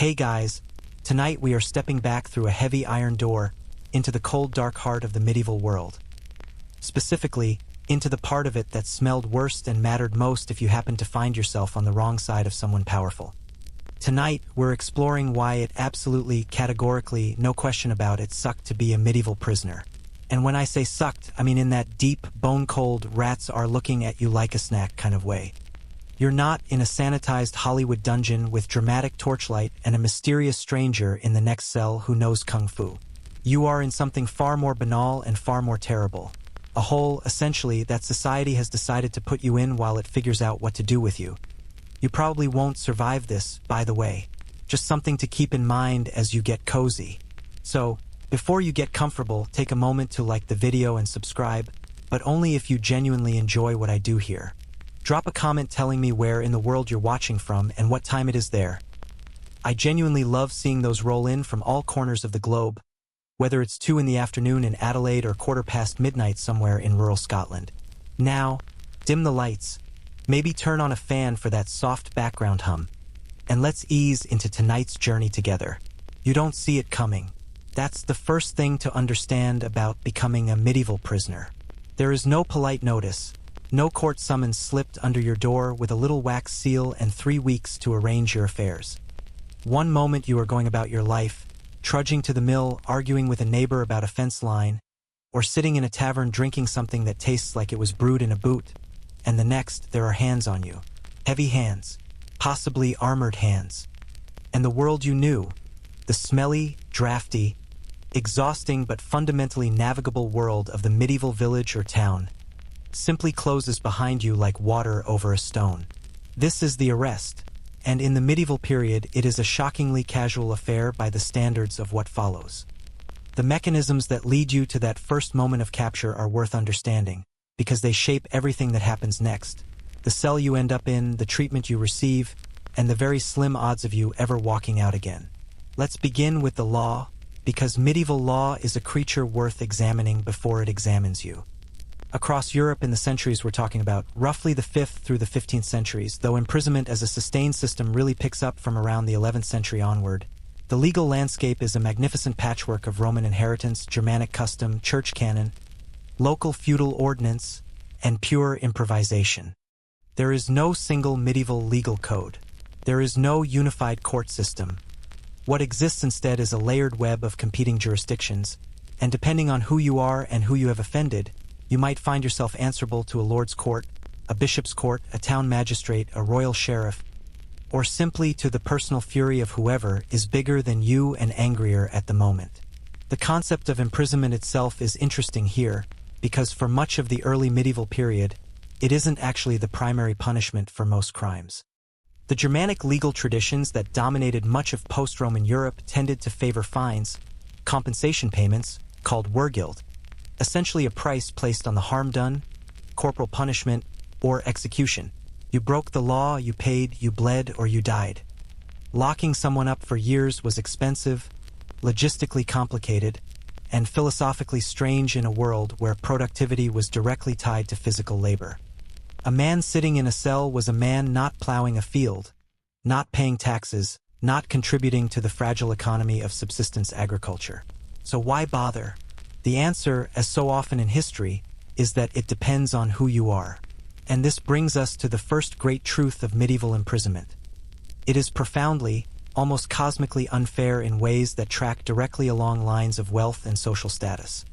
Hey guys, tonight we are stepping back through a heavy iron door into the cold dark heart of the medieval world. Specifically, into the part of it that smelled worst and mattered most if you happened to find yourself on the wrong side of someone powerful. Tonight, we're exploring why it absolutely, categorically, no question about it, sucked to be a medieval prisoner. And when I say sucked, I mean in that deep, bone-cold, rats are looking at you like a snack kind of way. You're not in a sanitized Hollywood dungeon with dramatic torchlight and a mysterious stranger in the next cell who knows kung fu. You are in something far more banal and far more terrible. A hole, essentially, that society has decided to put you in while it figures out what to do with you. You probably won't survive this, by the way. Just something to keep in mind as you get cozy. So, before you get comfortable, take a moment to like the video and subscribe, but only if you genuinely enjoy what I do here. Drop a comment telling me where in the world you're watching from and what time it is there. I genuinely love seeing those roll in from all corners of the globe, whether it's 2 in the afternoon in Adelaide or midnight somewhere in rural Scotland. Now, dim the lights, maybe turn on a fan for that soft background hum, and let's ease into tonight's journey together. You don't see it coming. That's the first thing to understand about becoming a medieval prisoner. There is no polite notice, no court summons slipped under your door with a little wax seal and 3 weeks to arrange your affairs. One moment you are going about your life, trudging to the mill, arguing with a neighbor about a fence line, or sitting in a tavern drinking something that tastes like it was brewed in a boot, and the next there are hands on you. Heavy hands, possibly armored hands. And the world you knew, the smelly, drafty, exhausting but fundamentally navigable world of the medieval village or town, simply closes behind you like water over a stone. This is the arrest, and in the medieval period it is a shockingly casual affair by the standards of what follows. The mechanisms that lead you to that first moment of capture are worth understanding, because they shape everything that happens next. The cell you end up in, the treatment you receive, and the very slim odds of you ever walking out again. Let's begin with the law, because medieval law is a creature worth examining before it examines you. Across Europe in the centuries we're talking about, roughly the 5th through the 15th centuries, though imprisonment as a sustained system really picks up from around the 11th century onward, the legal landscape is a magnificent patchwork of Roman inheritance, Germanic custom, church canon, local feudal ordinance, and pure improvisation. There is no single medieval legal code. There is no unified court system. What exists instead is a layered web of competing jurisdictions, and depending on who you are and who you have offended, you might find yourself answerable to a lord's court, a bishop's court, a town magistrate, a royal sheriff, or simply to the personal fury of whoever is bigger than you and angrier at the moment. The concept of imprisonment itself is interesting here, because for much of the early medieval period, it isn't actually the primary punishment for most crimes. The Germanic legal traditions that dominated much of post-Roman Europe tended to favor fines, compensation payments, called wehrgild, essentially a price placed on the harm done, corporal punishment, or execution. You broke the law, you paid, you bled, or you died. Locking someone up for years was expensive, logistically complicated, and philosophically strange in a world where productivity was directly tied to physical labor. A man sitting in a cell was a man not plowing a field, not paying taxes, not contributing to the fragile economy of subsistence agriculture. So why bother? The answer, as so often in history, is that it depends on who you are. And this brings us to the first great truth of medieval imprisonment. It is profoundly, almost cosmically unfair in ways that track directly along lines of wealth and social status.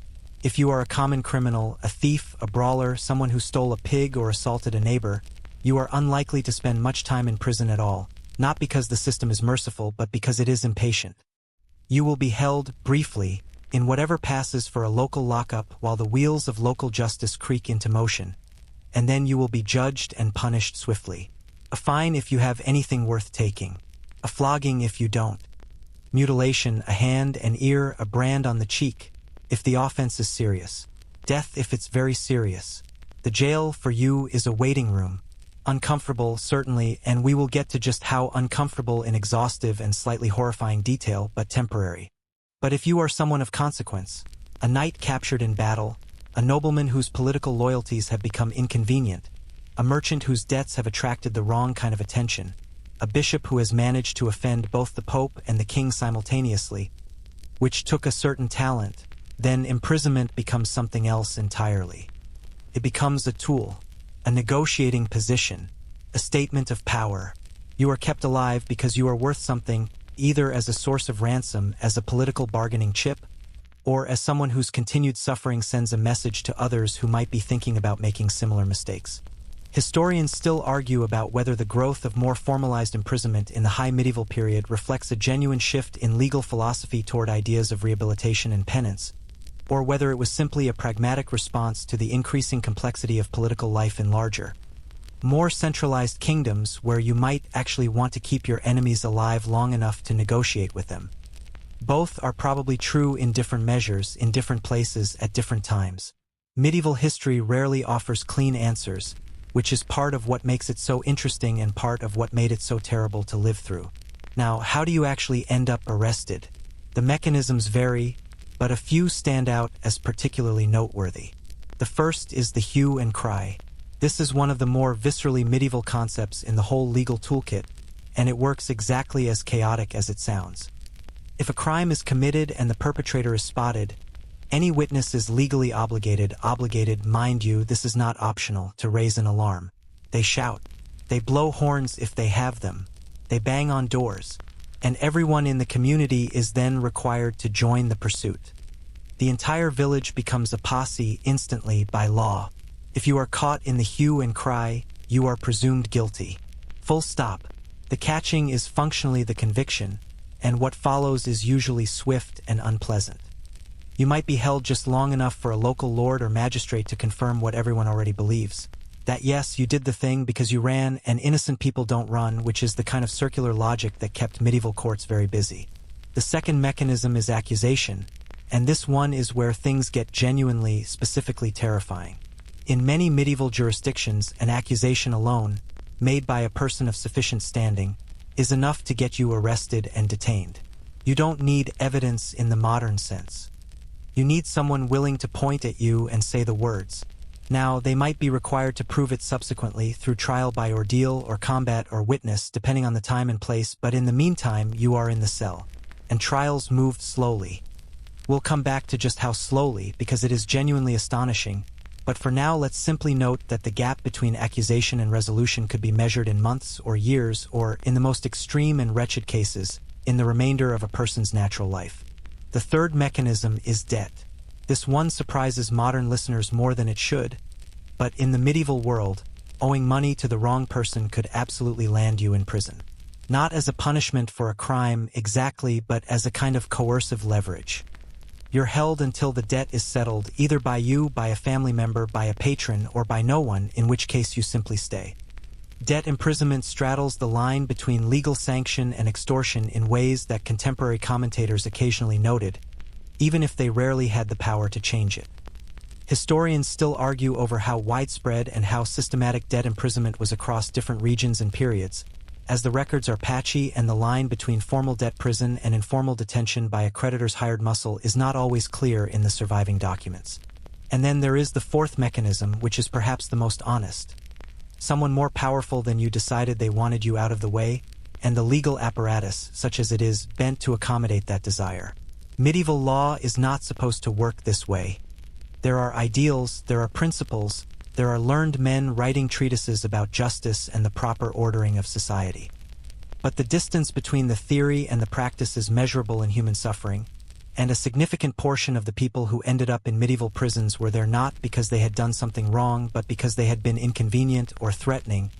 If you are a common criminal, a thief, a brawler, someone who stole a pig or assaulted a neighbor, you are unlikely to spend much time in prison at all, not because the system is merciful, but because it is impatient. You will be held, briefly, in whatever passes for a local lockup while the wheels of local justice creak into motion, and then you will be judged and punished swiftly. A fine if you have anything worth taking, a flogging if you don't, mutilation, a hand, an ear, a brand on the cheek, if the offense is serious, death if it's very serious. The jail for you is a waiting room, uncomfortable, certainly, and we will get to just how uncomfortable in exhaustive and slightly horrifying detail, but temporary. But if you are someone of consequence, a knight captured in battle, a nobleman whose political loyalties have become inconvenient, a merchant whose debts have attracted the wrong kind of attention, a bishop who has managed to offend both the Pope and the king simultaneously, which took a certain talent, then imprisonment becomes something else entirely. It becomes a tool, a negotiating position, a statement of power. You are kept alive because you are worth something, either as a source of ransom, as a political bargaining chip, or as someone whose continued suffering sends a message to others who might be thinking about making similar mistakes. Historians still argue about whether the growth of more formalized imprisonment in the high medieval period reflects a genuine shift in legal philosophy toward ideas of rehabilitation and penance, or whether it was simply a pragmatic response to the increasing complexity of political life in larger, more centralized kingdoms where you might actually want to keep your enemies alive long enough to negotiate with them. Both are probably true in different measures, in different places, at different times. Medieval history rarely offers clean answers, which is part of what makes it so interesting and part of what made it so terrible to live through. Now, how do you actually end up arrested? The mechanisms vary, but a few stand out as particularly noteworthy. The first is the hue and cry. This is one of the more viscerally medieval concepts in the whole legal toolkit, and it works exactly as chaotic as it sounds. If a crime is committed and the perpetrator is spotted, any witness is legally obligated, mind you, this is not optional, to raise an alarm. They shout. They blow horns if they have them. They bang on doors. And everyone in the community is then required to join the pursuit. The entire village becomes a posse instantly by law. If you are caught in the hue and cry, you are presumed guilty. Full stop. The catching is functionally the conviction, and what follows is usually swift and unpleasant. You might be held just long enough for a local lord or magistrate to confirm what everyone already believes. That yes, you did the thing because you ran, and innocent people don't run, which is the kind of circular logic that kept medieval courts very busy. The second mechanism is accusation, and this one is where things get genuinely, specifically terrifying. In many medieval jurisdictions, an accusation alone, made by a person of sufficient standing, is enough to get you arrested and detained. You don't need evidence in the modern sense. You need someone willing to point at you and say the words. Now, they might be required to prove it subsequently through trial by ordeal or combat or witness, depending on the time and place, but in the meantime, you are in the cell. And trials moved slowly. We'll come back to just how slowly, because it is genuinely astonishing. But for now, let's simply note that the gap between accusation and resolution could be measured in months or years, or, in the most extreme and wretched cases, in the remainder of a person's natural life. The third mechanism is debt. This one surprises modern listeners more than it should, but in the medieval world, owing money to the wrong person could absolutely land you in prison. Not as a punishment for a crime exactly, but as a kind of coercive leverage. You're held until the debt is settled, either by you, by a family member, by a patron, or by no one, in which case you simply stay. Debt imprisonment straddles the line between legal sanction and extortion in ways that contemporary commentators occasionally noted, even if they rarely had the power to change it. Historians still argue over how widespread and how systematic debt imprisonment was across different regions and periods, as the records are patchy and the line between formal debt prison and informal detention by a creditor's hired muscle is not always clear in the surviving documents. And then there is the fourth mechanism, which is perhaps the most honest. Someone more powerful than you decided they wanted you out of the way, and the legal apparatus, such as it is, bent to accommodate that desire. Medieval law is not supposed to work this way. There are ideals, there are principles, there are learned men writing treatises about justice and the proper ordering of society. But the distance between the theory and the practice is measurable in human suffering, and a significant portion of the people who ended up in medieval prisons were there not because they had done something wrong, but because they had been inconvenient or threatening,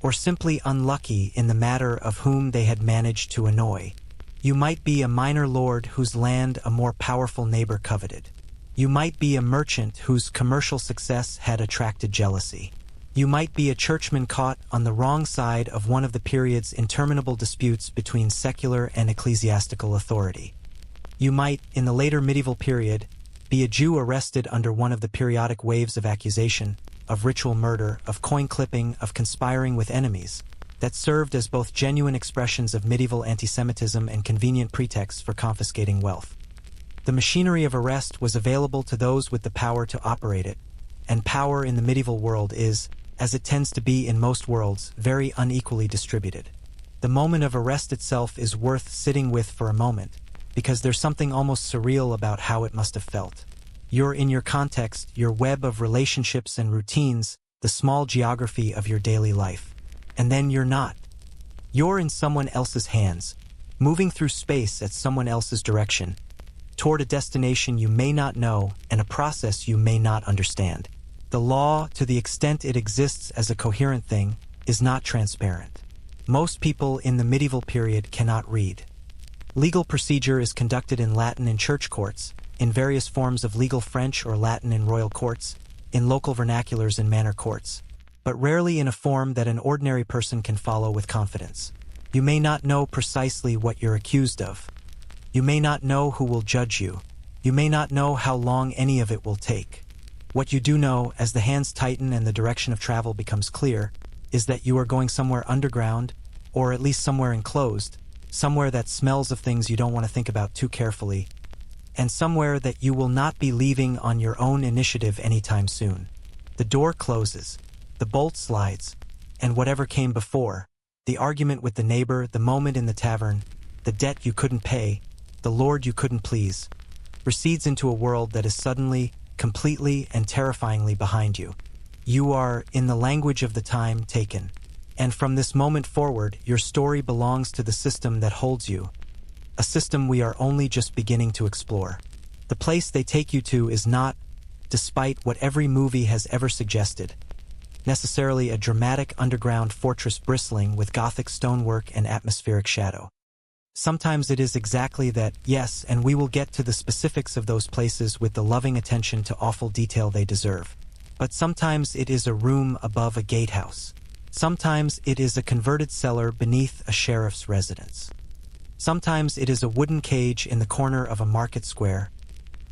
or simply unlucky in the matter of whom they had managed to annoy. You might be a minor lord whose land a more powerful neighbor coveted. You might be a merchant whose commercial success had attracted jealousy. You might be a churchman caught on the wrong side of one of the period's interminable disputes between secular and ecclesiastical authority. You might, in the later medieval period, be a Jew arrested under one of the periodic waves of accusation, of ritual murder, of coin clipping, of conspiring with enemies, that served as both genuine expressions of medieval anti-Semitism and convenient pretexts for confiscating wealth. The machinery of arrest was available to those with the power to operate it, and power in the medieval world is, as it tends to be in most worlds, very unequally distributed. The moment of arrest itself is worth sitting with for a moment, because there's something almost surreal about how it must have felt. You're in your context, your web of relationships and routines, the small geography of your daily life. And then you're not. You're in someone else's hands, moving through space at someone else's direction, toward a destination you may not know and a process you may not understand. The law, to the extent it exists as a coherent thing, is not transparent. Most people in the medieval period cannot read. Legal procedure is conducted in Latin in church courts, in various forms of legal French or Latin in royal courts, in local vernaculars in manor courts, but rarely in a form that an ordinary person can follow with confidence. You may not know precisely what you're accused of. You may not know who will judge you. You may not know how long any of it will take. What you do know, as the hands tighten and the direction of travel becomes clear, is that you are going somewhere underground, or at least somewhere enclosed, somewhere that smells of things you don't want to think about too carefully, and somewhere that you will not be leaving on your own initiative anytime soon. The door closes, the bolt slides, and whatever came before, the argument with the neighbor, the moment in the tavern, the debt you couldn't pay, the lord you couldn't please, recedes into a world that is suddenly, completely, and terrifyingly behind you. You are, in the language of the time, taken. And from this moment forward, your story belongs to the system that holds you, a system we are only just beginning to explore. The place they take you to is not, despite what every movie has ever suggested, necessarily a dramatic underground fortress bristling with Gothic stonework and atmospheric shadow. Sometimes it is exactly that, yes, and we will get to the specifics of those places with the loving attention to awful detail they deserve. But sometimes it is a room above a gatehouse. Sometimes it is a converted cellar beneath a sheriff's residence. Sometimes it is a wooden cage in the corner of a market square,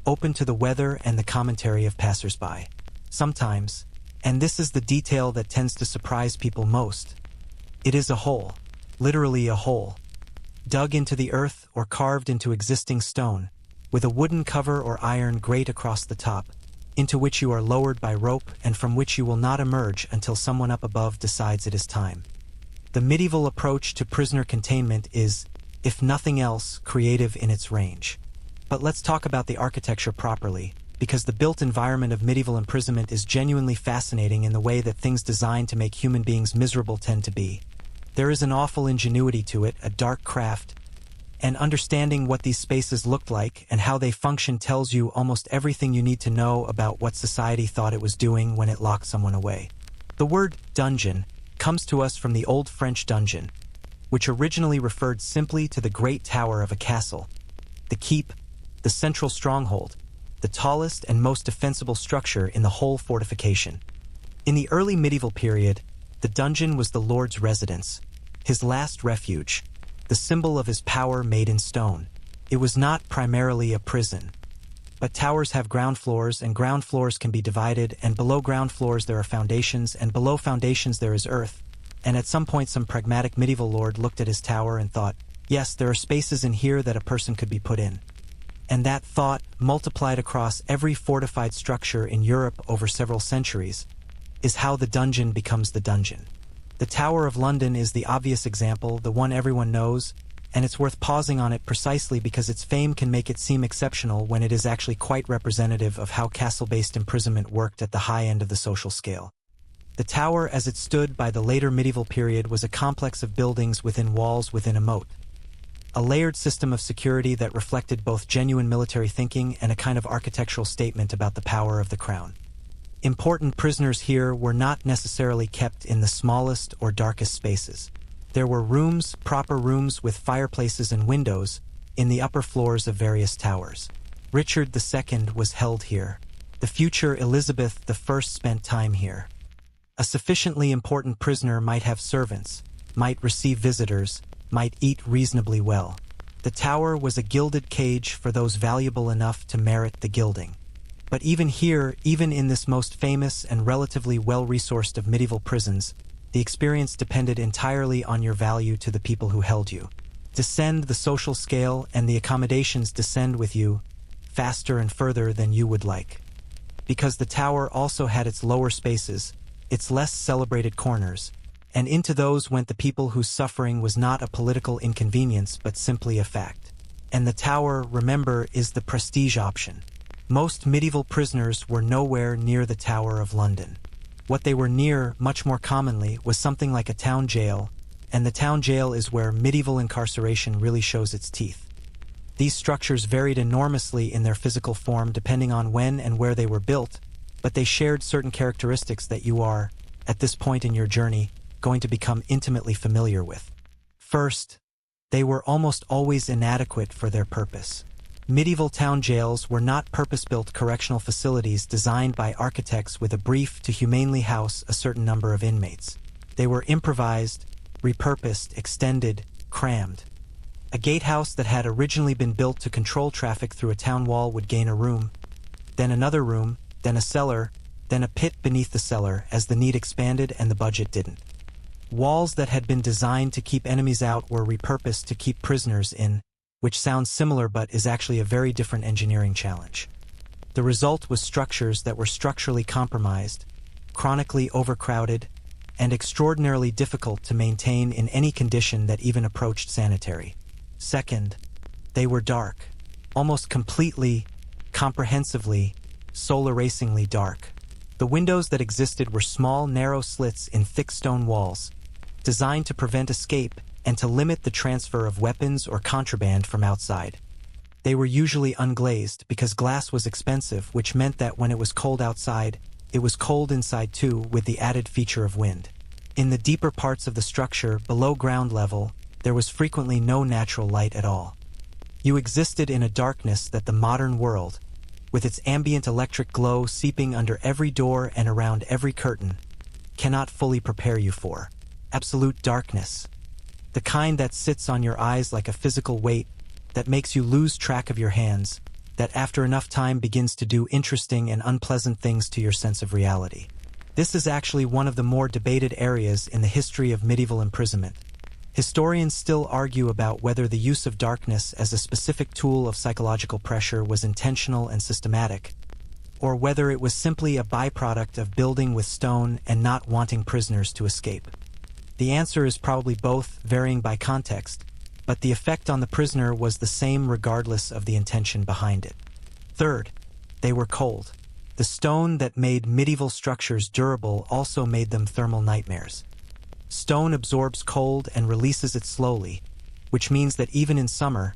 open to the weather and the commentary of passers-by. Sometimes, and this is the detail that tends to surprise people most, it is a hole, literally a hole, dug into the earth or carved into existing stone, with a wooden cover or iron grate across the top, into which you are lowered by rope and from which you will not emerge until someone up above decides it is time. The medieval approach to prisoner containment is, if nothing else, creative in its range. But let's talk about the architecture properly, because the built environment of medieval imprisonment is genuinely fascinating in the way that things designed to make human beings miserable tend to be. There is an awful ingenuity to it, a dark craft, and understanding what these spaces looked like and how they function tells you almost everything you need to know about what society thought it was doing when it locked someone away. The word dungeon comes to us from the Old French dungeon, which originally referred simply to the great tower of a castle, the keep, the central stronghold, the tallest and most defensible structure in the whole fortification. In the early medieval period, the dungeon was the lord's residence, his last refuge, the symbol of his power made in stone. It was not primarily a prison. But towers have ground floors, and ground floors can be divided, and below ground floors there are foundations, and below foundations there is earth. And at some point some pragmatic medieval lord looked at his tower and thought, yes, there are spaces in here that a person could be put in. And that thought, multiplied across every fortified structure in Europe over several centuries, is how the dungeon becomes the dungeon. The Tower of London is the obvious example, the one everyone knows, and it's worth pausing on it precisely because its fame can make it seem exceptional when it is actually quite representative of how castle-based imprisonment worked at the high end of the social scale. The tower as it stood by the later medieval period was a complex of buildings within walls within a moat. A layered system of security that reflected both genuine military thinking and a kind of architectural statement about the power of the crown. Important prisoners here were not necessarily kept in the smallest or darkest spaces. There were rooms, proper rooms with fireplaces and windows, in the upper floors of various towers. Richard II was held here. The future Elizabeth I spent time here. A sufficiently important prisoner might have servants, might receive visitors, might eat reasonably well. The tower was a gilded cage for those valuable enough to merit the gilding. But even here, even in this most famous and relatively well-resourced of medieval prisons, the experience depended entirely on your value to the people who held you. Descend the social scale and the accommodations descend with you, faster and further than you would like. Because the tower also had its lower spaces, its less celebrated corners, And into those went the people whose suffering was not a political inconvenience but simply a fact. And the tower, remember, is the prestige option. Most medieval prisoners were nowhere near the Tower of London. What they were near, much more commonly, was something like a town jail, and the town jail is where medieval incarceration really shows its teeth. These structures varied enormously in their physical form depending on when and where they were built, but they shared certain characteristics that you are, at this point in your journey, going to become intimately familiar with. First, they were almost always inadequate for their purpose. Medieval town jails were not purpose-built correctional facilities designed by architects with a brief to humanely house a certain number of inmates. They were improvised, repurposed, extended, crammed. A gatehouse that had originally been built to control traffic through a town wall would gain a room, then another room, then a cellar, then a pit beneath the cellar as the need expanded and the budget didn't. Walls that had been designed to keep enemies out were repurposed to keep prisoners in, which sounds similar but is actually a very different engineering challenge. The result was structures that were structurally compromised, chronically overcrowded, and extraordinarily difficult to maintain in any condition that even approached sanitary. Second, they were dark, almost completely, comprehensively, soul-erasingly dark. The windows that existed were small, narrow slits in thick stone walls, designed to prevent escape and to limit the transfer of weapons or contraband from outside. They were usually unglazed because glass was expensive, which meant that when it was cold outside, it was cold inside too, with the added feature of wind. In the deeper parts of the structure, below ground level, there was frequently no natural light at all. You existed in a darkness that the modern world, with its ambient electric glow seeping under every door and around every curtain, cannot fully prepare you for. Absolute darkness. The kind that sits on your eyes like a physical weight, that makes you lose track of your hands, that after enough time begins to do interesting and unpleasant things to your sense of reality. This is actually one of the more debated areas in the history of medieval imprisonment. Historians still argue about whether the use of darkness as a specific tool of psychological pressure was intentional and systematic, or whether it was simply a byproduct of building with stone and not wanting prisoners to escape. The answer is probably both, varying by context, but the effect on the prisoner was the same regardless of the intention behind it. Third, they were cold. The stone that made medieval structures durable also made them thermal nightmares. Stone absorbs cold and releases it slowly, which means that even in summer,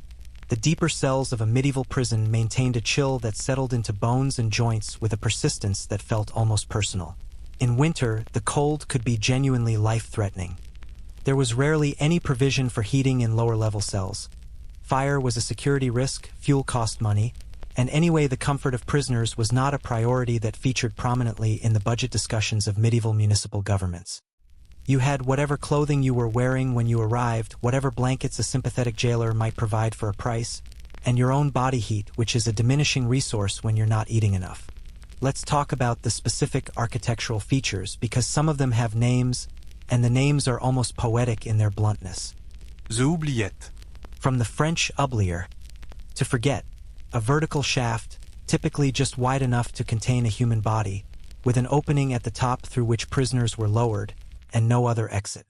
the deeper cells of a medieval prison maintained a chill that settled into bones and joints with a persistence that felt almost personal. In winter, the cold could be genuinely life-threatening. There was rarely any provision for heating in lower-level cells. Fire was a security risk, fuel cost money, and anyway the comfort of prisoners was not a priority that featured prominently in the budget discussions of medieval municipal governments. You had whatever clothing you were wearing when you arrived, whatever blankets a sympathetic jailer might provide for a price, and your own body heat, which is a diminishing resource when you're not eating enough. Let's talk about the specific architectural features because some of them have names, and the names are almost poetic in their bluntness. The oubliette. From the French oublier, to forget, a vertical shaft, typically just wide enough to contain a human body, with an opening at the top through which prisoners were lowered, and no other exit.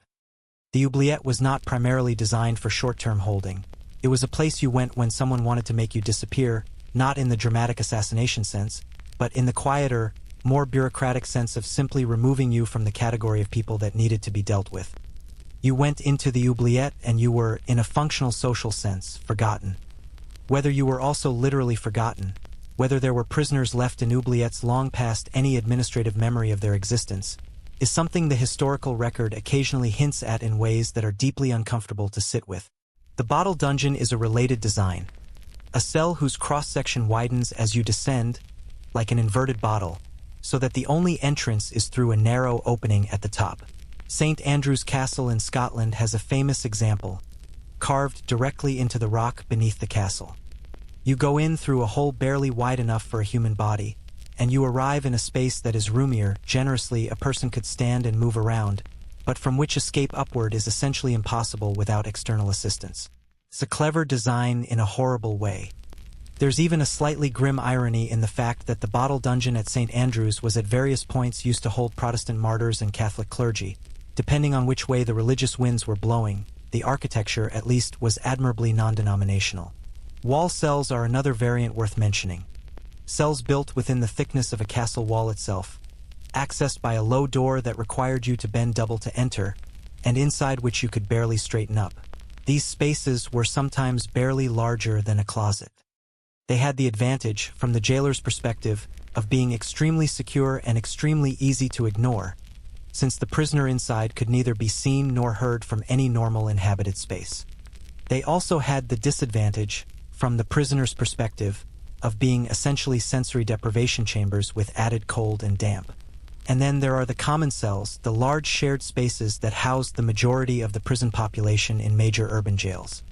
The oubliette was not primarily designed for short-term holding. It was a place you went when someone wanted to make you disappear, not in the dramatic assassination sense, but in the quieter, more bureaucratic sense of simply removing you from the category of people that needed to be dealt with. You went into the oubliette and you were, in a functional social sense, forgotten. Whether you were also literally forgotten, whether there were prisoners left in oubliettes long past any administrative memory of their existence, is something the historical record occasionally hints at in ways that are deeply uncomfortable to sit with. The bottle dungeon is a related design. A cell whose cross-section widens as you descend, like an inverted bottle, so that the only entrance is through a narrow opening at the top. St. Andrew's Castle in Scotland has a famous example, carved directly into the rock beneath the castle. You go in through a hole barely wide enough for a human body, and you arrive in a space that is roomier, generously a person could stand and move around, but from which escape upward is essentially impossible without external assistance. It's a clever design in a horrible way. There's even a slightly grim irony in the fact that the bottle dungeon at St. Andrew's was at various points used to hold Protestant martyrs and Catholic clergy, Depending on which way the religious winds were blowing, the architecture, at least, was admirably non-denominational. Wall cells are another variant worth mentioning. Cells built within the thickness of a castle wall itself, accessed by a low door that required you to bend double to enter, and inside which you could barely straighten up. These spaces were sometimes barely larger than a closet. They had the advantage, from the jailer's perspective, of being extremely secure and extremely easy to ignore, since the prisoner inside could neither be seen nor heard from any normal inhabited space. They also had the disadvantage, from the prisoner's perspective, of being essentially sensory deprivation chambers with added cold and damp. And then there are the common cells, the large shared spaces that housed the majority of the prison population in major urban jails.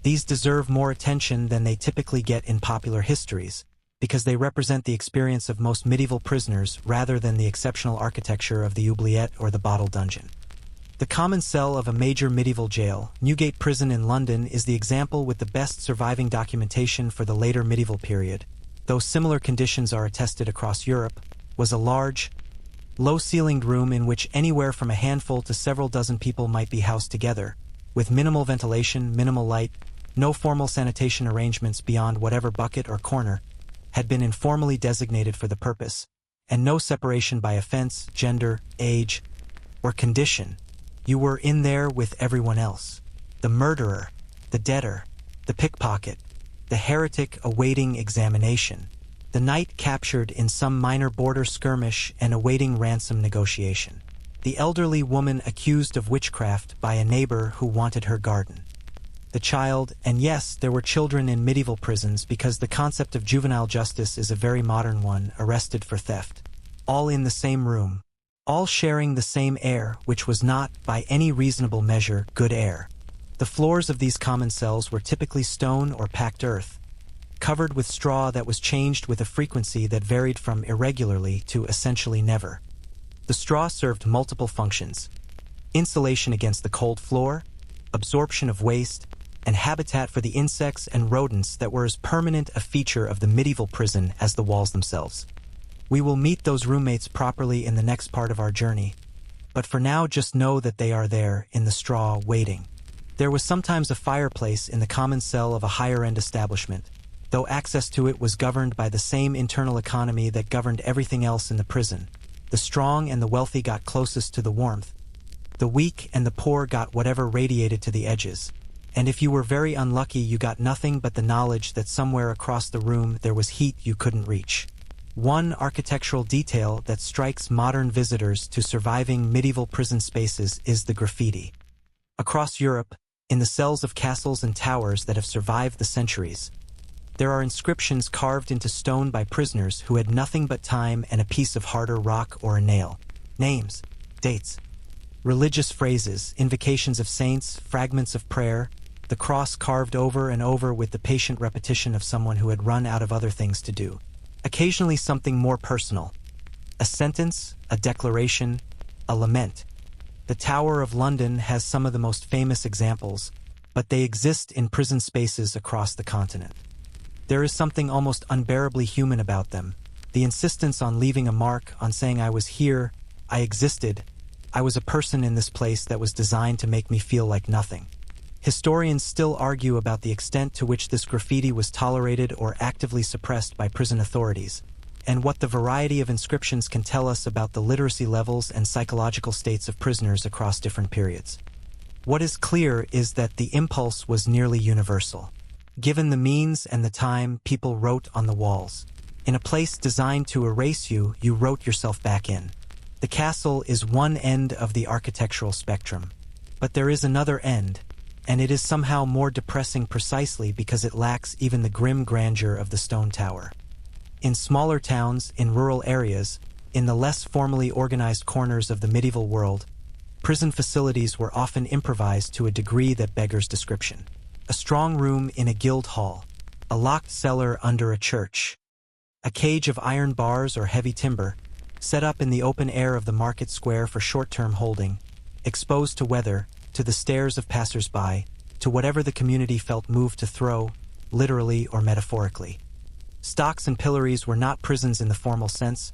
These deserve more attention than they typically get in popular histories, because they represent the experience of most medieval prisoners rather than the exceptional architecture of the oubliette or the bottle dungeon. The common cell of a major medieval jail, Newgate Prison in London, is the example with the best surviving documentation for the later medieval period, though similar conditions are attested across Europe, was a large, low-ceilinged room in which anywhere from a handful to several dozen people might be housed together, with minimal ventilation, minimal light, no formal sanitation arrangements beyond whatever bucket or corner had been informally designated for the purpose, and no separation by offense, gender, age, or condition. You were in there with everyone else. The murderer, the debtor, the pickpocket, the heretic awaiting examination, the knight captured in some minor border skirmish and awaiting ransom negotiation, the elderly woman accused of witchcraft by a neighbor who wanted her garden, the child, and yes, there were children in medieval prisons because the concept of juvenile justice is a very modern one, arrested for theft, all in the same room, all sharing the same air, which was not, by any reasonable measure, good air. The floors of these common cells were typically stone or packed earth, covered with straw that was changed with a frequency that varied from irregularly to essentially never. The straw served multiple functions: insulation against the cold floor, absorption of waste, and habitat for the insects and rodents that were as permanent a feature of the medieval prison as the walls themselves. We will meet those roommates properly in the next part of our journey, but for now just know that they are there, in the straw, waiting. There was sometimes a fireplace in the common cell of a higher-end establishment, though access to it was governed by the same internal economy that governed everything else in the prison. The strong and the wealthy got closest to the warmth. The weak and the poor got whatever radiated to the edges. And if you were very unlucky, you got nothing but the knowledge that somewhere across the room there was heat you couldn't reach. One architectural detail that strikes modern visitors to surviving medieval prison spaces is the graffiti. Across Europe, in the cells of castles and towers that have survived the centuries, there are inscriptions carved into stone by prisoners who had nothing but time and a piece of harder rock or a nail. Names, dates, religious phrases, invocations of saints, fragments of prayer, the cross carved over and over with the patient repetition of someone who had run out of other things to do. Occasionally something more personal, a sentence, a declaration, a lament. The Tower of London has some of the most famous examples, but they exist in prison spaces across the continent. There is something almost unbearably human about them, the insistence on leaving a mark, on saying I was here, I existed, I was a person in this place that was designed to make me feel like nothing. Historians still argue about the extent to which this graffiti was tolerated or actively suppressed by prison authorities, and what the variety of inscriptions can tell us about the literacy levels and psychological states of prisoners across different periods. What is clear is that the impulse was nearly universal. Given the means and the time, people wrote on the walls. In a place designed to erase you, you wrote yourself back in. The castle is one end of the architectural spectrum, but there is another end, and it is somehow more depressing precisely because it lacks even the grim grandeur of the stone tower. In smaller towns, in rural areas, in the less formally organized corners of the medieval world, prison facilities were often improvised to a degree that beggars description. A strong room in a guild hall, a locked cellar under a church, a cage of iron bars or heavy timber, set up in the open air of the market square for short-term holding, exposed to weather, to the stares of passers-by, to whatever the community felt moved to throw, literally or metaphorically. Stocks and pillories were not prisons in the formal sense,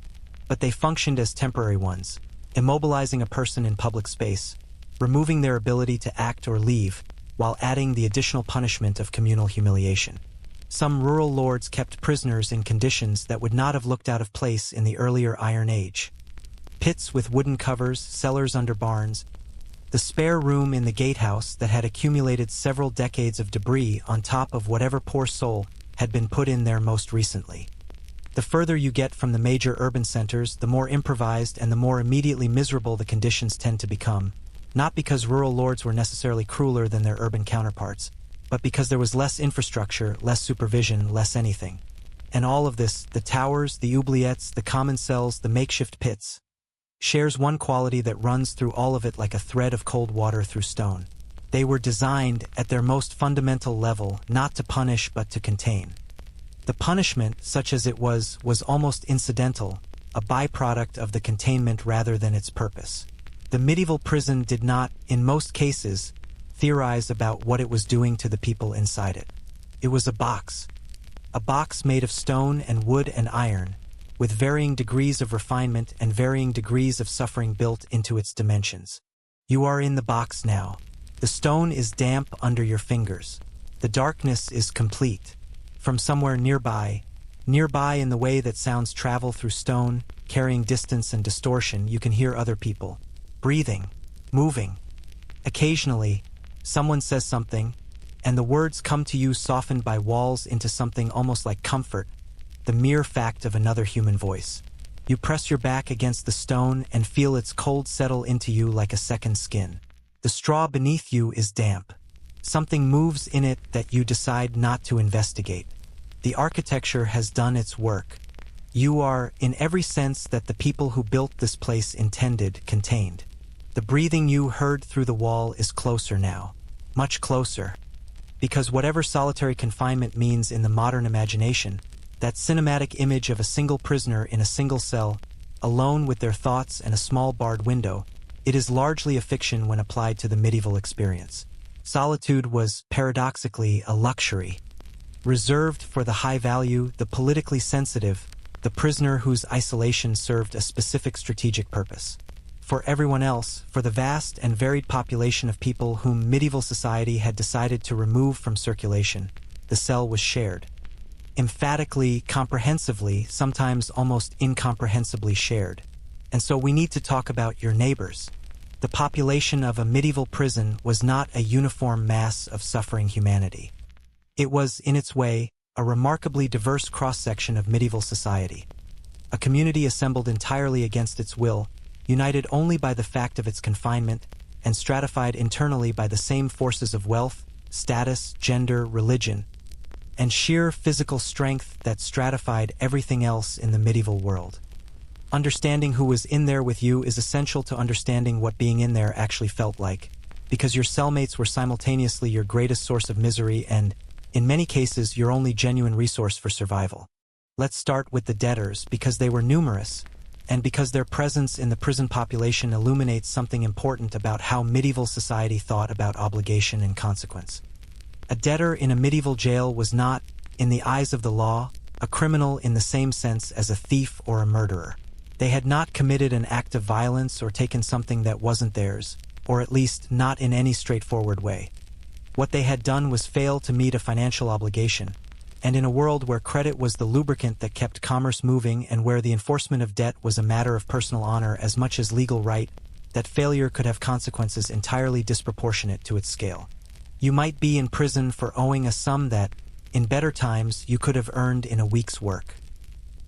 but they functioned as temporary ones, immobilizing a person in public space, removing their ability to act or leave, while adding the additional punishment of communal humiliation. Some rural lords kept prisoners in conditions that would not have looked out of place in the earlier Iron Age. Pits with wooden covers, cellars under barns, the spare room in the gatehouse that had accumulated several decades of debris on top of whatever poor soul had been put in there most recently. The further you get from the major urban centers, the more improvised and the more immediately miserable the conditions tend to become, not because rural lords were necessarily crueler than their urban counterparts, but because there was less infrastructure, less supervision, less anything. And all of this, the towers, the oubliettes, the common cells, the makeshift pits, shares one quality that runs through all of it like a thread of cold water through stone. They were designed, at their most fundamental level, not to punish but to contain. The punishment, such as it was almost incidental, a byproduct of the containment rather than its purpose. The medieval prison did not, in most cases, theorize about what it was doing to the people inside it. It was a box made of stone and wood and iron, with varying degrees of refinement and varying degrees of suffering built into its dimensions. You are in the box now. The stone is damp under your fingers. The darkness is complete. From somewhere nearby in the way that sounds travel through stone, carrying distance and distortion, you can hear other people, breathing, moving. Occasionally, someone says something, and the words come to you softened by walls into something almost like comfort, the mere fact of another human voice. You press your back against the stone and feel its cold settle into you like a second skin. The straw beneath you is damp. Something moves in it that you decide not to investigate. The architecture has done its work. You are, in every sense that the people who built this place intended, contained. The breathing you heard through the wall is closer now. Much closer. Because whatever solitary confinement means in the modern imagination, that cinematic image of a single prisoner in a single cell, alone with their thoughts and a small barred window, it is largely a fiction when applied to the medieval experience. Solitude was, paradoxically, a luxury, reserved for the high value, the politically sensitive, the prisoner whose isolation served a specific strategic purpose. For everyone else, for the vast and varied population of people whom medieval society had decided to remove from circulation, the cell was shared. Emphatically, comprehensively, sometimes almost incomprehensibly shared. And so we need to talk about your neighbors. The population of a medieval prison was not a uniform mass of suffering humanity. It was, in its way, a remarkably diverse cross-section of medieval society. A community assembled entirely against its will, united only by the fact of its confinement, and stratified internally by the same forces of wealth, status, gender, religion, and sheer physical strength that stratified everything else in the medieval world. Understanding who was in there with you is essential to understanding what being in there actually felt like, because your cellmates were simultaneously your greatest source of misery and, in many cases, your only genuine resource for survival. Let's start with the debtors, because they were numerous, and because their presence in the prison population illuminates something important about how medieval society thought about obligation and consequence. A debtor in a medieval jail was not, in the eyes of the law, a criminal in the same sense as a thief or a murderer. They had not committed an act of violence or taken something that wasn't theirs, or at least not in any straightforward way. What they had done was fail to meet a financial obligation, and in a world where credit was the lubricant that kept commerce moving and where the enforcement of debt was a matter of personal honor as much as legal right, that failure could have consequences entirely disproportionate to its scale. You might be in prison for owing a sum that, in better times, you could have earned in a week's work.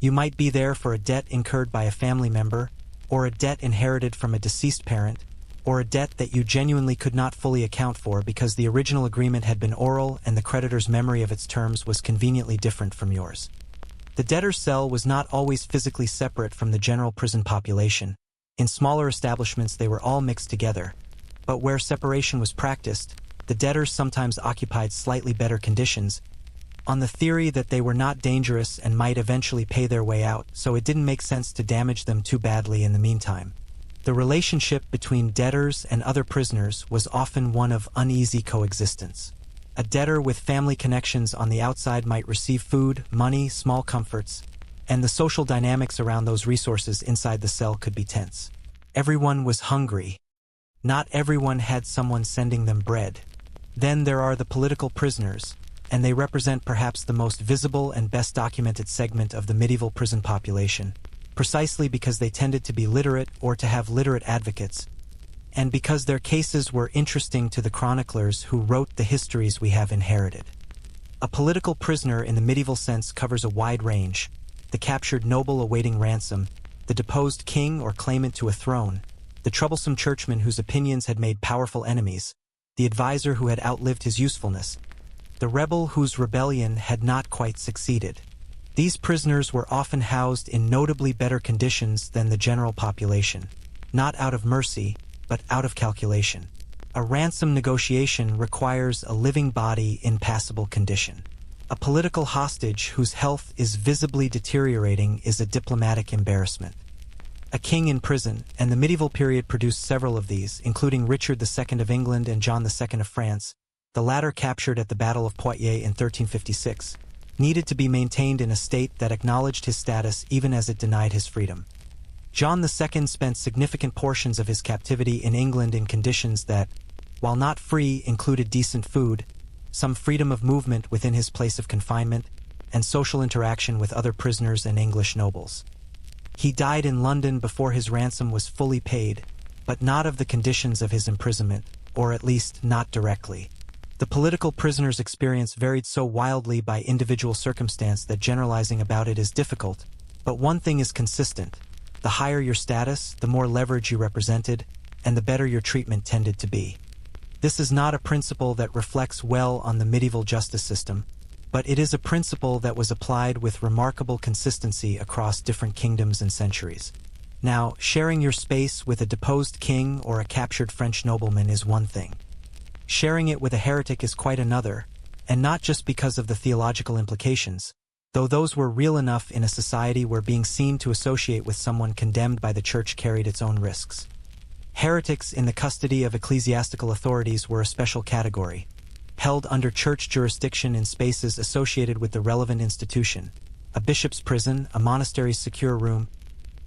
You might be there for a debt incurred by a family member, or a debt inherited from a deceased parent, or a debt that you genuinely could not fully account for because the original agreement had been oral and the creditor's memory of its terms was conveniently different from yours. The debtor's cell was not always physically separate from the general prison population. In smaller establishments they were all mixed together, but where separation was practiced, the debtors sometimes occupied slightly better conditions, on the theory that they were not dangerous and might eventually pay their way out, so it didn't make sense to damage them too badly in the meantime. The relationship between debtors and other prisoners was often one of uneasy coexistence. A debtor with family connections on the outside might receive food, money, small comforts, and the social dynamics around those resources inside the cell could be tense. Everyone was hungry. Not everyone had someone sending them bread. Then there are the political prisoners, and they represent perhaps the most visible and best documented segment of the medieval prison population, precisely because they tended to be literate or to have literate advocates, and because their cases were interesting to the chroniclers who wrote the histories we have inherited. A political prisoner in the medieval sense covers a wide range: the captured noble awaiting ransom, the deposed king or claimant to a throne, the troublesome churchman whose opinions had made powerful enemies, the advisor who had outlived his usefulness, the rebel whose rebellion had not quite succeeded. These prisoners were often housed in notably better conditions than the general population, not out of mercy, but out of calculation. A ransom negotiation requires a living body in passable condition. A political hostage whose health is visibly deteriorating is a diplomatic embarrassment. A king in prison, and the medieval period produced several of these, including Richard II of England and John II of France, the latter captured at the Battle of Poitiers in 1356, needed to be maintained in a state that acknowledged his status even as it denied his freedom. John II spent significant portions of his captivity in England in conditions that, while not free, included decent food, some freedom of movement within his place of confinement, and social interaction with other prisoners and English nobles. He died in London before his ransom was fully paid, but not of the conditions of his imprisonment, or at least not directly. The political prisoner's experience varied so wildly by individual circumstance that generalizing about it is difficult, but one thing is consistent: the higher your status, the more leverage you represented, and the better your treatment tended to be. This is not a principle that reflects well on the medieval justice system, but it is a principle that was applied with remarkable consistency across different kingdoms and centuries. Now, sharing your space with a deposed king or a captured French nobleman is one thing. Sharing it with a heretic is quite another, and not just because of the theological implications, though those were real enough in a society where being seen to associate with someone condemned by the church carried its own risks. Heretics in the custody of ecclesiastical authorities were a special category, held under church jurisdiction in spaces associated with the relevant institution: a bishop's prison, a monastery's secure room,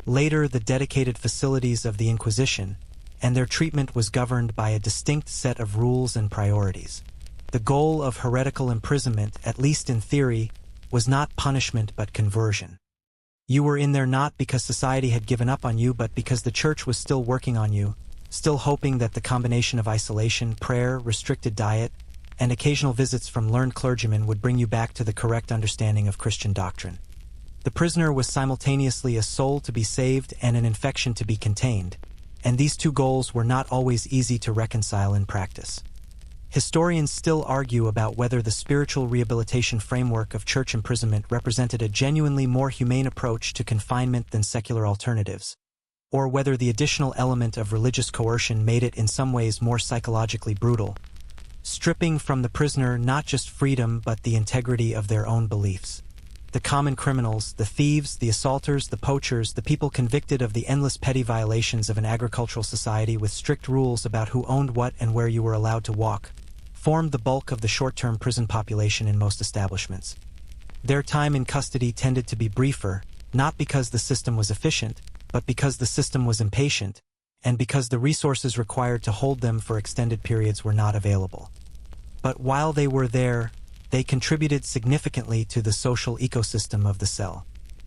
later the dedicated facilities of the Inquisition, and their treatment was governed by a distinct set of rules and priorities. The goal of heretical imprisonment, at least in theory, was not punishment but conversion. You were in there not because society had given up on you, but because the church was still working on you, still hoping that the combination of isolation, prayer, restricted diet, and occasional visits from learned clergymen would bring you back to the correct understanding of Christian doctrine. The prisoner was simultaneously a soul to be saved and an infection to be contained, and these two goals were not always easy to reconcile in practice. Historians still argue about whether the spiritual rehabilitation framework of church imprisonment represented a genuinely more humane approach to confinement than secular alternatives, or whether the additional element of religious coercion made it in some ways more psychologically brutal, stripping from the prisoner not just freedom but the integrity of their own beliefs. The common criminals, the thieves, the assaulters, the poachers, the people convicted of the endless petty violations of an agricultural society with strict rules about who owned what and where you were allowed to walk, formed the bulk of the short-term prison population in most establishments. Their time in custody tended to be briefer, not because the system was efficient, but because the system was impatient, and because the resources required to hold them for extended periods were not available. But while they were there, they contributed significantly to the social ecosystem of the cell.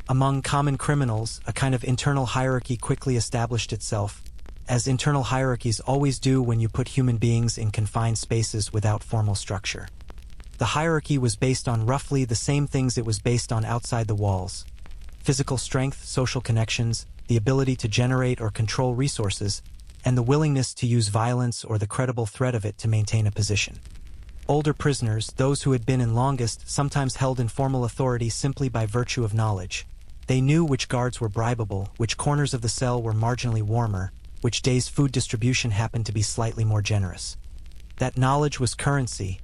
Among common criminals, a kind of internal hierarchy quickly established itself, as internal hierarchies always do when you put human beings in confined spaces without formal structure. The hierarchy was based on roughly the same things it was based on outside the walls: physical strength, social connections, the ability to generate or control resources, and the willingness to use violence or the credible threat of it to maintain a position. Older prisoners, those who had been in longest, sometimes held informal authority simply by virtue of knowledge. They knew which guards were bribable, which corners of the cell were marginally warmer, which days' food distribution happened to be slightly more generous. That knowledge was currency,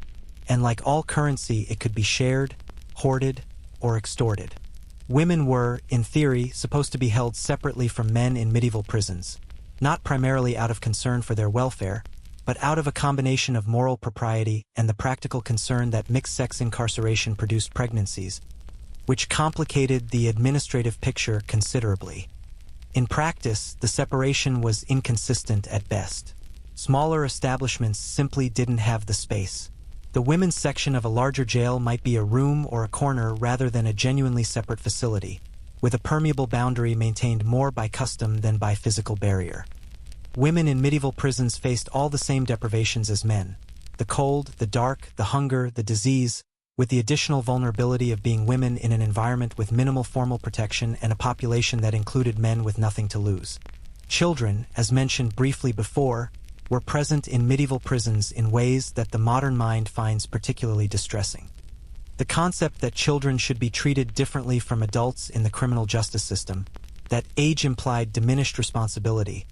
and like all currency, it could be shared, hoarded, or extorted. Women were, in theory, supposed to be held separately from men in medieval prisons, not primarily out of concern for their welfare, but out of a combination of moral propriety and the practical concern that mixed-sex incarceration produced pregnancies, which complicated the administrative picture considerably. In practice, the separation was inconsistent at best. Smaller establishments simply didn't have the space. The women's section of a larger jail might be a room or a corner rather than a genuinely separate facility, with a permeable boundary maintained more by custom than by physical barrier. Women in medieval prisons faced all the same deprivations as men: the cold, the dark, the hunger, the disease, with the additional vulnerability of being women in an environment with minimal formal protection and a population that included men with nothing to lose. Children, as mentioned briefly before, were present in medieval prisons in ways that the modern mind finds particularly distressing. The concept that children should be treated differently from adults in the criminal justice system, that age implied diminished responsibility,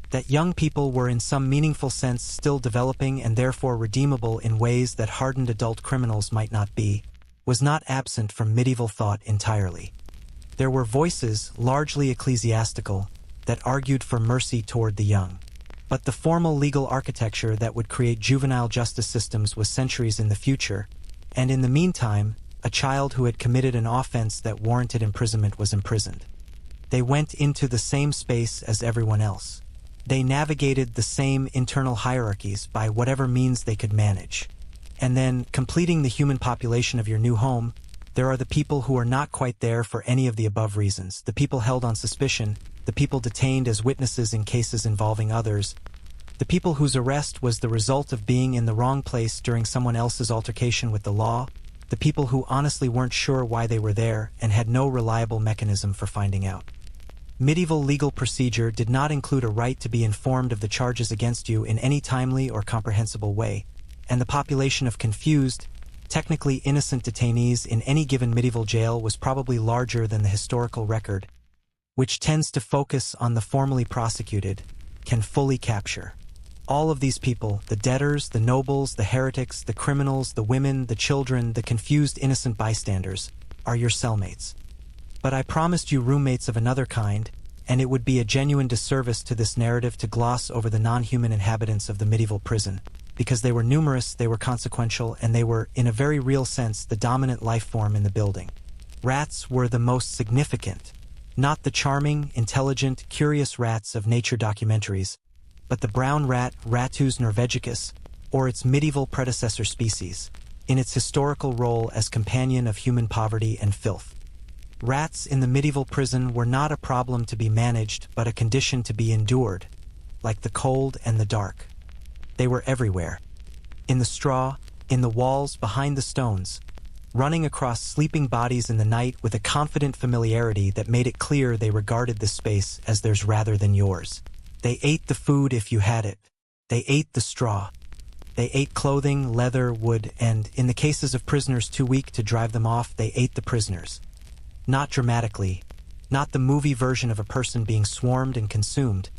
that young people were in some meaningful sense still developing and therefore redeemable in ways that hardened adult criminals might not be, was not absent from medieval thought entirely. There were voices, largely ecclesiastical, that argued for mercy toward the young. But the formal legal architecture that would create juvenile justice systems was centuries in the future, and in the meantime, a child who had committed an offense that warranted imprisonment was imprisoned. They went into the same space as everyone else. They navigated the same internal hierarchies by whatever means they could manage. And then, completing the human population of your new home, there are the people who are not quite there for any of the above reasons: the people held on suspicion, the people detained as witnesses in cases involving others, the people whose arrest was the result of being in the wrong place during someone else's altercation with the law, the people who honestly weren't sure why they were there and had no reliable mechanism for finding out. Medieval legal procedure did not include a right to be informed of the charges against you in any timely or comprehensible way, and the population of confused, technically innocent detainees in any given medieval jail was probably larger than the historical record, which tends to focus on the formally prosecuted, can fully capture. All of these people, the debtors, the nobles, the heretics, the criminals, the women, the children, the confused innocent bystanders, are your cellmates. But I promised you roommates of another kind, and it would be a genuine disservice to this narrative to gloss over the non-human inhabitants of the medieval prison, because they were numerous, they were consequential, and they were, in a very real sense, the dominant life form in the building. Rats were the most significant. Not the charming, intelligent, curious rats of nature documentaries, but the brown rat, Ratus norvegicus, or its medieval predecessor species, in its historical role as companion of human poverty and filth. Rats in the medieval prison were not a problem to be managed, but a condition to be endured, like the cold and the dark. They were everywhere. In the straw, in the walls, behind the stones, running across sleeping bodies in the night with a confident familiarity that made it clear they regarded the space as theirs rather than yours. They ate the food if you had it. They ate the straw. They ate clothing, leather, wood, and, in the cases of prisoners too weak to drive them off, they ate the prisoners. Not dramatically, not the movie version of a person being swarmed and consumed,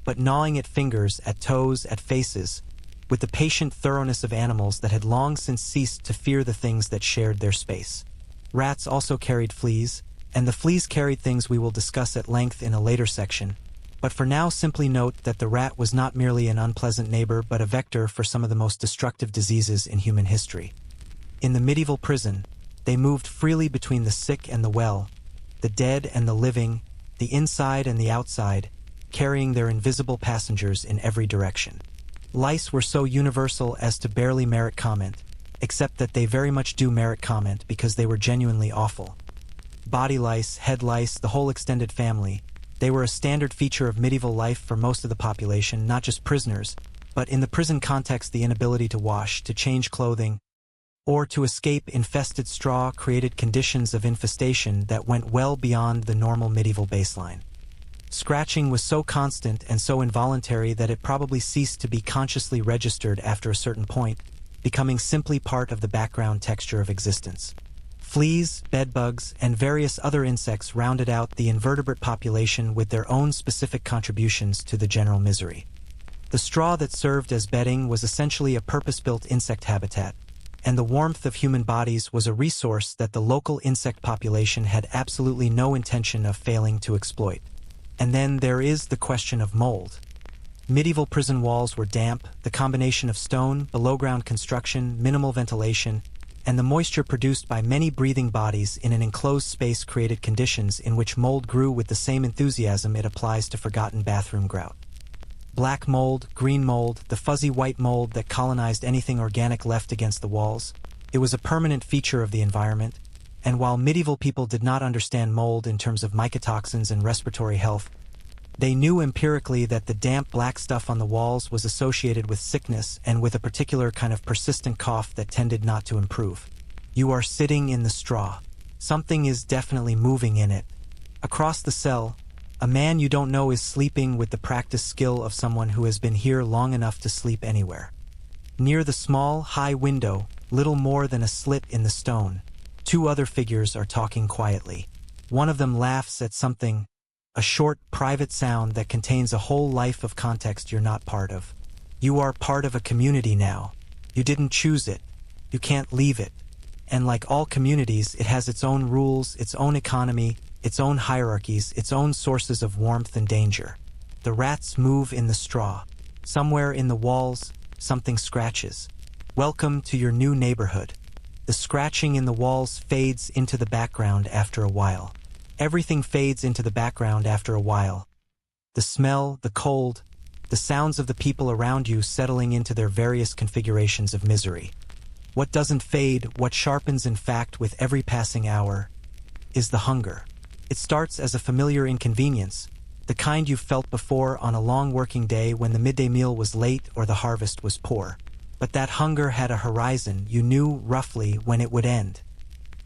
but gnawing at fingers, at toes, at faces, with the patient thoroughness of animals that had long since ceased to fear the things that shared their space. Rats also carried fleas, and the fleas carried things we will discuss at length in a later section, but for now simply note that the rat was not merely an unpleasant neighbor but a vector for some of the most destructive diseases in human history. In the medieval prison, they moved freely between the sick and the well, the dead and the living, the inside and the outside, carrying their invisible passengers in every direction. Lice were so universal as to barely merit comment, except that they very much do merit comment because they were genuinely awful. Body lice, head lice, the whole extended family, they were a standard feature of medieval life for most of the population, not just prisoners, but in the prison context the inability to wash, to change clothing, or to escape infested straw created conditions of infestation that went well beyond the normal medieval baseline. Scratching was so constant and so involuntary that it probably ceased to be consciously registered after a certain point, becoming simply part of the background texture of existence. Fleas, bedbugs, and various other insects rounded out the invertebrate population with their own specific contributions to the general misery. The straw that served as bedding was essentially a purpose-built insect habitat, and the warmth of human bodies was a resource that the local insect population had absolutely no intention of failing to exploit. And then there is the question of mold. Medieval prison walls were damp, the combination of stone, below-ground construction, minimal ventilation, and the moisture produced by many breathing bodies in an enclosed space created conditions in which mold grew with the same enthusiasm it applies to forgotten bathroom grout. Black mold, green mold, the fuzzy white mold that colonized anything organic left against the walls. It was a permanent feature of the environment, and while medieval people did not understand mold in terms of mycotoxins and respiratory health, they knew empirically that the damp black stuff on the walls was associated with sickness and with a particular kind of persistent cough that tended not to improve. You are sitting in the straw. Something is definitely moving in it. Across the cell, a man you don't know is sleeping with the practiced skill of someone who has been here long enough to sleep anywhere. Near the small, high window, little more than a slit in the stone, two other figures are talking quietly. One of them laughs at something, a short, private sound that contains a whole life of context you're not part of. You are part of a community now. You didn't choose it. You can't leave it. And like all communities, it has its own rules, its own economy, its own hierarchies, its own sources of warmth and danger. The rats move in the straw. Somewhere in the walls, something scratches. Welcome to your new neighborhood. The scratching in the walls fades into the background after a while. Everything fades into the background after a while. The smell, the cold, the sounds of the people around you settling into their various configurations of misery. What doesn't fade, what sharpens in fact with every passing hour, is the hunger. It starts as a familiar inconvenience, the kind you've felt before on a long working day when the midday meal was late or the harvest was poor. But that hunger had a horizon. You knew roughly when it would end.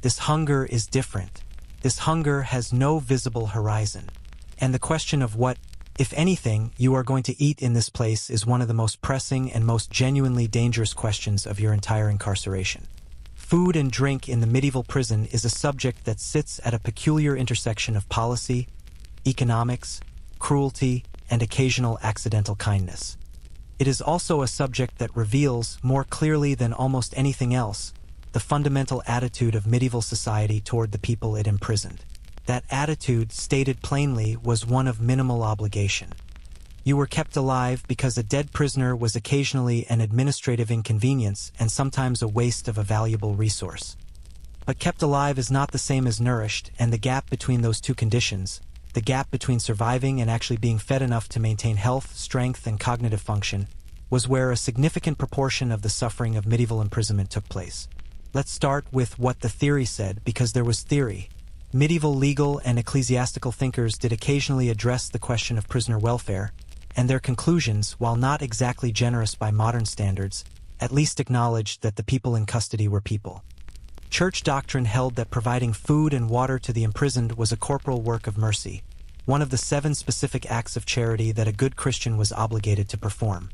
This hunger is different. This hunger has no visible horizon. And the question of what, if anything, you are going to eat in this place is one of the most pressing and most genuinely dangerous questions of your entire incarceration. Food and drink in the medieval prison is a subject that sits at a peculiar intersection of policy, economics, cruelty, and occasional accidental kindness. It is also a subject that reveals, more clearly than almost anything else, the fundamental attitude of medieval society toward the people it imprisoned. That attitude, stated plainly, was one of minimal obligation. You were kept alive because a dead prisoner was occasionally an administrative inconvenience and sometimes a waste of a valuable resource. But kept alive is not the same as nourished, and the gap between those two conditions, the gap between surviving and actually being fed enough to maintain health, strength, and cognitive function, was where a significant proportion of the suffering of medieval imprisonment took place. Let's start with what the theory said, because there was theory. Medieval legal and ecclesiastical thinkers did occasionally address the question of prisoner welfare, and their conclusions, while not exactly generous by modern standards, at least acknowledged that the people in custody were people. Church doctrine held that providing food and water to the imprisoned was a corporal work of mercy, one of the 7 specific acts of charity that a good Christian was obligated to perform.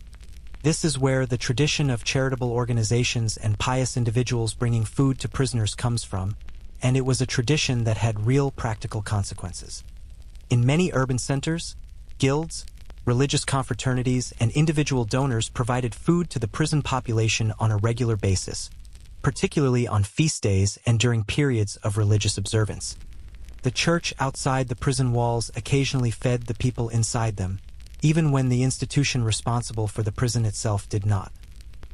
This is where the tradition of charitable organizations and pious individuals bringing food to prisoners comes from, and it was a tradition that had real practical consequences. In many urban centers, guilds, religious confraternities, and individual donors provided food to the prison population on a regular basis, particularly on feast days and during periods of religious observance. The church outside the prison walls occasionally fed the people inside them, even when the institution responsible for the prison itself did not.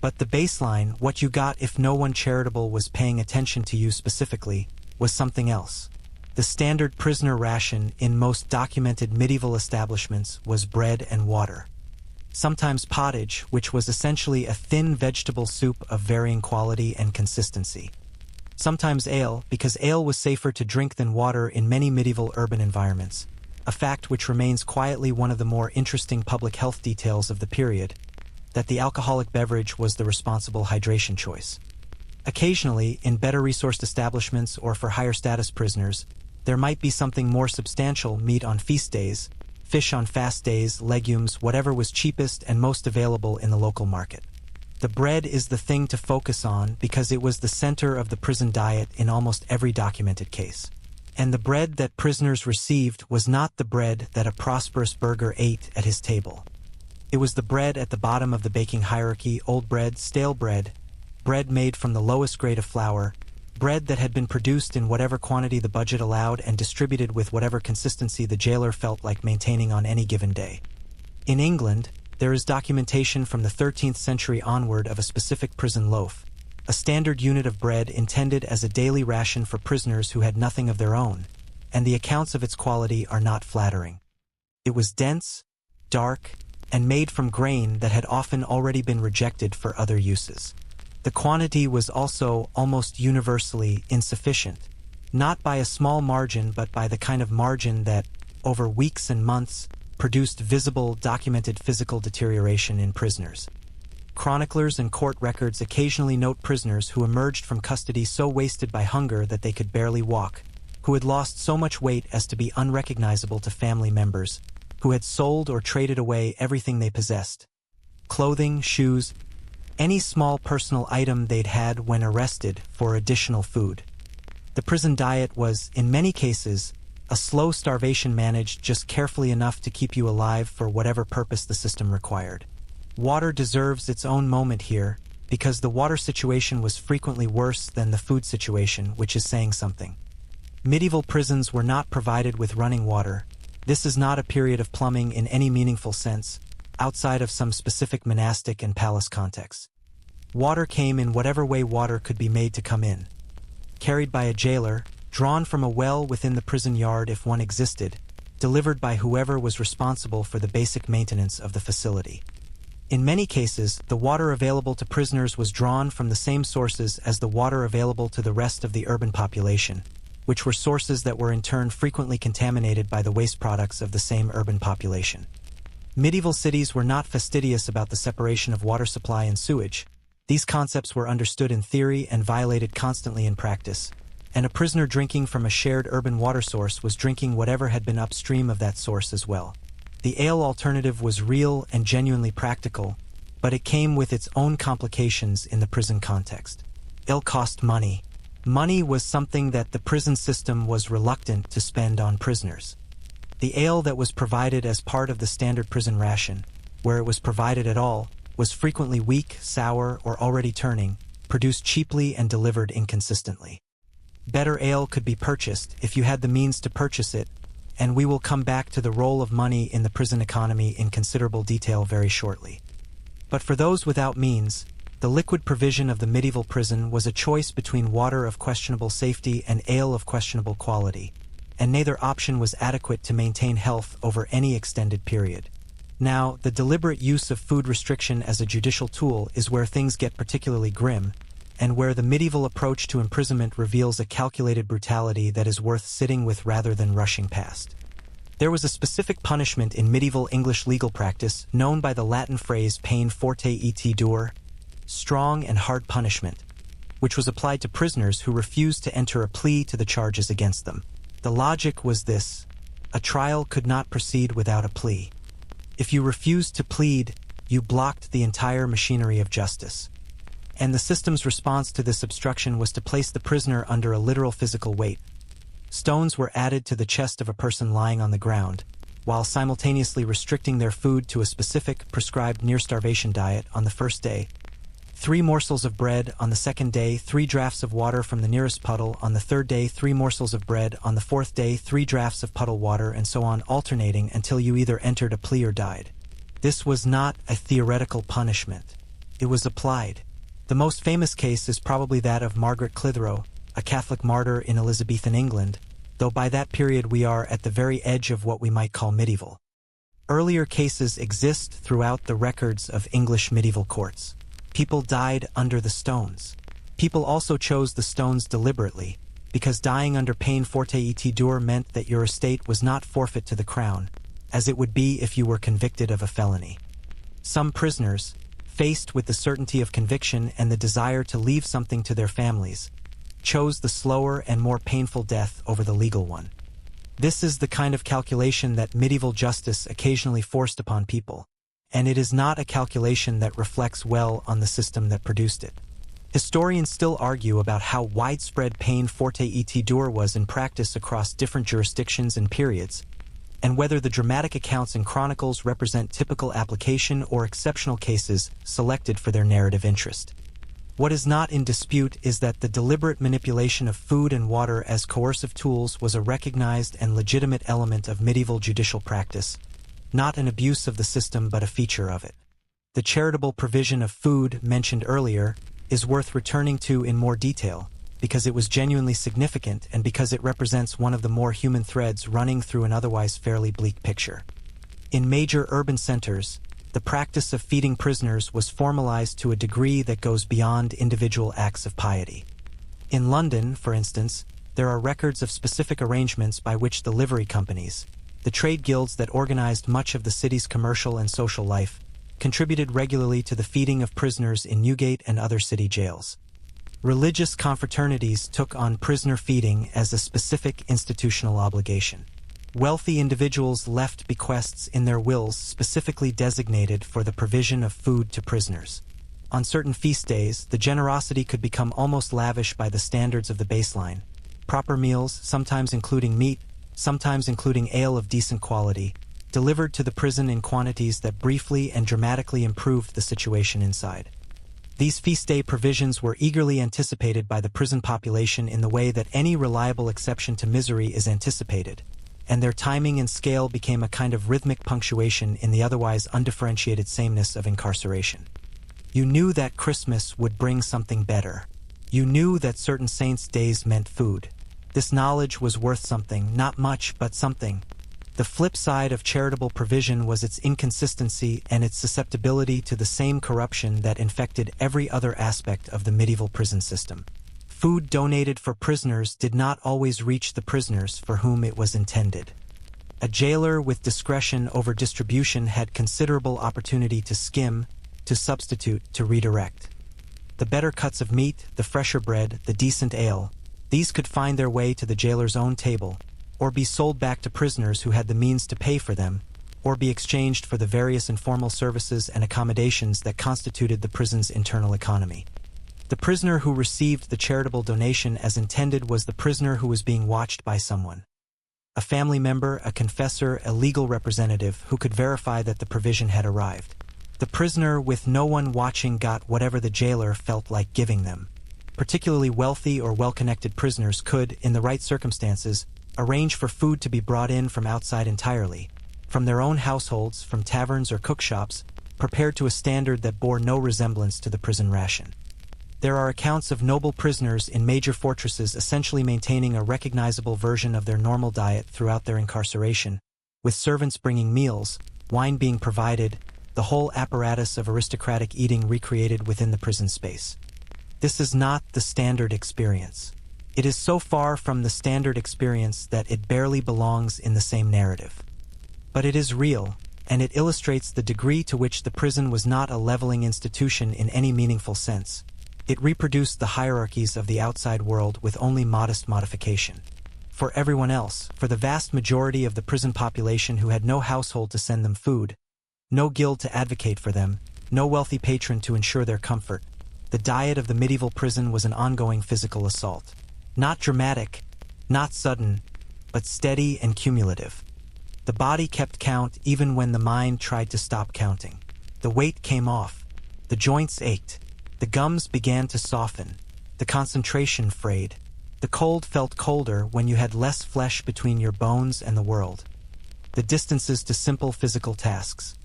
But the baseline, what you got if no one charitable was paying attention to you specifically, was something else. The standard prisoner ration in most documented medieval establishments was bread and water. Sometimes pottage, which was essentially a thin vegetable soup of varying quality and consistency. Sometimes ale, because ale was safer to drink than water in many medieval urban environments, a fact which remains quietly one of the more interesting public health details of the period, that the alcoholic beverage was the responsible hydration choice. Occasionally, in better-resourced establishments or for higher-status prisoners, there might be something more substantial: meat on feast days, fish on fast days, legumes, whatever was cheapest and most available in the local market. The bread is the thing to focus on because it was the center of the prison diet in almost every documented case. And the bread that prisoners received was not the bread that a prosperous burgher ate at his table. It was the bread at the bottom of the baking hierarchy: old bread, stale bread, bread made from the lowest grade of flour, bread that had been produced in whatever quantity the budget allowed and distributed with whatever consistency the jailer felt like maintaining on any given day. In England, there is documentation from the 13th century onward of a specific prison loaf, a standard unit of bread intended as a daily ration for prisoners who had nothing of their own, and the accounts of its quality are not flattering. It was dense, dark, and made from grain that had often already been rejected for other uses. The quantity was also almost universally insufficient, not by a small margin but by the kind of margin that, over weeks and months, produced visible, documented physical deterioration in prisoners. Chroniclers and court records occasionally note prisoners who emerged from custody so wasted by hunger that they could barely walk, who had lost so much weight as to be unrecognizable to family members, who had sold or traded away everything they possessed. Clothing, shoes, any small personal item they'd had when arrested for additional food. The prison diet was, in many cases, a slow starvation managed just carefully enough to keep you alive for whatever purpose the system required. Water deserves its own moment here, because the water situation was frequently worse than the food situation, which is saying something. Medieval prisons were not provided with running water. This is not a period of plumbing in any meaningful sense, outside of some specific monastic and palace contexts. Water came in whatever way water could be made to come in. Carried by a jailer, drawn from a well within the prison yard if one existed, delivered by whoever was responsible for the basic maintenance of the facility. In many cases, the water available to prisoners was drawn from the same sources as the water available to the rest of the urban population, which were sources that were in turn frequently contaminated by the waste products of the same urban population. Medieval cities were not fastidious about the separation of water supply and sewage. These concepts were understood in theory and violated constantly in practice, and a prisoner drinking from a shared urban water source was drinking whatever had been upstream of that source as well. The ale alternative was real and genuinely practical, but it came with its own complications in the prison context. Ale cost money. Money was something that the prison system was reluctant to spend on prisoners. The ale that was provided as part of the standard prison ration, where it was provided at all, was frequently weak, sour, or already turning, produced cheaply and delivered inconsistently. Better ale could be purchased if you had the means to purchase it, and we will come back to the role of money in the prison economy in considerable detail very shortly. But for those without means, the liquid provision of the medieval prison was a choice between water of questionable safety and ale of questionable quality, and neither option was adequate to maintain health over any extended period. Now, the deliberate use of food restriction as a judicial tool is where things get particularly grim, and where the medieval approach to imprisonment reveals a calculated brutality that is worth sitting with rather than rushing past. There was a specific punishment in medieval English legal practice known by the Latin phrase peine forte et dure, strong and hard punishment, which was applied to prisoners who refused to enter a plea to the charges against them. The logic was this: a trial could not proceed without a plea. If you refused to plead, you blocked the entire machinery of justice. And the system's response to this obstruction was to place the prisoner under a literal physical weight. Stones were added to the chest of a person lying on the ground, while simultaneously restricting their food to a specific, prescribed near-starvation diet on the first day, 3 morsels of bread on the second day, 3 draughts of water from the nearest puddle on the third day, 3 morsels of bread on the fourth day, 3 draughts of puddle water, and so on, alternating until you either entered a plea or died. This was not a theoretical punishment. It was applied. The most famous case is probably that of Margaret Clitheroe, a Catholic martyr in Elizabethan England, though by that period we are at the very edge of what we might call medieval. Earlier cases exist throughout the records of English medieval courts. People died under the stones. People also chose the stones deliberately, because dying under peine forte et dure meant that your estate was not forfeit to the crown, as it would be if you were convicted of a felony. Some prisoners, faced with the certainty of conviction and the desire to leave something to their families, chose the slower and more painful death over the legal one. This is the kind of calculation that medieval justice occasionally forced upon people, and it is not a calculation that reflects well on the system that produced it. Historians still argue about how widespread peine forte et dure was in practice across different jurisdictions and periods, and whether the dramatic accounts and chronicles represent typical application or exceptional cases selected for their narrative interest. What is not in dispute is that the deliberate manipulation of food and water as coercive tools was a recognized and legitimate element of medieval judicial practice, not an abuse of the system but a feature of it. The charitable provision of food mentioned earlier is worth returning to in more detail, because it was genuinely significant and because it represents one of the more human threads running through an otherwise fairly bleak picture. In major urban centers, the practice of feeding prisoners was formalized to a degree that goes beyond individual acts of piety. In London, for instance, there are records of specific arrangements by which the livery companies, the trade guilds that organized much of the city's commercial and social life, contributed regularly to the feeding of prisoners in Newgate and other city jails. Religious confraternities took on prisoner feeding as a specific institutional obligation. Wealthy individuals left bequests in their wills specifically designated for the provision of food to prisoners. On certain feast days, the generosity could become almost lavish by the standards of the baseline. Proper meals, sometimes including meat, sometimes including ale of decent quality, delivered to the prison in quantities that briefly and dramatically improved the situation inside. These feast day provisions were eagerly anticipated by the prison population in the way that any reliable exception to misery is anticipated, and their timing and scale became a kind of rhythmic punctuation in the otherwise undifferentiated sameness of incarceration. You knew that Christmas would bring something better. You knew that certain saints' days meant food. This knowledge was worth something, not much, but something. The flip side of charitable provision was its inconsistency and its susceptibility to the same corruption that infected every other aspect of the medieval prison system. Food donated for prisoners did not always reach the prisoners for whom it was intended. A jailer with discretion over distribution had considerable opportunity to skim, to substitute, to redirect. The better cuts of meat, the fresher bread, the decent ale, these could find their way to the jailer's own table, or be sold back to prisoners who had the means to pay for them, or be exchanged for the various informal services and accommodations that constituted the prison's internal economy. The prisoner who received the charitable donation as intended was the prisoner who was being watched by someone. A family member, a confessor, a legal representative who could verify that the provision had arrived. The prisoner with no one watching got whatever the jailer felt like giving them. Particularly wealthy or well-connected prisoners could, in the right circumstances, arrange for food to be brought in from outside entirely, from their own households, from taverns or cookshops, prepared to a standard that bore no resemblance to the prison ration. There are accounts of noble prisoners in major fortresses essentially maintaining a recognizable version of their normal diet throughout their incarceration, with servants bringing meals, wine being provided, the whole apparatus of aristocratic eating recreated within the prison space. This is not the standard experience. It is so far from the standard experience that it barely belongs in the same narrative. But it is real, and it illustrates the degree to which the prison was not a leveling institution in any meaningful sense. It reproduced the hierarchies of the outside world with only modest modification. For everyone else, for the vast majority of the prison population who had no household to send them food, no guild to advocate for them, no wealthy patron to ensure their comfort, the diet of the medieval prison was an ongoing physical assault. Not dramatic, not sudden, but steady and cumulative. The body kept count even when the mind tried to stop counting. The weight came off. The joints ached. The gums began to soften. The concentration frayed. The cold felt colder when you had less flesh between your bones and the world. The distances to simple physical tasks,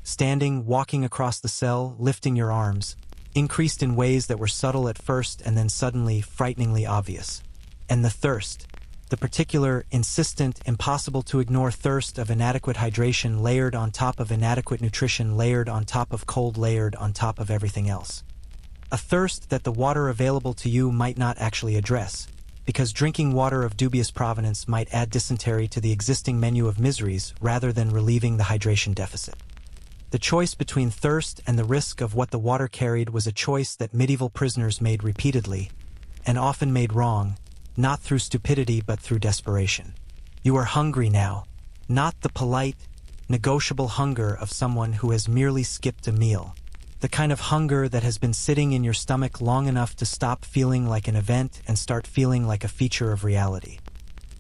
standing, walking across the cell, lifting your arms, increased in ways that were subtle at first and then suddenly frighteningly obvious. And the thirst, the particular, insistent, impossible to ignore thirst of inadequate hydration layered on top of inadequate nutrition layered on top of cold layered on top of everything else. A thirst that the water available to you might not actually address, because drinking water of dubious provenance might add dysentery to the existing menu of miseries rather than relieving the hydration deficit. The choice between thirst and the risk of what the water carried was a choice that medieval prisoners made repeatedly, and often made wrong, not through stupidity but through desperation. You are hungry now, not the polite, negotiable hunger of someone who has merely skipped a meal, the kind of hunger that has been sitting in your stomach long enough to stop feeling like an event and start feeling like a feature of reality.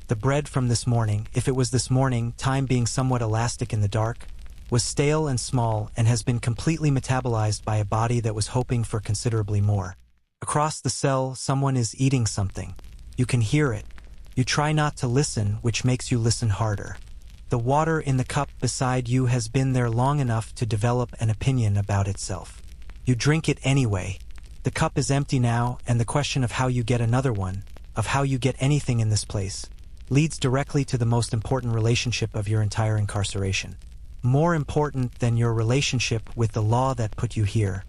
The bread from this morning, if it was this morning, time being somewhat elastic in the dark, was stale and small and has been completely metabolized by a body that was hoping for considerably more. Across the cell, someone is eating something. You can hear it. You try not to listen, which makes you listen harder. The water in the cup beside you has been there long enough to develop an opinion about itself. You drink it anyway. The cup is empty now, and the question of how you get another one, of how you get anything in this place, leads directly to the most important relationship of your entire incarceration. More important than your relationship with the law that put you here.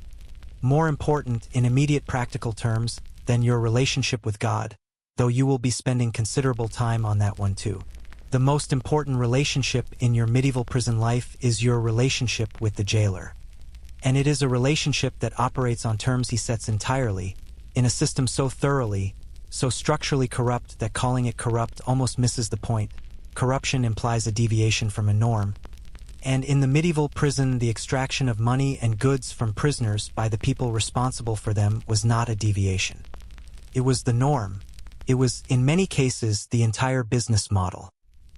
More important, in immediate practical terms, than your relationship with God, though you will be spending considerable time on that one too. The most important relationship in your medieval prison life is your relationship with the jailer. And it is a relationship that operates on terms he sets entirely, in a system so thoroughly, so structurally corrupt that calling it corrupt almost misses the point. Corruption implies a deviation from a norm. And in the medieval prison, the extraction of money and goods from prisoners by the people responsible for them was not a deviation. It was the norm. It was, in many cases, the entire business model.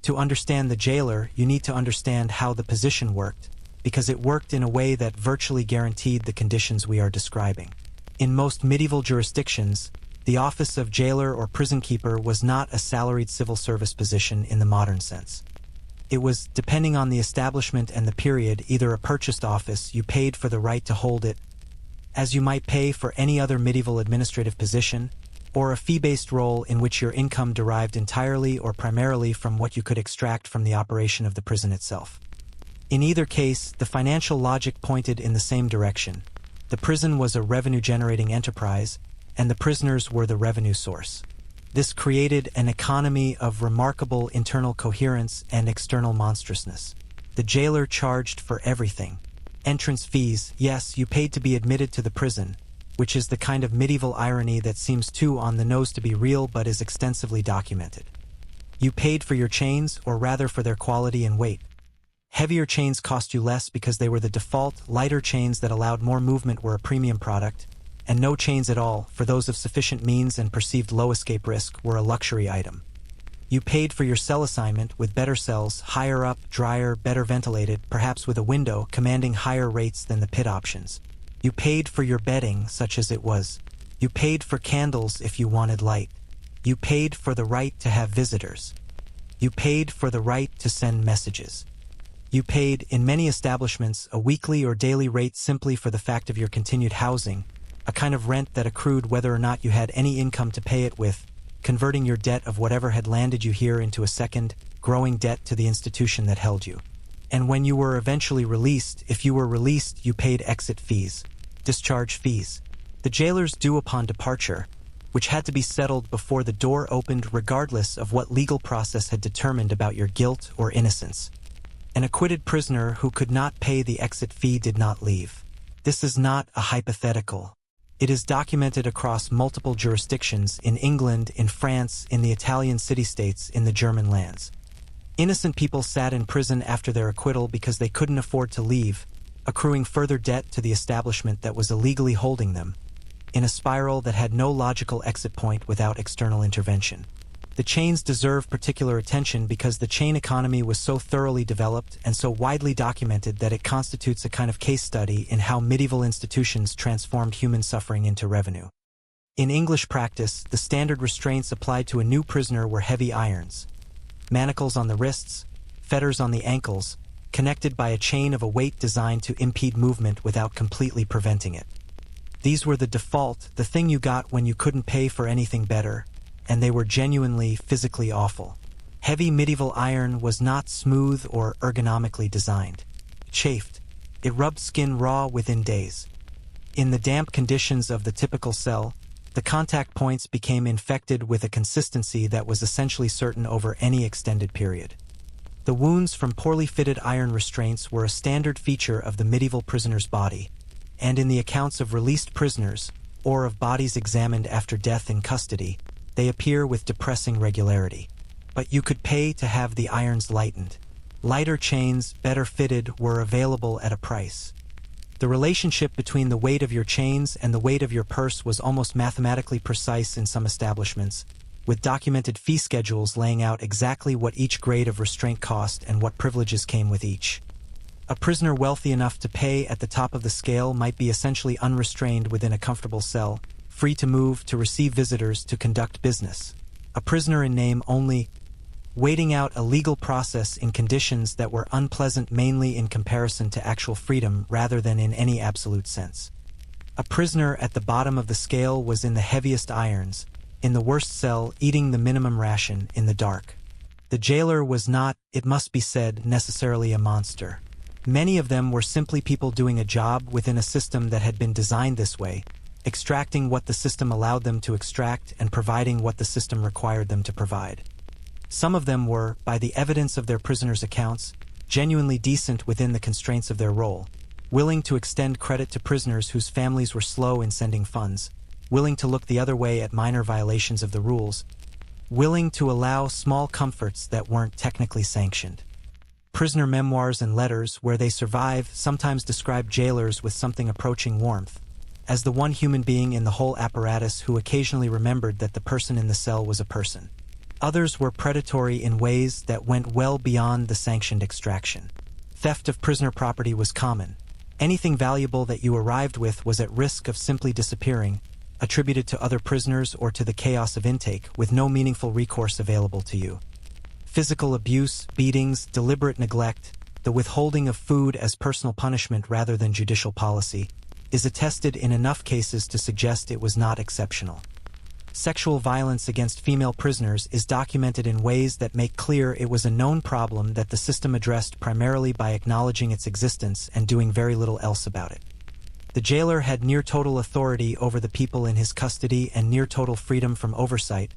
To understand the jailer, you need to understand how the position worked, because it worked in a way that virtually guaranteed the conditions we are describing. In most medieval jurisdictions, the office of jailer or prison keeper was not a salaried civil service position in the modern sense. It was, depending on the establishment and the period, either a purchased office, you paid for the right to hold it, as you might pay for any other medieval administrative position, or a fee-based role in which your income derived entirely or primarily from what you could extract from the operation of the prison itself. In either case, the financial logic pointed in the same direction. The prison was a revenue-generating enterprise, and the prisoners were the revenue source. This created an economy of remarkable internal coherence and external monstrousness. The jailer charged for everything. Entrance fees, yes, you paid to be admitted to the prison, which is the kind of medieval irony that seems too on the nose to be real but is extensively documented. You paid for your chains, or rather for their quality and weight. Heavier chains cost you less because they were the default, lighter chains that allowed more movement were a premium product, and no chains at all, for those of sufficient means and perceived low escape risk, were a luxury item. You paid for your cell assignment with better cells, higher up, drier, better ventilated, perhaps with a window, commanding higher rates than the pit options. You paid for your bedding, such as it was. You paid for candles if you wanted light. You paid for the right to have visitors. You paid for the right to send messages. You paid, in many establishments, a weekly or daily rate simply for the fact of your continued housing, a kind of rent that accrued whether or not you had any income to pay it with, converting your debt of whatever had landed you here into a second, growing debt to the institution that held you. And when you were eventually released, if you were released, you paid exit fees. Discharge fees. The jailer's due upon departure, which had to be settled before the door opened regardless of what legal process had determined about your guilt or innocence. An acquitted prisoner who could not pay the exit fee did not leave. This is not a hypothetical. It is documented across multiple jurisdictions in England, in France, in the Italian city-states, in the German lands. Innocent people sat in prison after their acquittal because they couldn't afford to leave, accruing further debt to the establishment that was illegally holding them, in a spiral that had no logical exit point without external intervention. The chains deserve particular attention because the chain economy was so thoroughly developed and so widely documented that it constitutes a kind of case study in how medieval institutions transformed human suffering into revenue. In English practice, the standard restraints applied to a new prisoner were heavy irons, manacles on the wrists, fetters on the ankles, connected by a chain of a weight designed to impede movement without completely preventing it. These were the default, the thing you got when you couldn't pay for anything better, and they were genuinely, physically awful. Heavy medieval iron was not smooth or ergonomically designed. It chafed. It rubbed skin raw within days. In the damp conditions of the typical cell, the contact points became infected with a consistency that was essentially certain over any extended period. The wounds from poorly fitted iron restraints were a standard feature of the medieval prisoner's body, and in the accounts of released prisoners, or of bodies examined after death in custody, they appear with depressing regularity. But you could pay to have the irons lightened. Lighter chains, better fitted, were available at a price. The relationship between the weight of your chains and the weight of your purse was almost mathematically precise in some establishments, with documented fee schedules laying out exactly what each grade of restraint cost and what privileges came with each. A prisoner wealthy enough to pay at the top of the scale might be essentially unrestrained within a comfortable cell, free to move, to receive visitors, to conduct business. A prisoner in name only, waiting out a legal process in conditions that were unpleasant mainly in comparison to actual freedom rather than in any absolute sense. A prisoner at the bottom of the scale was in the heaviest irons, in the worst cell, eating the minimum ration in the dark. The jailer was not, it must be said, necessarily a monster. Many of them were simply people doing a job within a system that had been designed this way, extracting what the system allowed them to extract and providing what the system required them to provide. Some of them were, by the evidence of their prisoners' accounts, genuinely decent within the constraints of their role, willing to extend credit to prisoners whose families were slow in sending funds, willing to look the other way at minor violations of the rules, willing to allow small comforts that weren't technically sanctioned. Prisoner memoirs and letters where they survive sometimes describe jailers with something approaching warmth, as the one human being in the whole apparatus who occasionally remembered that the person in the cell was a person. Others were predatory in ways that went well beyond the sanctioned extraction. Theft of prisoner property was common. Anything valuable that you arrived with was at risk of simply disappearing, attributed to other prisoners or to the chaos of intake, with no meaningful recourse available to you. Physical abuse, beatings, deliberate neglect, the withholding of food as personal punishment rather than judicial policy, is attested in enough cases to suggest it was not exceptional. Sexual violence against female prisoners is documented in ways that make clear it was a known problem that the system addressed primarily by acknowledging its existence and doing very little else about it. The jailer had near-total authority over the people in his custody and near-total freedom from oversight,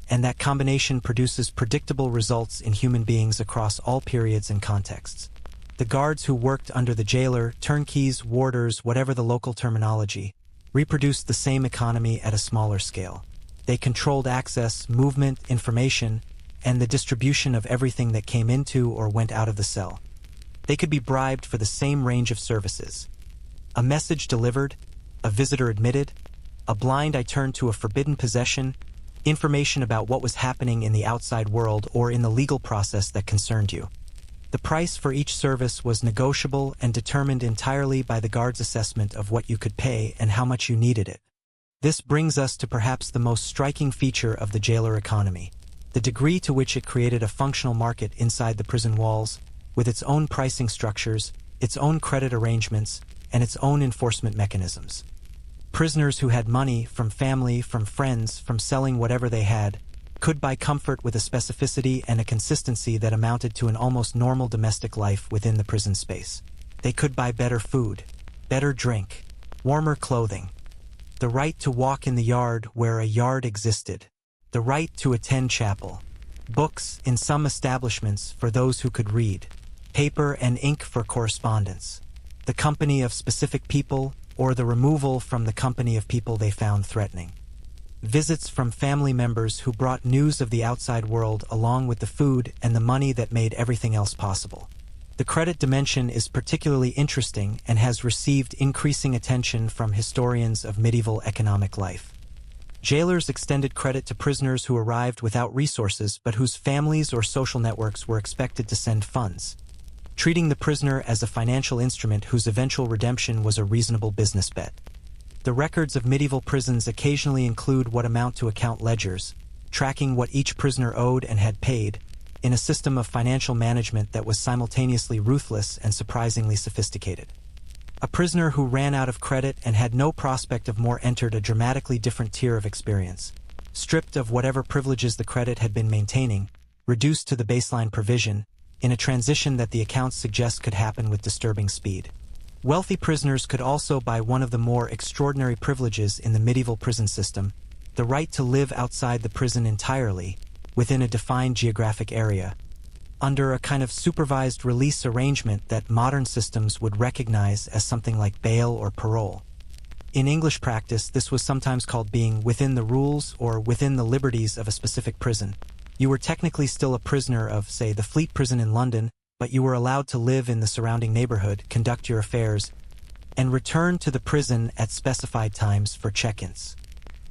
and that combination produces predictable results in human beings across all periods and contexts. The guards who worked under the jailer, turnkeys, warders, whatever the local terminology, reproduced the same economy at a smaller scale. They controlled access, movement, information, and the distribution of everything that came into or went out of the cell. They could be bribed for the same range of services. A message delivered, a visitor admitted, a blind eye turned to a forbidden possession, information about what was happening in the outside world or in the legal process that concerned you. The price for each service was negotiable and determined entirely by the guard's assessment of what you could pay and how much you needed it. This brings us to perhaps the most striking feature of the jailer economy, the degree to which it created a functional market inside the prison walls, with its own pricing structures, its own credit arrangements, and its own enforcement mechanisms. Prisoners who had money from family, from friends, from selling whatever they had, could buy comfort with a specificity and a consistency that amounted to an almost normal domestic life within the prison space. They could buy better food, better drink, warmer clothing, the right to walk in the yard where a yard existed, the right to attend chapel, books in some establishments for those who could read, paper and ink for correspondence, the company of specific people or the removal from the company of people they found threatening. Visits from family members who brought news of the outside world along with the food and the money that made everything else possible. The credit dimension is particularly interesting and has received increasing attention from historians of medieval economic life. Jailers extended credit to prisoners who arrived without resources but whose families or social networks were expected to send funds, treating the prisoner as a financial instrument whose eventual redemption was a reasonable business bet. The records of medieval prisons occasionally include what amount to account ledgers, tracking what each prisoner owed and had paid, in a system of financial management that was simultaneously ruthless and surprisingly sophisticated. A prisoner who ran out of credit and had no prospect of more entered a dramatically different tier of experience, stripped of whatever privileges the credit had been maintaining, reduced to the baseline provision, in a transition that the accounts suggest could happen with disturbing speed. Wealthy prisoners could also buy one of the more extraordinary privileges in the medieval prison system, the right to live outside the prison entirely, within a defined geographic area, under a kind of supervised release arrangement that modern systems would recognize as something like bail or parole. In English practice, this was sometimes called being within the rules or within the liberties of a specific prison. You were technically still a prisoner of, say, the Fleet Prison in London, but you were allowed to live in the surrounding neighborhood, conduct your affairs, and return to the prison at specified times for check-ins.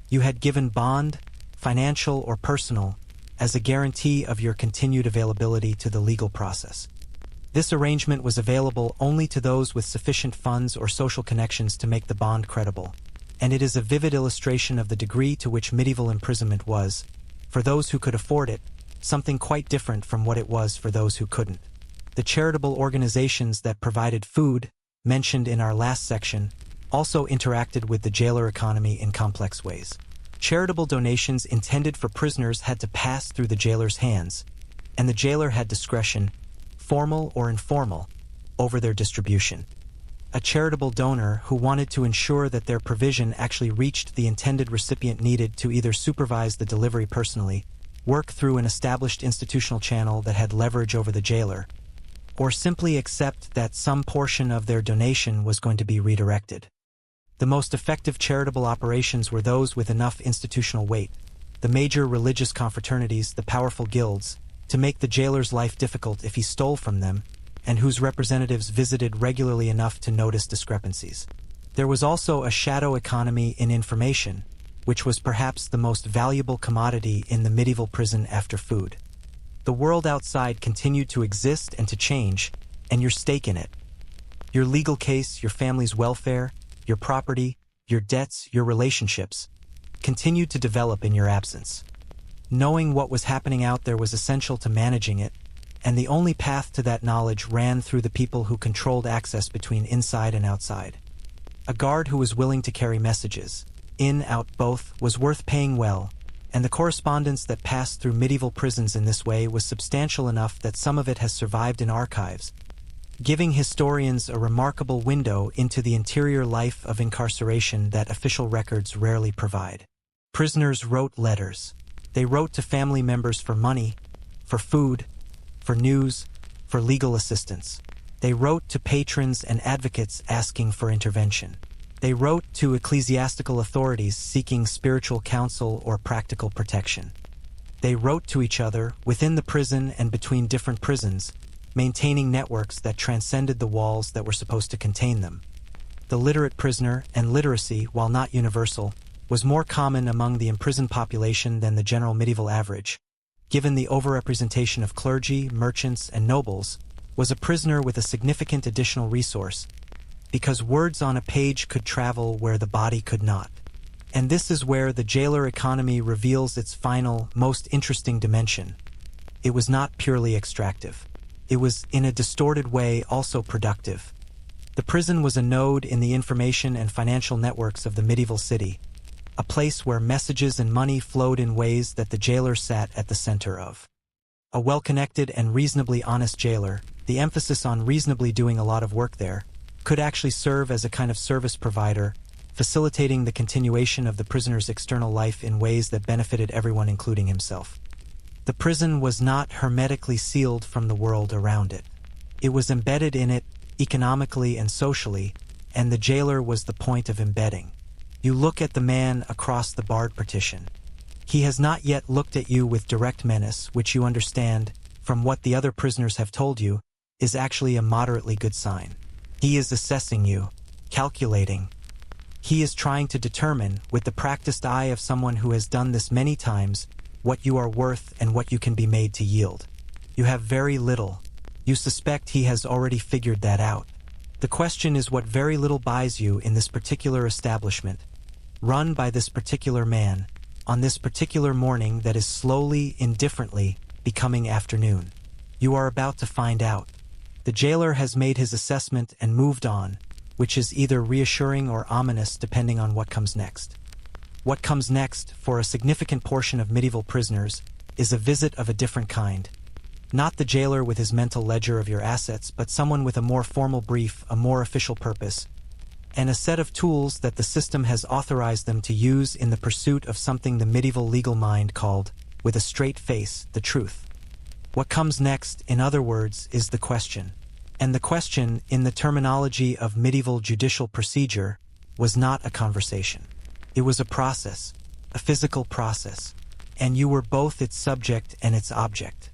You had given bond, financial or personal, as a guarantee of your continued availability to the legal process. This arrangement was available only to those with sufficient funds or social connections to make the bond credible, and it is a vivid illustration of the degree to which medieval imprisonment was, for those who could afford it, something quite different from what it was for those who couldn't. The charitable organizations that provided food, mentioned in our last section, also interacted with the jailer economy in complex ways. Charitable donations intended for prisoners had to pass through the jailer's hands, and the jailer had discretion, formal or informal, over their distribution. A charitable donor who wanted to ensure that their provision actually reached the intended recipient needed to either supervise the delivery personally, work through an established institutional channel that had leverage over the jailer, or simply accept that some portion of their donation was going to be redirected. The most effective charitable operations were those with enough institutional weight, the major religious confraternities, the powerful guilds, to make the jailer's life difficult if he stole from them, and whose representatives visited regularly enough to notice discrepancies. There was also a shadow economy in information, which was perhaps the most valuable commodity in the medieval prison after food. The world outside continued to exist and to change, and your stake in it. Your legal case, your family's welfare, your property, your debts, your relationships, continued to develop in your absence. Knowing what was happening out there was essential to managing it, and the only path to that knowledge ran through the people who controlled access between inside and outside. A guard who was willing to carry messages, in, out, both, was worth paying well, and the correspondence that passed through medieval prisons in this way was substantial enough that some of it has survived in archives, giving historians a remarkable window into the interior life of incarceration that official records rarely provide. Prisoners wrote letters. They wrote to family members for money, for food, for news, for legal assistance. They wrote to patrons and advocates asking for intervention. They wrote to ecclesiastical authorities seeking spiritual counsel or practical protection. They wrote to each other within the prison and between different prisons, maintaining networks that transcended the walls that were supposed to contain them. The literate prisoner, and literacy, while not universal, was more common among the imprisoned population than the general medieval average. Given the overrepresentation of clergy, merchants, and nobles, was a prisoner with a significant additional resource, because words on a page could travel where the body could not. And this is where the jailer economy reveals its final, most interesting dimension. It was not purely extractive. It was, in a distorted way, also productive. The prison was a node in the information and financial networks of the medieval city, a place where messages and money flowed in ways that the jailer sat at the center of. A well-connected and reasonably honest jailer, the emphasis on reasonably doing a lot of work there, could actually serve as a kind of service provider, facilitating the continuation of the prisoner's external life in ways that benefited everyone, including himself. The prison was not hermetically sealed from the world around it. It was embedded in it economically and socially, and the jailer was the point of embedding. You look at the man across the barred partition. He has not yet looked at you with direct menace, which you understand, from what the other prisoners have told you, is actually a moderately good sign. He is assessing you, calculating. He is trying to determine, with the practiced eye of someone who has done this many times, what you are worth and what you can be made to yield. You have very little. You suspect he has already figured that out. The question is what very little buys you in this particular establishment, run by this particular man, on this particular morning that is slowly, indifferently, becoming afternoon. You are about to find out. The jailer has made his assessment and moved on, which is either reassuring or ominous depending on what comes next. What comes next, for a significant portion of medieval prisoners, is a visit of a different kind. Not the jailer with his mental ledger of your assets, but someone with a more formal brief, a more official purpose, and a set of tools that the system has authorized them to use in the pursuit of something the medieval legal mind called, with a straight face, the truth. What comes next, in other words, is the question. And the question, in the terminology of medieval judicial procedure, was not a conversation. It was a process, a physical process, and you were both its subject and its object.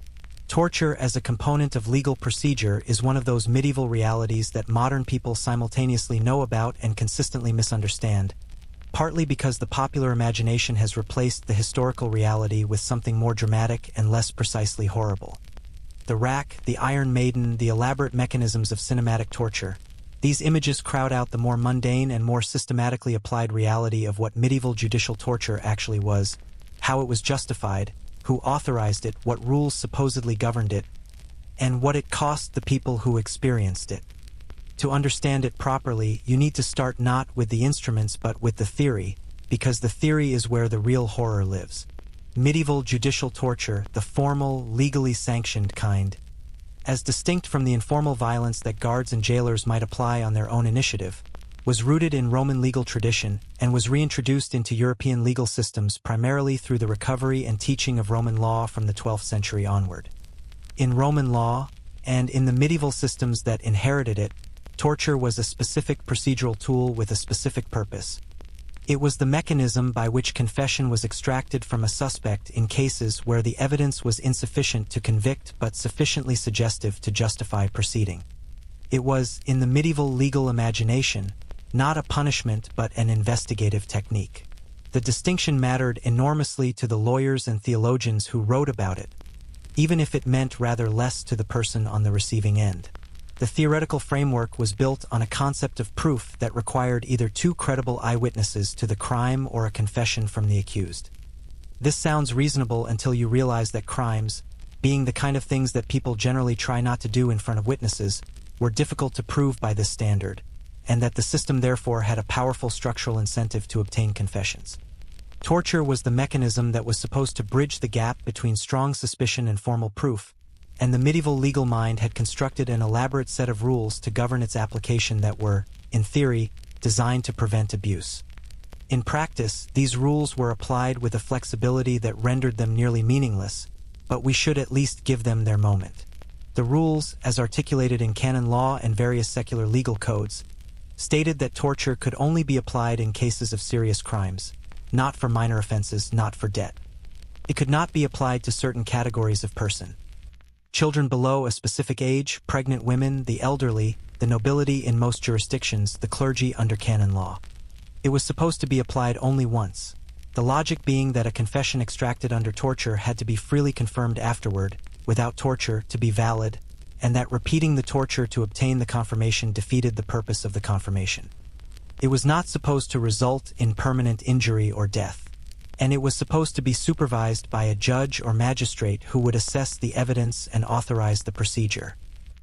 Torture as a component of legal procedure is one of those medieval realities that modern people simultaneously know about and consistently misunderstand, partly because the popular imagination has replaced the historical reality with something more dramatic and less precisely horrible. The rack, the Iron Maiden, the elaborate mechanisms of cinematic torture, these images crowd out the more mundane and more systematically applied reality of what medieval judicial torture actually was, how it was justified, who authorized it, what rules supposedly governed it, and what it cost the people who experienced it. To understand it properly, you need to start not with the instruments but with the theory, because the theory is where the real horror lives. Medieval judicial torture, the formal, legally sanctioned kind, as distinct from the informal violence that guards and jailers might apply on their own initiative, was rooted in Roman legal tradition and was reintroduced into European legal systems primarily through the recovery and teaching of Roman law from the 12th century onward. In Roman law, and in the medieval systems that inherited it, torture was a specific procedural tool with a specific purpose. It was the mechanism by which confession was extracted from a suspect in cases where the evidence was insufficient to convict but sufficiently suggestive to justify proceeding. It was, in the medieval legal imagination, not a punishment but an investigative technique. The distinction mattered enormously to the lawyers and theologians who wrote about it, even if it meant rather less to the person on the receiving end. The theoretical framework was built on a concept of proof that required either two credible eyewitnesses to the crime or a confession from the accused. This sounds reasonable until you realize that crimes, being the kind of things that people generally try not to do in front of witnesses, were difficult to prove by this standard, and that the system therefore had a powerful structural incentive to obtain confessions. Torture was the mechanism that was supposed to bridge the gap between strong suspicion and formal proof, and the medieval legal mind had constructed an elaborate set of rules to govern its application that were, in theory, designed to prevent abuse. In practice, these rules were applied with a flexibility that rendered them nearly meaningless, but we should at least give them their moment. The rules, as articulated in canon law and various secular legal codes, stated that torture could only be applied in cases of serious crimes, not for minor offenses, not for debt. It could not be applied to certain categories of person. Children below a specific age, pregnant women, the elderly, the nobility in most jurisdictions, the clergy under canon law. It was supposed to be applied only once, the logic being that a confession extracted under torture had to be freely confirmed afterward, without torture, to be valid, and that repeating the torture to obtain the confirmation defeated the purpose of the confirmation. It was not supposed to result in permanent injury or death, and it was supposed to be supervised by a judge or magistrate who would assess the evidence and authorize the procedure.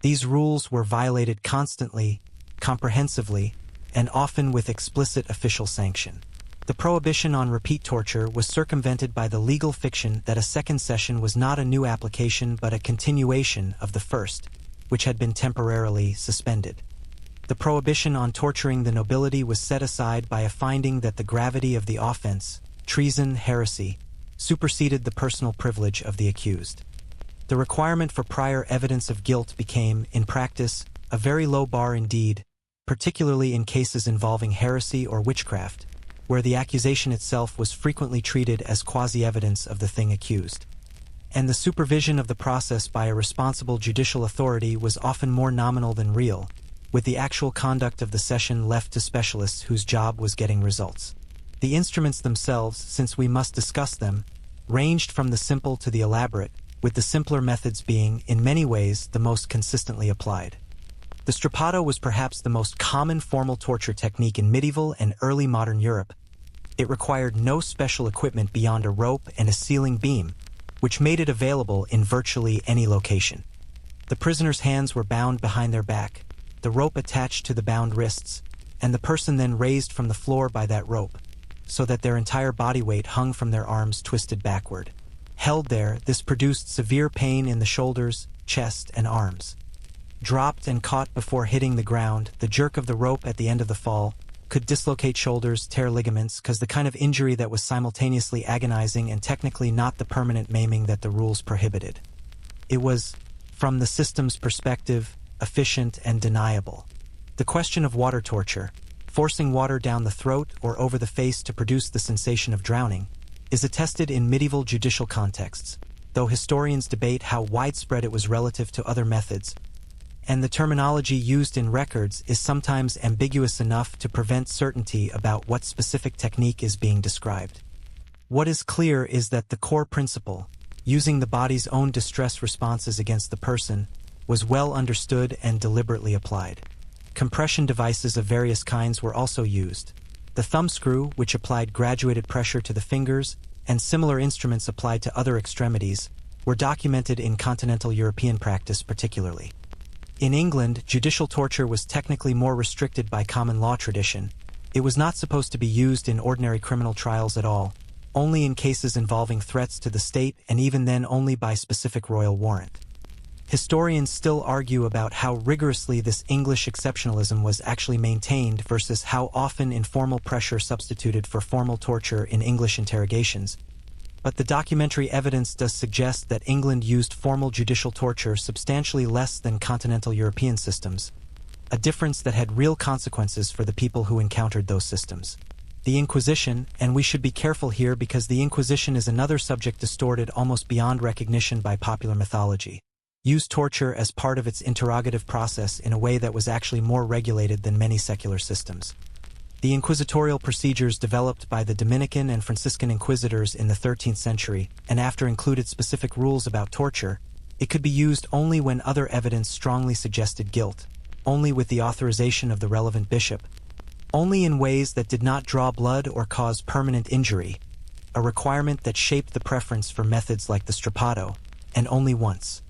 These rules were violated constantly, comprehensively, and often with explicit official sanction. The prohibition on repeat torture was circumvented by the legal fiction that a second session was not a new application but a continuation of the first, which had been temporarily suspended. The prohibition on torturing the nobility was set aside by a finding that the gravity of the offense, treason, heresy, superseded the personal privilege of the accused. The requirement for prior evidence of guilt became, in practice, a very low bar indeed, particularly in cases involving heresy or witchcraft, where the accusation itself was frequently treated as quasi-evidence of the thing accused. And the supervision of the process by a responsible judicial authority was often more nominal than real, with the actual conduct of the session left to specialists whose job was getting results. The instruments themselves, since we must discuss them, ranged from the simple to the elaborate, with the simpler methods being, in many ways, the most consistently applied. The strappado was perhaps the most common formal torture technique in medieval and early modern Europe. It required no special equipment beyond a rope and a ceiling beam, which made it available in virtually any location. The prisoner's hands were bound behind their back, the rope attached to the bound wrists, and the person then raised from the floor by that rope, so that their entire body weight hung from their arms twisted backward. Held there, this produced severe pain in the shoulders, chest, and arms. Dropped and caught before hitting the ground, the jerk of the rope at the end of the fall could dislocate shoulders, tear ligaments, the kind of injury that was simultaneously agonizing and technically not the permanent maiming that the rules prohibited. It was, from the system's perspective, efficient and deniable. The question of water torture, forcing water down the throat or over the face to produce the sensation of drowning, is attested in medieval judicial contexts, though historians debate how widespread it was relative to other methods, and the terminology used in records is sometimes ambiguous enough to prevent certainty about what specific technique is being described. What is clear is that the core principle, using the body's own distress responses against the person, was well understood and deliberately applied. Compression devices of various kinds were also used. The thumbscrew, which applied graduated pressure to the fingers, and similar instruments applied to other extremities, were documented in continental European practice particularly. In England, judicial torture was technically more restricted by common law tradition. It was not supposed to be used in ordinary criminal trials at all, only in cases involving threats to the state, and even then only by specific royal warrant. Historians still argue about how rigorously this English exceptionalism was actually maintained versus how often informal pressure substituted for formal torture in English interrogations. But the documentary evidence does suggest that England used formal judicial torture substantially less than continental European systems, a difference that had real consequences for the people who encountered those systems. The Inquisition, and we should be careful here because the Inquisition is another subject distorted almost beyond recognition by popular mythology, used torture as part of its interrogative process in a way that was actually more regulated than many secular systems. The inquisitorial procedures developed by the Dominican and Franciscan inquisitors in the 13th century, and after included specific rules about torture, it could be used only when other evidence strongly suggested guilt, only with the authorization of the relevant bishop, only in ways that did not draw blood or cause permanent injury, a requirement that shaped the preference for methods like the strappado, and only once.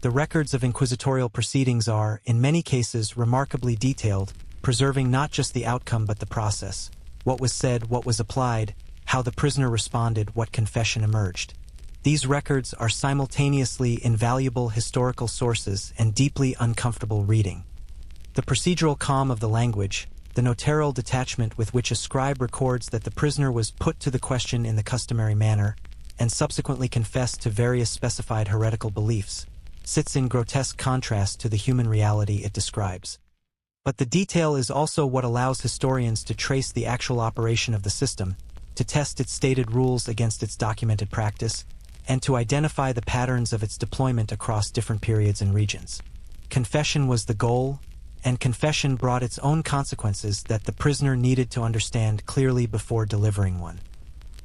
The records of inquisitorial proceedings are, in many cases, remarkably detailed, preserving not just the outcome but the process, what was said, what was applied, how the prisoner responded, what confession emerged. These records are simultaneously invaluable historical sources and deeply uncomfortable reading. The procedural calm of the language, the notarial detachment with which a scribe records that the prisoner was put to the question in the customary manner, and subsequently confessed to various specified heretical beliefs, sits in grotesque contrast to the human reality it describes. But the detail is also what allows historians to trace the actual operation of the system, to test its stated rules against its documented practice, and to identify the patterns of its deployment across different periods and regions. Confession was the goal, and confession brought its own consequences that the prisoner needed to understand clearly before delivering one.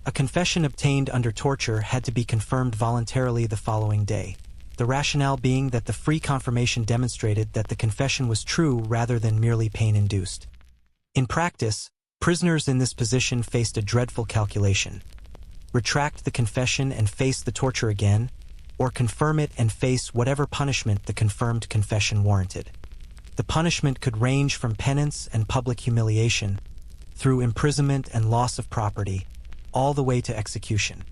A confession obtained under torture had to be confirmed voluntarily the following day, the rationale being that the free confirmation demonstrated that the confession was true rather than merely pain-induced. In practice, prisoners in this position faced a dreadful calculation: retract the confession and face the torture again, or confirm it and face whatever punishment the confirmed confession warranted. The punishment could range from penance and public humiliation, through imprisonment and loss of property, all the way to execution.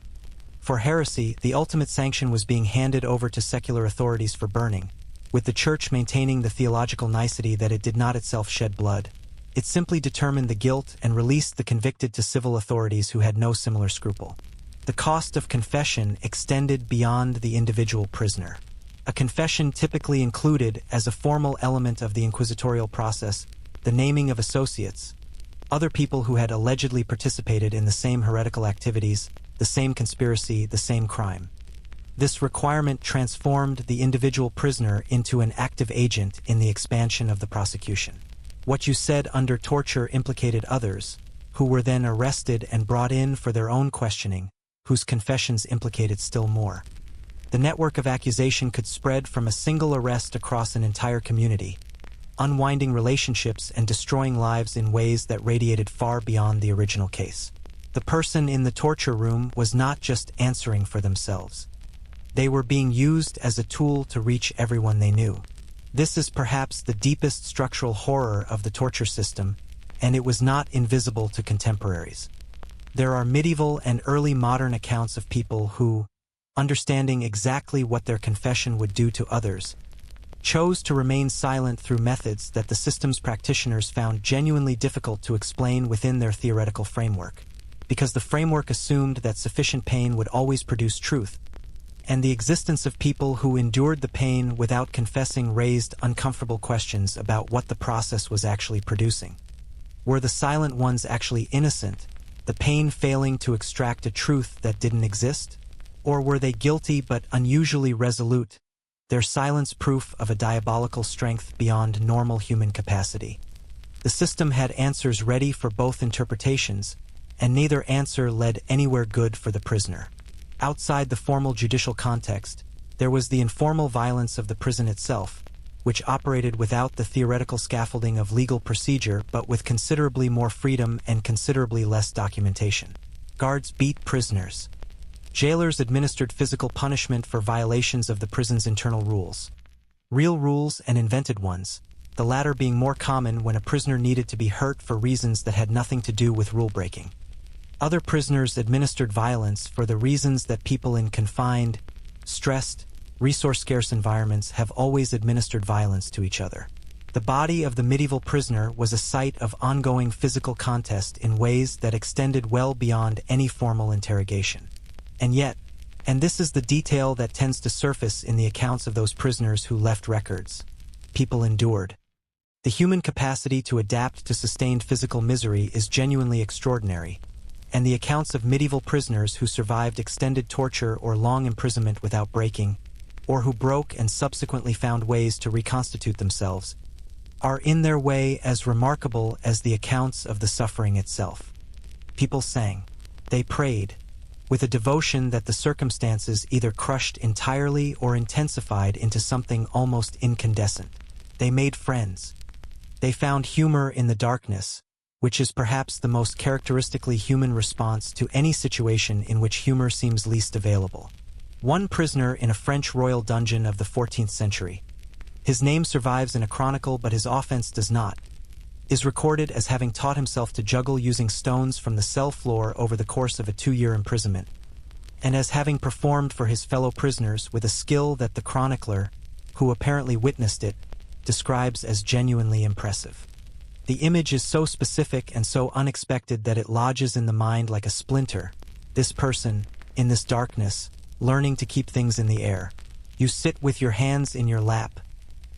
For heresy, the ultimate sanction was being handed over to secular authorities for burning, with the Church maintaining the theological nicety that it did not itself shed blood. It simply determined the guilt and released the convicted to civil authorities who had no similar scruple. The cost of confession extended beyond the individual prisoner. A confession typically included, as a formal element of the inquisitorial process, the naming of associates, other people who had allegedly participated in the same heretical activities, the same conspiracy, the same crime. This requirement transformed the individual prisoner into an active agent in the expansion of the prosecution. What you said under torture implicated others, who were then arrested and brought in for their own questioning, whose confessions implicated still more. The network of accusation could spread from a single arrest across an entire community, unwinding relationships and destroying lives in ways that radiated far beyond the original case. The person in the torture room was not just answering for themselves. They were being used as a tool to reach everyone they knew. This is perhaps the deepest structural horror of the torture system, and it was not invisible to contemporaries. There are medieval and early modern accounts of people who, understanding exactly what their confession would do to others, chose to remain silent through methods that the system's practitioners found genuinely difficult to explain within their theoretical framework, because the framework assumed that sufficient pain would always produce truth, and the existence of people who endured the pain without confessing raised uncomfortable questions about what the process was actually producing. Were the silent ones actually innocent, the pain failing to extract a truth that didn't exist? Or were they guilty but unusually resolute, their silence proof of a diabolical strength beyond normal human capacity? The system had answers ready for both interpretations, and neither answer led anywhere good for the prisoner. Outside the formal judicial context, there was the informal violence of the prison itself, which operated without the theoretical scaffolding of legal procedure but with considerably more freedom and considerably less documentation. Guards beat prisoners. Jailers administered physical punishment for violations of the prison's internal rules. real rules and invented ones, the latter being more common when a prisoner needed to be hurt for reasons that had nothing to do with rule-breaking. Other prisoners administered violence for the reasons that people in confined, stressed, resource-scarce environments have always administered violence to each other. The body of the medieval prisoner was a site of ongoing physical contest in ways that extended well beyond any formal interrogation. And yet, and this is the detail that tends to surface in the accounts of those prisoners who left records, people endured. The human capacity to adapt to sustained physical misery is genuinely extraordinary, and the accounts of medieval prisoners who survived extended torture or long imprisonment without breaking, or who broke and subsequently found ways to reconstitute themselves, are in their way as remarkable as the accounts of the suffering itself. People sang, they prayed, with a devotion that the circumstances either crushed entirely or intensified into something almost incandescent. They made friends. They found humor in the darkness, which is perhaps the most characteristically human response to any situation in which humor seems least available. One prisoner in a French royal dungeon of the 14th century, his name survives in a chronicle but his offense does not, is recorded as having taught himself to juggle using stones from the cell floor over the course of a 2-year imprisonment, and as having performed for his fellow prisoners with a skill that the chronicler, who apparently witnessed it, describes as genuinely impressive. The image is so specific and so unexpected that it lodges in the mind like a splinter. This person, in this darkness, learning to keep things in the air. You sit with your hands in your lap,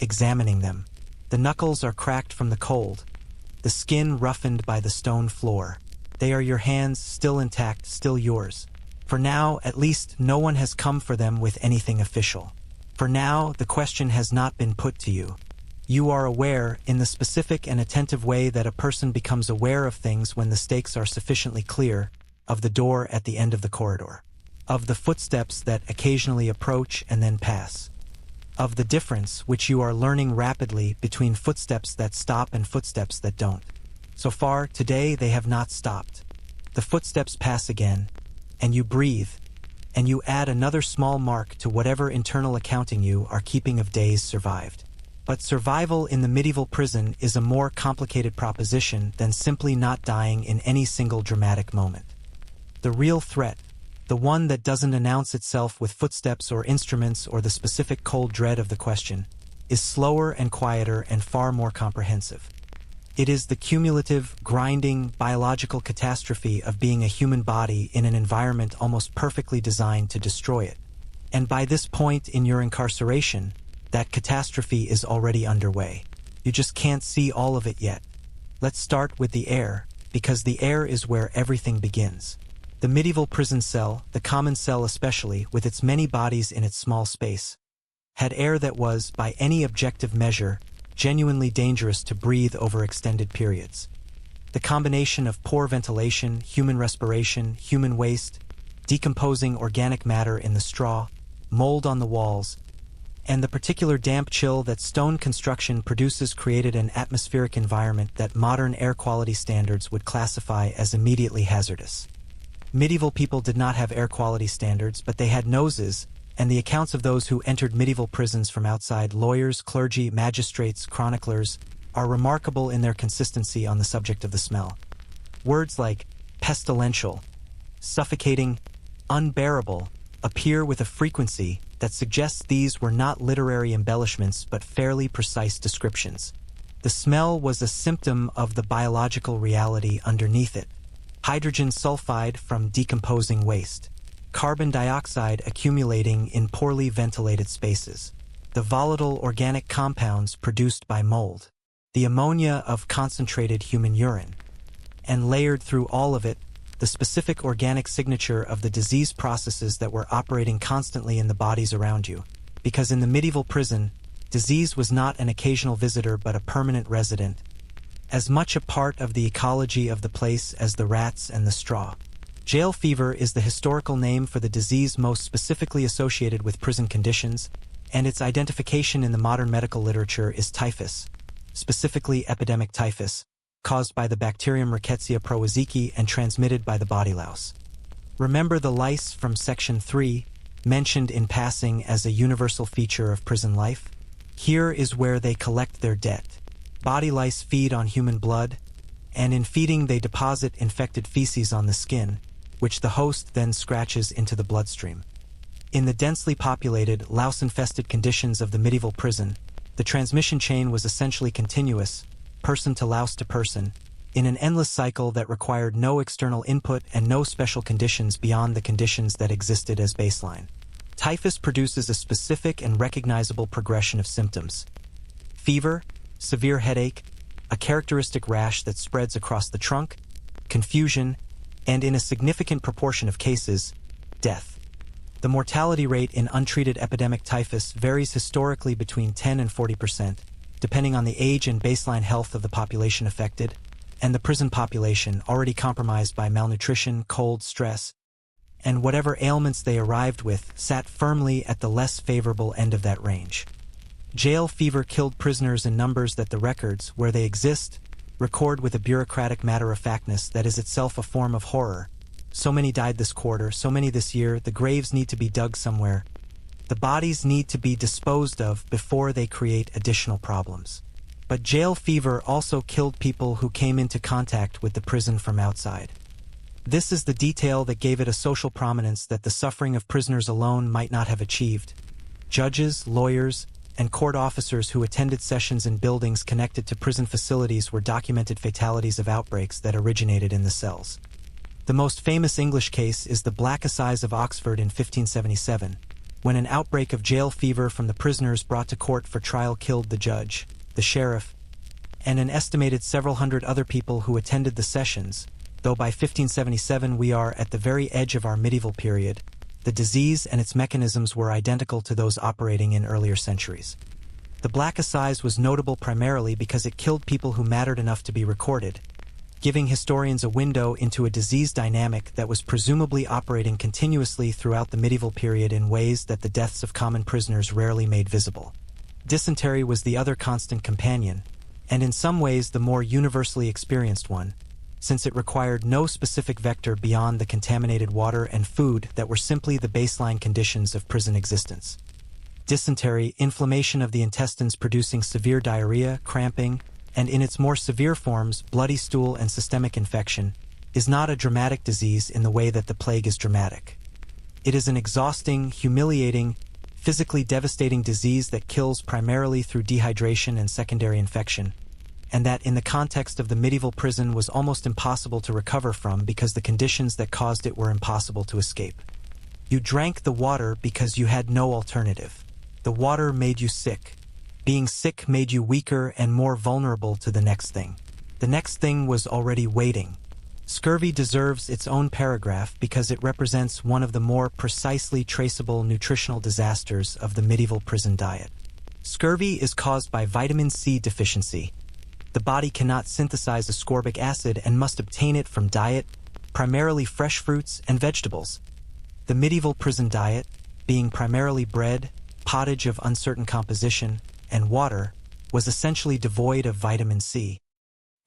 examining them. The knuckles are cracked from the cold, the skin roughened by the stone floor. They are your hands, still intact, still yours. For now, at least, no one has come for them with anything official. For now, the question has not been put to you. You are aware, in the specific and attentive way that a person becomes aware of things when the stakes are sufficiently clear, of the door at the end of the corridor, of the footsteps that occasionally approach and then pass, of the difference which you are learning rapidly between footsteps that stop and footsteps that don't. So far, today, they have not stopped. The footsteps pass again, and you breathe, and you add another small mark to whatever internal accounting you are keeping of days survived. But survival in the medieval prison is a more complicated proposition than simply not dying in any single dramatic moment. The real threat, the one that doesn't announce itself with footsteps or instruments or the specific cold dread of the question, is slower and quieter and far more comprehensive. It is the cumulative, grinding, biological catastrophe of being a human body in an environment almost perfectly designed to destroy it. And by this point in your incarceration, that catastrophe is already underway. You just can't see all of it yet. Let's start with the air, because the air is where everything begins. The medieval prison cell, the common cell especially, with its many bodies in its small space, had air that was, by any objective measure, genuinely dangerous to breathe over extended periods. The combination of poor ventilation, human respiration, human waste, decomposing organic matter in the straw, mold on the walls, and the particular damp chill that stone construction produces created an atmospheric environment that modern air quality standards would classify as immediately hazardous. Medieval people did not have air quality standards, but they had noses, and the accounts of those who entered medieval prisons from outside, lawyers, clergy, magistrates, chroniclers, are remarkable in their consistency on the subject of the smell. Words like pestilential, suffocating, unbearable appear with a frequency that suggests these were not literary embellishments but fairly precise descriptions. The smell was a symptom of the biological reality underneath it. Hydrogen sulfide from decomposing waste. Carbon dioxide accumulating in poorly ventilated spaces. The volatile organic compounds produced by mold. The ammonia of concentrated human urine. And layered through all of it, the specific organic signature of the disease processes that were operating constantly in the bodies around you. Because in the medieval prison, disease was not an occasional visitor but a permanent resident, as much a part of the ecology of the place as the rats and the straw. Jail fever is the historical name for the disease most specifically associated with prison conditions, and its identification in the modern medical literature is typhus, specifically epidemic typhus, caused by the bacterium Rickettsia prowazekii and transmitted by the body louse. Remember the lice from Section 3, mentioned in passing as a universal feature of prison life? Here is where they collect their debt. Body lice feed on human blood, and in feeding they deposit infected feces on the skin, which the host then scratches into the bloodstream. In the densely populated, louse-infested conditions of the medieval prison, the transmission chain was essentially continuous, person to louse to person, in an endless cycle that required no external input and no special conditions beyond the conditions that existed as baseline. Typhus produces a specific and recognizable progression of symptoms. Fever, severe headache, a characteristic rash that spreads across the trunk, confusion, and in a significant proportion of cases, death. The mortality rate in untreated epidemic typhus varies historically between 10 and 40%, depending on the age and baseline health of the population affected, and the prison population already compromised by malnutrition, cold, stress, and whatever ailments they arrived with sat firmly at the less favorable end of that range. Jail fever killed prisoners in numbers that the records, where they exist, record with a bureaucratic matter-of-factness that is itself a form of horror. So many died this quarter, so many this year, the graves need to be dug somewhere. The bodies need to be disposed of before they create additional problems. But jail fever also killed people who came into contact with the prison from outside. This is the detail that gave it a social prominence that the suffering of prisoners alone might not have achieved. Judges, lawyers, and court officers who attended sessions in buildings connected to prison facilities were documented fatalities of outbreaks that originated in the cells. The most famous English case is the Black Assize of Oxford in 1577, when an outbreak of jail fever from the prisoners brought to court for trial killed the judge, the sheriff, and an estimated several hundred other people who attended the sessions. Though by 1577 we are at the very edge of our medieval period, the disease and its mechanisms were identical to those operating in earlier centuries. The Black Assize was notable primarily because it killed people who mattered enough to be recorded, giving historians a window into a disease dynamic that was presumably operating continuously throughout the medieval period in ways that the deaths of common prisoners rarely made visible. Dysentery was the other constant companion, and in some ways the more universally experienced one, since it required no specific vector beyond the contaminated water and food that were simply the baseline conditions of prison existence. Dysentery, inflammation of the intestines producing severe diarrhea, cramping, and in its more severe forms, bloody stool and systemic infection, is not a dramatic disease in the way that the plague is dramatic. It is an exhausting, humiliating, physically devastating disease that kills primarily through dehydration and secondary infection, and that in the context of the medieval prison was almost impossible to recover from because the conditions that caused it were impossible to escape. You drank the water because you had no alternative. The water made you sick. Being sick made you weaker and more vulnerable to the next thing. The next thing was already waiting. Scurvy deserves its own paragraph because it represents one of the more precisely traceable nutritional disasters of the medieval prison diet. Scurvy is caused by vitamin C deficiency. The body cannot synthesize ascorbic acid and must obtain it from diet, primarily fresh fruits and vegetables. The medieval prison diet, being primarily bread, pottage of uncertain composition, and water, was essentially devoid of vitamin C.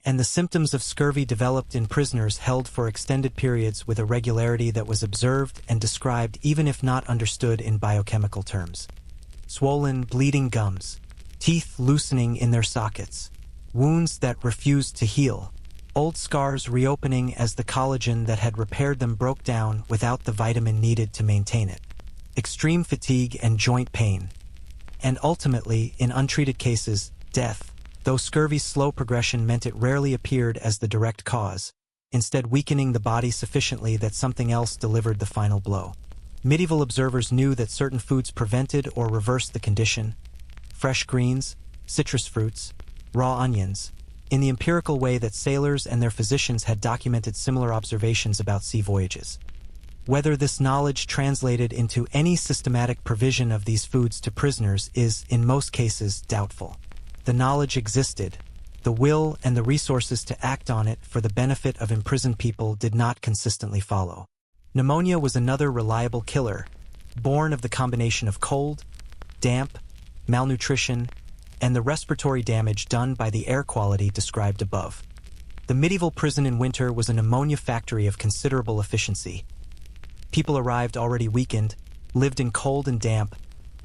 And the symptoms of scurvy developed in prisoners held for extended periods with a regularity that was observed and described even if not understood in biochemical terms. Swollen, bleeding gums, teeth loosening in their sockets, wounds that refused to heal, old scars reopening as the collagen that had repaired them broke down without the vitamin needed to maintain it, extreme fatigue and joint pain, and ultimately, in untreated cases, death, though scurvy's slow progression meant it rarely appeared as the direct cause, instead weakening the body sufficiently that something else delivered the final blow. Medieval observers knew that certain foods prevented or reversed the condition: fresh greens, citrus fruits, raw onions, in the empirical way that sailors and their physicians had documented similar observations about sea voyages. Whether this knowledge translated into any systematic provision of these foods to prisoners is, in most cases, doubtful. The knowledge existed. The will and the resources to act on it for the benefit of imprisoned people did not consistently follow. Pneumonia was another reliable killer, born of the combination of cold, damp, malnutrition, and the respiratory damage done by the air quality described above. The medieval prison in winter was a pneumonia factory of considerable efficiency. People arrived already weakened, lived in cold and damp,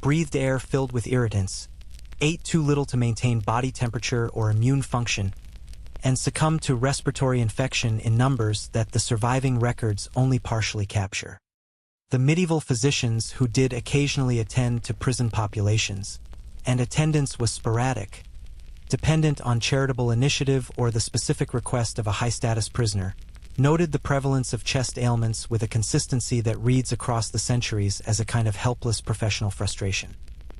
breathed air filled with irritants, ate too little to maintain body temperature or immune function, and succumbed to respiratory infection in numbers that the surviving records only partially capture. The medieval physicians who did occasionally attend to prison populations, and attendance was sporadic, dependent on charitable initiative or the specific request of a high-status prisoner, noted the prevalence of chest ailments with a consistency that reads across the centuries as a kind of helpless professional frustration.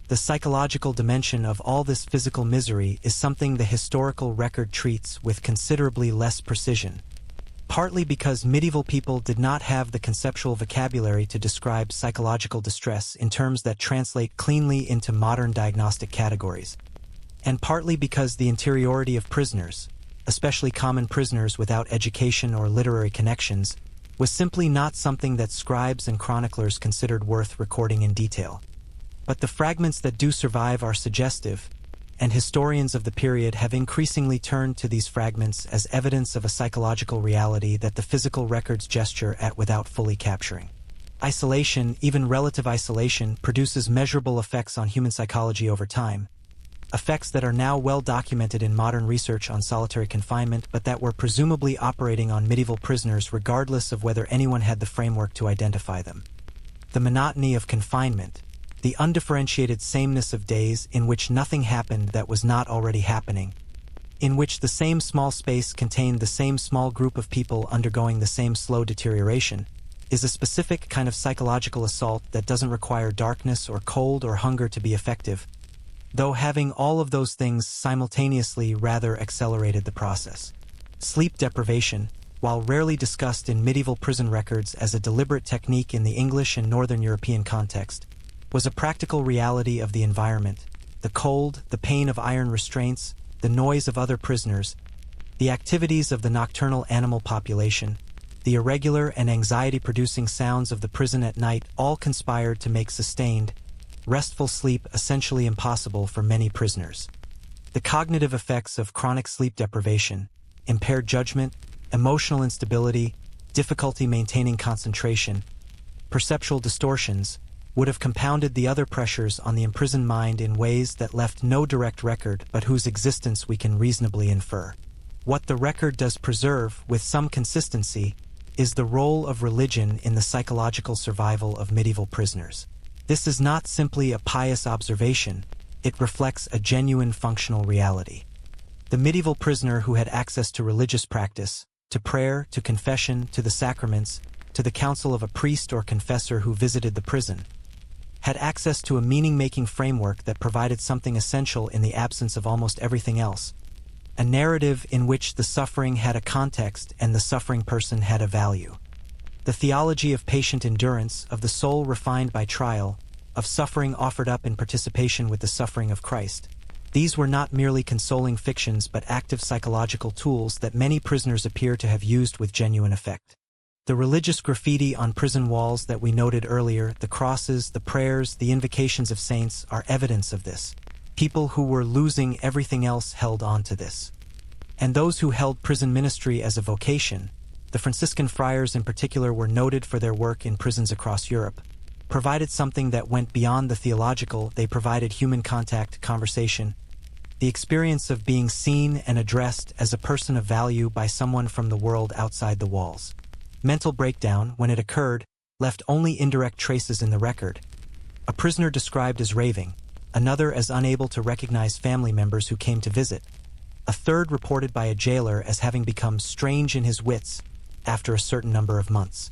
The psychological dimension of all this physical misery is something the historical record treats with considerably less precision, partly because medieval people did not have the conceptual vocabulary to describe psychological distress in terms that translate cleanly into modern diagnostic categories, and partly because the interiority of prisoners, especially common prisoners without education or literary connections, was simply not something that scribes and chroniclers considered worth recording in detail. But the fragments that do survive are suggestive, and historians of the period have increasingly turned to these fragments as evidence of a psychological reality that the physical records gesture at without fully capturing. Isolation, even relative isolation, produces measurable effects on human psychology over time, effects that are now well documented in modern research on solitary confinement, but that were presumably operating on medieval prisoners regardless of whether anyone had the framework to identify them. The monotony of confinement, the undifferentiated sameness of days in which nothing happened that was not already happening, in which the same small space contained the same small group of people undergoing the same slow deterioration, is a specific kind of psychological assault that doesn't require darkness or cold or hunger to be effective, though having all of those things simultaneously rather accelerated the process. Sleep deprivation, while rarely discussed in medieval prison records as a deliberate technique in the English and Northern European context, was a practical reality of the environment, the cold, the pain of iron restraints, the noise of other prisoners, the activities of the nocturnal animal population, the irregular and anxiety-producing sounds of the prison at night all conspired to make sustained, restful sleep essentially impossible for many prisoners. The cognitive effects of chronic sleep deprivation, impaired judgment, emotional instability, difficulty maintaining concentration, perceptual distortions, would have compounded the other pressures on the imprisoned mind in ways that left no direct record but whose existence we can reasonably infer. What the record does preserve, with some consistency, is the role of religion in the psychological survival of medieval prisoners. This is not simply a pious observation, it reflects a genuine functional reality. The medieval prisoner who had access to religious practice, to prayer, to confession, to the sacraments, to the counsel of a priest or confessor who visited the prison, had access to a meaning-making framework that provided something essential in the absence of almost everything else, a narrative in which the suffering had a context and the suffering person had a value. The theology of patient endurance, of the soul refined by trial, of suffering offered up in participation with the suffering of Christ. These were not merely consoling fictions but active psychological tools that many prisoners appear to have used with genuine effect. The religious graffiti on prison walls that we noted earlier, the crosses, the prayers, the invocations of saints, are evidence of this. People who were losing everything else held on to this. And those who held prison ministry as a vocation, the Franciscan friars in particular were noted for their work in prisons across Europe, provided something that went beyond the theological. They provided human contact, conversation, the experience of being seen and addressed as a person of value by someone from the world outside the walls. Mental breakdown, when it occurred, left only indirect traces in the record. A prisoner described as raving, another as unable to recognize family members who came to visit, a third reported by a jailer as having become strange in his wits after a certain number of months.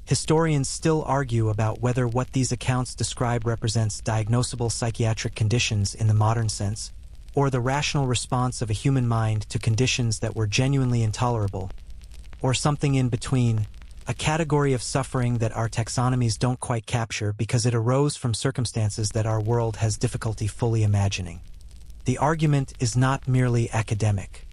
Historians still argue about whether what these accounts describe represents diagnosable psychiatric conditions in the modern sense, or the rational response of a human mind to conditions that were genuinely intolerable, or something in between, a category of suffering that our taxonomies don't quite capture because it arose from circumstances that our world has difficulty fully imagining. The argument is not merely academic.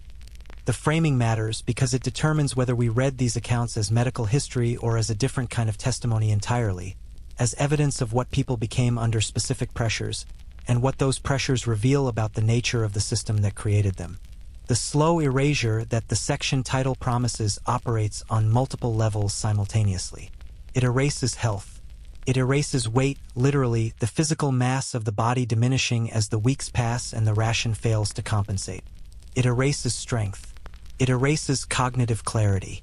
The framing matters because it determines whether we read these accounts as medical history or as a different kind of testimony entirely, as evidence of what people became under specific pressures, and what those pressures reveal about the nature of the system that created them. The slow erasure that the section title promises operates on multiple levels simultaneously. It erases health, It erases weight, literally, the physical mass of the body diminishing as the weeks pass and the ration fails to compensate. It erases strength. It erases cognitive clarity.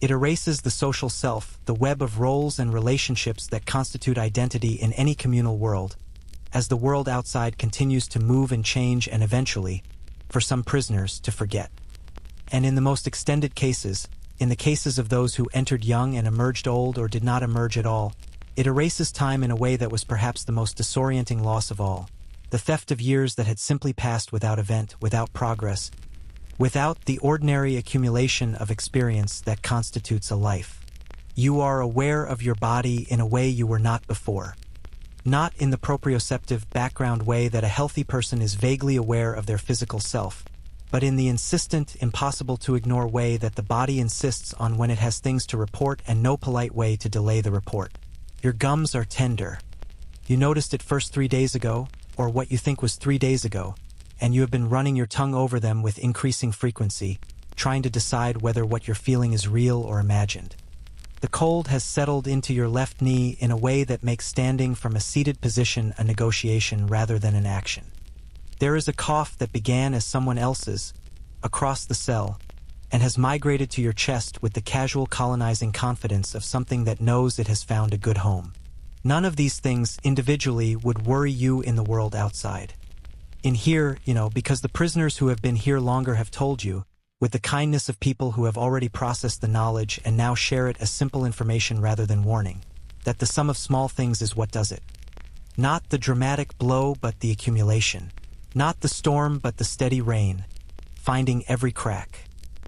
It erases the social self, the web of roles and relationships that constitute identity in any communal world, as the world outside continues to move and change and eventually, for some prisoners, to forget. And in the most extended cases, in the cases of those who entered young and emerged old or did not emerge at all, it erases time in a way that was perhaps the most disorienting loss of all, the theft of years that had simply passed without event, without progress, without the ordinary accumulation of experience that constitutes a life. You are aware of your body in a way you were not before. Not in the proprioceptive background way that a healthy person is vaguely aware of their physical self, but in the insistent, impossible-to-ignore way that the body insists on when it has things to report and no polite way to delay the report. Your gums are tender. You noticed it first 3 days ago, or what you think was 3 days ago, and you have been running your tongue over them with increasing frequency, trying to decide whether what you're feeling is real or imagined. The cold has settled into your left knee in a way that makes standing from a seated position a negotiation rather than an action. There is a cough that began as someone else's, across the cell, and has migrated to your chest with the casual colonizing confidence of something that knows it has found a good home. None of these things individually would worry you in the world outside. In here, because the prisoners who have been here longer have told you, with the kindness of people who have already processed the knowledge and now share it as simple information rather than warning, that the sum of small things is what does it. Not the dramatic blow but the accumulation. Not the storm but the steady rain, finding every crack.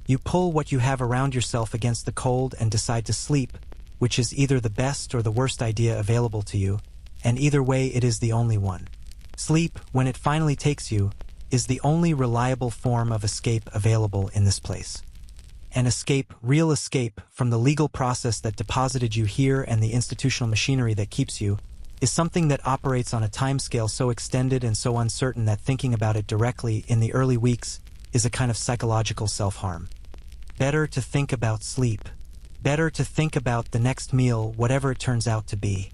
You pull what you have around yourself against the cold and decide to sleep, which is either the best or the worst idea available to you, and either way it is the only one. Sleep, when it finally takes you, is the only reliable form of escape available in this place. An escape, real escape, from the legal process that deposited you here and the institutional machinery that keeps you, is something that operates on a timescale so extended and so uncertain that thinking about it directly in the early weeks is a kind of psychological self-harm. Better to think about sleep. Better to think about the next meal, whatever it turns out to be.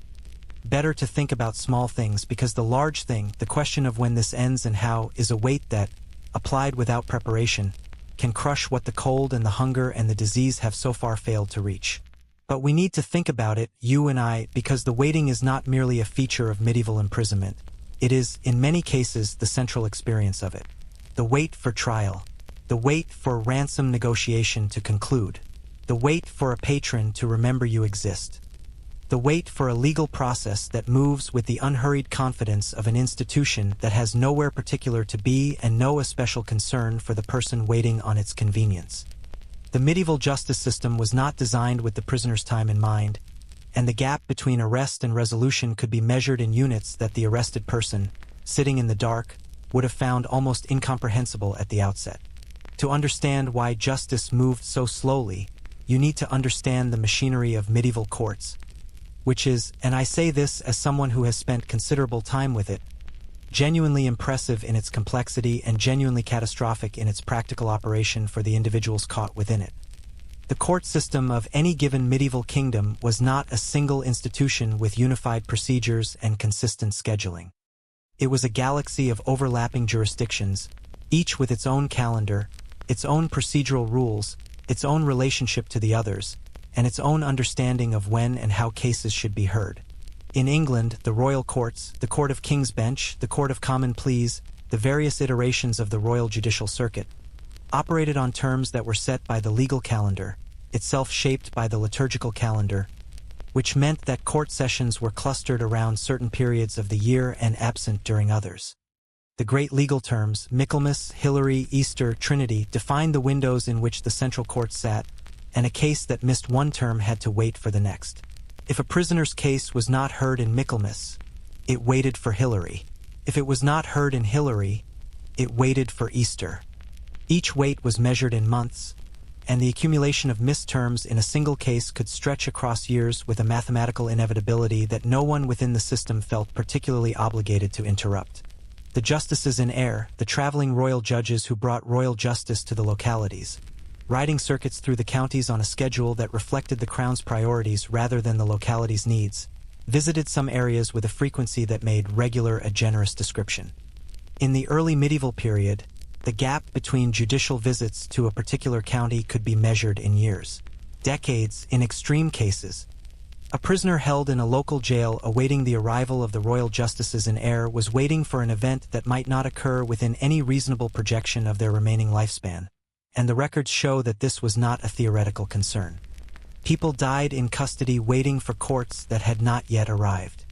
Better to think about small things because the large thing, the question of when this ends and how, is a weight that, applied without preparation, can crush what the cold and the hunger and the disease have so far failed to reach. But we need to think about it, you and I, because the waiting is not merely a feature of medieval imprisonment. It is, in many cases, the central experience of it. The wait for trial. The wait for ransom negotiation to conclude. The wait for a patron to remember you exist. The wait for a legal process that moves with the unhurried confidence of an institution that has nowhere particular to be and no especial concern for the person waiting on its convenience. The medieval justice system was not designed with the prisoner's time in mind, and the gap between arrest and resolution could be measured in units that the arrested person, sitting in the dark, would have found almost incomprehensible at the outset. To understand why justice moved so slowly, you need to understand the machinery of medieval courts, which is, and I say this as someone who has spent considerable time with it, genuinely impressive in its complexity and genuinely catastrophic in its practical operation for the individuals caught within it. The court system of any given medieval kingdom was not a single institution with unified procedures and consistent scheduling. It was a galaxy of overlapping jurisdictions, each with its own calendar, its own procedural rules, its own relationship to the others, and its own understanding of when and how cases should be heard. In England, the royal courts, the Court of King's Bench, the Court of Common Pleas, the various iterations of the Royal Judicial Circuit, operated on terms that were set by the legal calendar, itself shaped by the liturgical calendar, which meant that court sessions were clustered around certain periods of the year and absent during others. The great legal terms, Michaelmas, Hilary, Easter, Trinity, defined the windows in which the central court sat, and a case that missed one term had to wait for the next. If a prisoner's case was not heard in Michaelmas, it waited for Hilary. If it was not heard in Hilary, it waited for Easter. Each wait was measured in months, and the accumulation of missed terms in a single case could stretch across years with a mathematical inevitability that no one within the system felt particularly obligated to interrupt. The justices in air, the traveling royal judges who brought royal justice to the localities, riding circuits through the counties on a schedule that reflected the crown's priorities rather than the locality's needs, visited some areas with a frequency that made regular a generous description. In the early medieval period, the gap between judicial visits to a particular county could be measured in years, decades in extreme cases. A prisoner held in a local jail awaiting the arrival of the royal justices in Ayr was waiting for an event that might not occur within any reasonable projection of their remaining lifespan, and the records show that this was not a theoretical concern. People died in custody waiting for courts that had not yet arrived.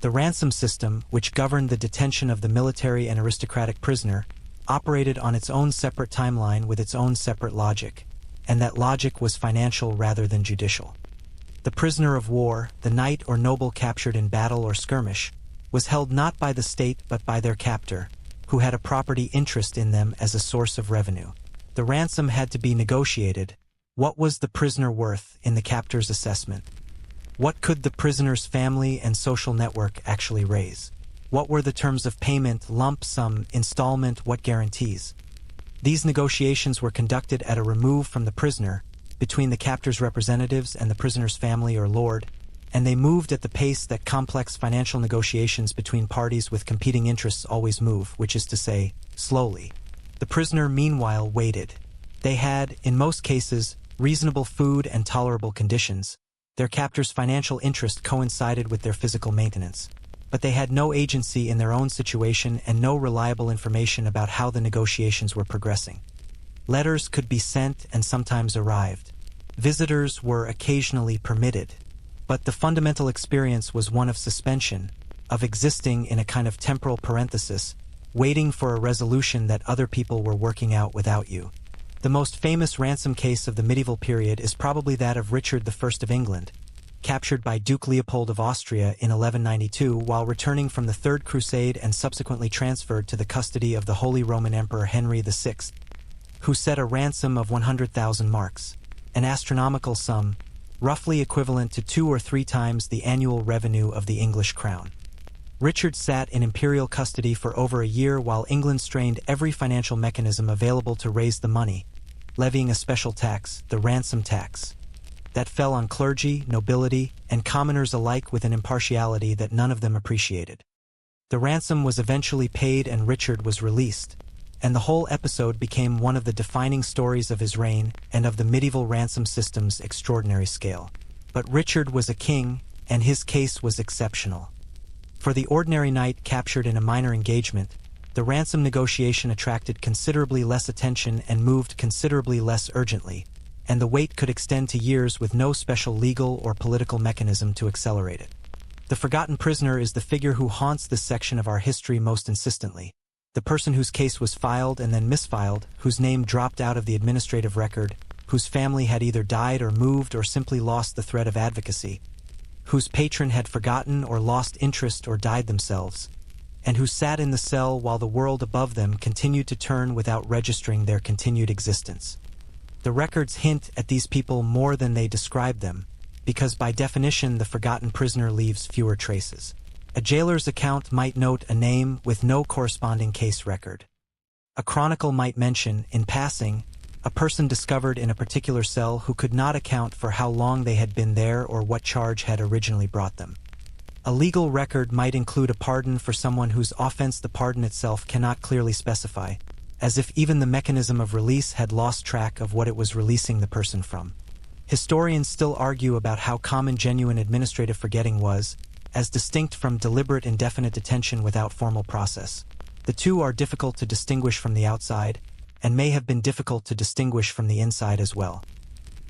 The ransom system, which governed the detention of the military and aristocratic prisoner, operated on its own separate timeline with its own separate logic, and that logic was financial rather than judicial. The prisoner of war, the knight or noble captured in battle or skirmish, was held not by the state but by their captor, who had a property interest in them as a source of revenue. The ransom had to be negotiated. What was the prisoner worth in the captor's assessment? What could the prisoner's family and social network actually raise? What were the terms of payment, lump sum, installment, what guarantees? These negotiations were conducted at a remove from the prisoner, between the captor's representatives and the prisoner's family or lord, and they moved at the pace that complex financial negotiations between parties with competing interests always move, which is to say, slowly. The prisoner, meanwhile, waited. They had, in most cases, reasonable food and tolerable conditions. Their captor's financial interest coincided with their physical maintenance. But they had no agency in their own situation and no reliable information about how the negotiations were progressing. Letters could be sent and sometimes arrived. Visitors were occasionally permitted. But the fundamental experience was one of suspension, of existing in a kind of temporal parenthesis, waiting for a resolution that other people were working out without you. The most famous ransom case of the medieval period is probably that of Richard I of England, captured by Duke Leopold of Austria in 1192 while returning from the Third Crusade and subsequently transferred to the custody of the Holy Roman Emperor Henry VI, who set a ransom of 100,000 marks, an astronomical sum, roughly equivalent to 2 or 3 times the annual revenue of the English crown. Richard sat in imperial custody for over a year while England strained every financial mechanism available to raise the money, levying a special tax, the ransom tax, that fell on clergy, nobility, and commoners alike with an impartiality that none of them appreciated. The ransom was eventually paid and Richard was released, and the whole episode became one of the defining stories of his reign and of the medieval ransom system's extraordinary scale. But Richard was a king, and his case was exceptional. For the ordinary knight captured in a minor engagement, the ransom negotiation attracted considerably less attention and moved considerably less urgently, and the wait could extend to years with no special legal or political mechanism to accelerate it. The forgotten prisoner is the figure who haunts this section of our history most insistently. The person whose case was filed and then misfiled, whose name dropped out of the administrative record, whose family had either died or moved or simply lost the thread of advocacy, whose patron had forgotten or lost interest or died themselves, and who sat in the cell while the world above them continued to turn without registering their continued existence. The records hint at these people more than they describe them, because by definition the forgotten prisoner leaves fewer traces. A jailer's account might note a name with no corresponding case record. A chronicle might mention, in passing, a person discovered in a particular cell who could not account for how long they had been there or what charge had originally brought them. A legal record might include a pardon for someone whose offense the pardon itself cannot clearly specify, as if even the mechanism of release had lost track of what it was releasing the person from. Historians still argue about how common genuine administrative forgetting was, as distinct from deliberate indefinite detention without formal process. The two are difficult to distinguish from the outside, and may have been difficult to distinguish from the inside as well.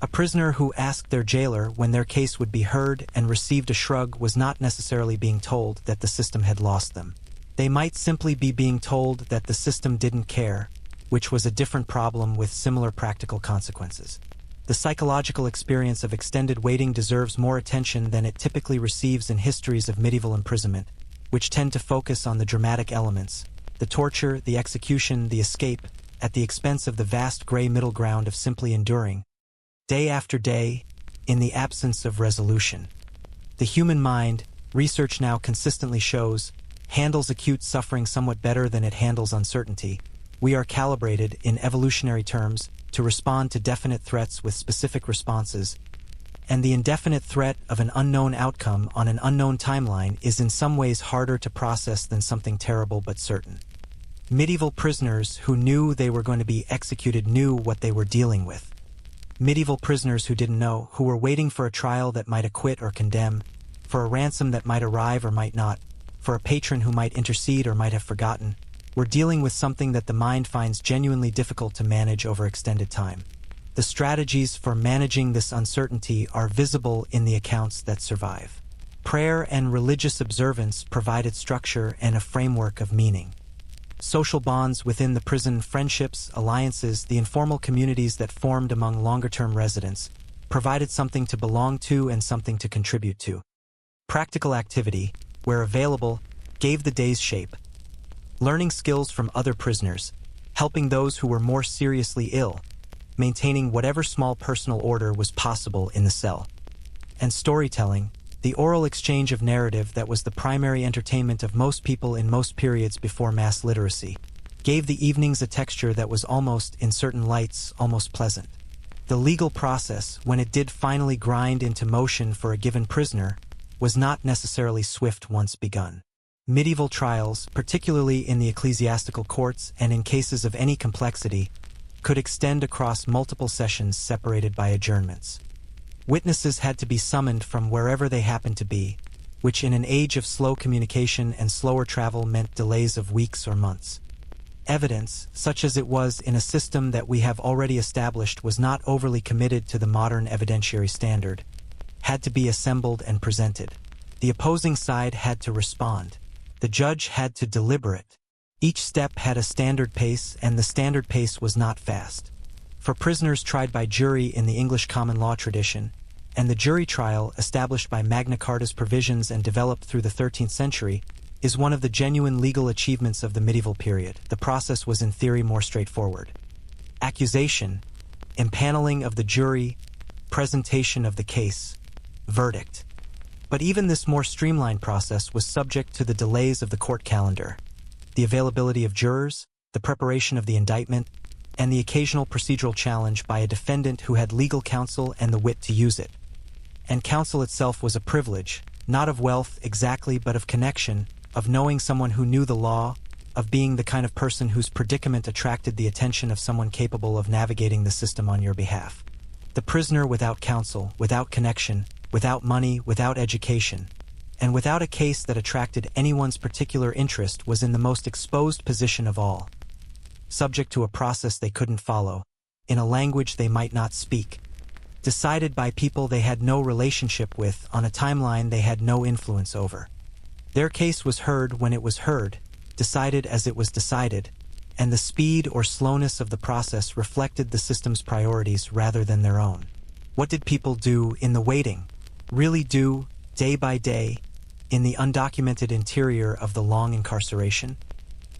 A prisoner who asked their jailer when their case would be heard and received a shrug was not necessarily being told that the system had lost them. They might simply be being told that the system didn't care, which was a different problem with similar practical consequences. The psychological experience of extended waiting deserves more attention than it typically receives in histories of medieval imprisonment, which tend to focus on the dramatic elements, the torture, the execution, the escape, at the expense of the vast gray middle ground of simply enduring, day after day, in the absence of resolution. The human mind, research now consistently shows, handles acute suffering somewhat better than it handles uncertainty. We are calibrated, in evolutionary terms, to respond to definite threats with specific responses, And the indefinite threat of an unknown outcome on an unknown timeline is in some ways harder to process than something terrible but certain. Medieval prisoners who knew they were going to be executed knew what they were dealing with. Medieval prisoners who didn't know, who were waiting for a trial that might acquit or condemn, for a ransom that might arrive or might not, for a patron who might intercede or might have forgotten, were dealing with something that the mind finds genuinely difficult to manage over extended time. The strategies for managing this uncertainty are visible in the accounts that survive. Prayer and religious observance provided structure and a framework of meaning. Social bonds within the prison, friendships, alliances, the informal communities that formed among longer-term residents, provided something to belong to and something to contribute to. Practical activity, where available, gave the day's shape. Learning skills from other prisoners, helping those who were more seriously ill, maintaining whatever small personal order was possible in the cell. And storytelling, the oral exchange of narrative that was the primary entertainment of most people in most periods before mass literacy, gave the evenings a texture that was almost, in certain lights, almost pleasant. The legal process, when it did finally grind into motion for a given prisoner, was not necessarily swift once begun. Medieval trials, particularly in the ecclesiastical courts and in cases of any complexity, could extend across multiple sessions separated by adjournments. Witnesses had to be summoned from wherever they happened to be, which in an age of slow communication and slower travel meant delays of weeks or months. Evidence, such as it was in a system that we have already established was not overly committed to the modern evidentiary standard, had to be assembled and presented. The opposing side had to respond. The judge had to deliberate. Each step had a standard pace, and the standard pace was not fast. For prisoners tried by jury in the English common law tradition, and the jury trial established by Magna Carta's provisions and developed through the 13th century, is one of the genuine legal achievements of the medieval period. The process was in theory more straightforward. Accusation, impaneling of the jury, presentation of the case, verdict. But even this more streamlined process was subject to the delays of the court calendar, the availability of jurors, the preparation of the indictment, and the occasional procedural challenge by a defendant who had legal counsel and the wit to use it. And counsel itself was a privilege, not of wealth exactly but of connection, of knowing someone who knew the law, of being the kind of person whose predicament attracted the attention of someone capable of navigating the system on your behalf. The prisoner without counsel, without connection, without money, without education, and without a case that attracted anyone's particular interest was in the most exposed position of all, subject to a process they couldn't follow, in a language they might not speak, decided by people they had no relationship with on a timeline they had no influence over. Their case was heard when it was heard, decided as it was decided, and the speed or slowness of the process reflected the system's priorities rather than their own. What did people do in the waiting, really do, day by day, in the undocumented interior of the long incarceration?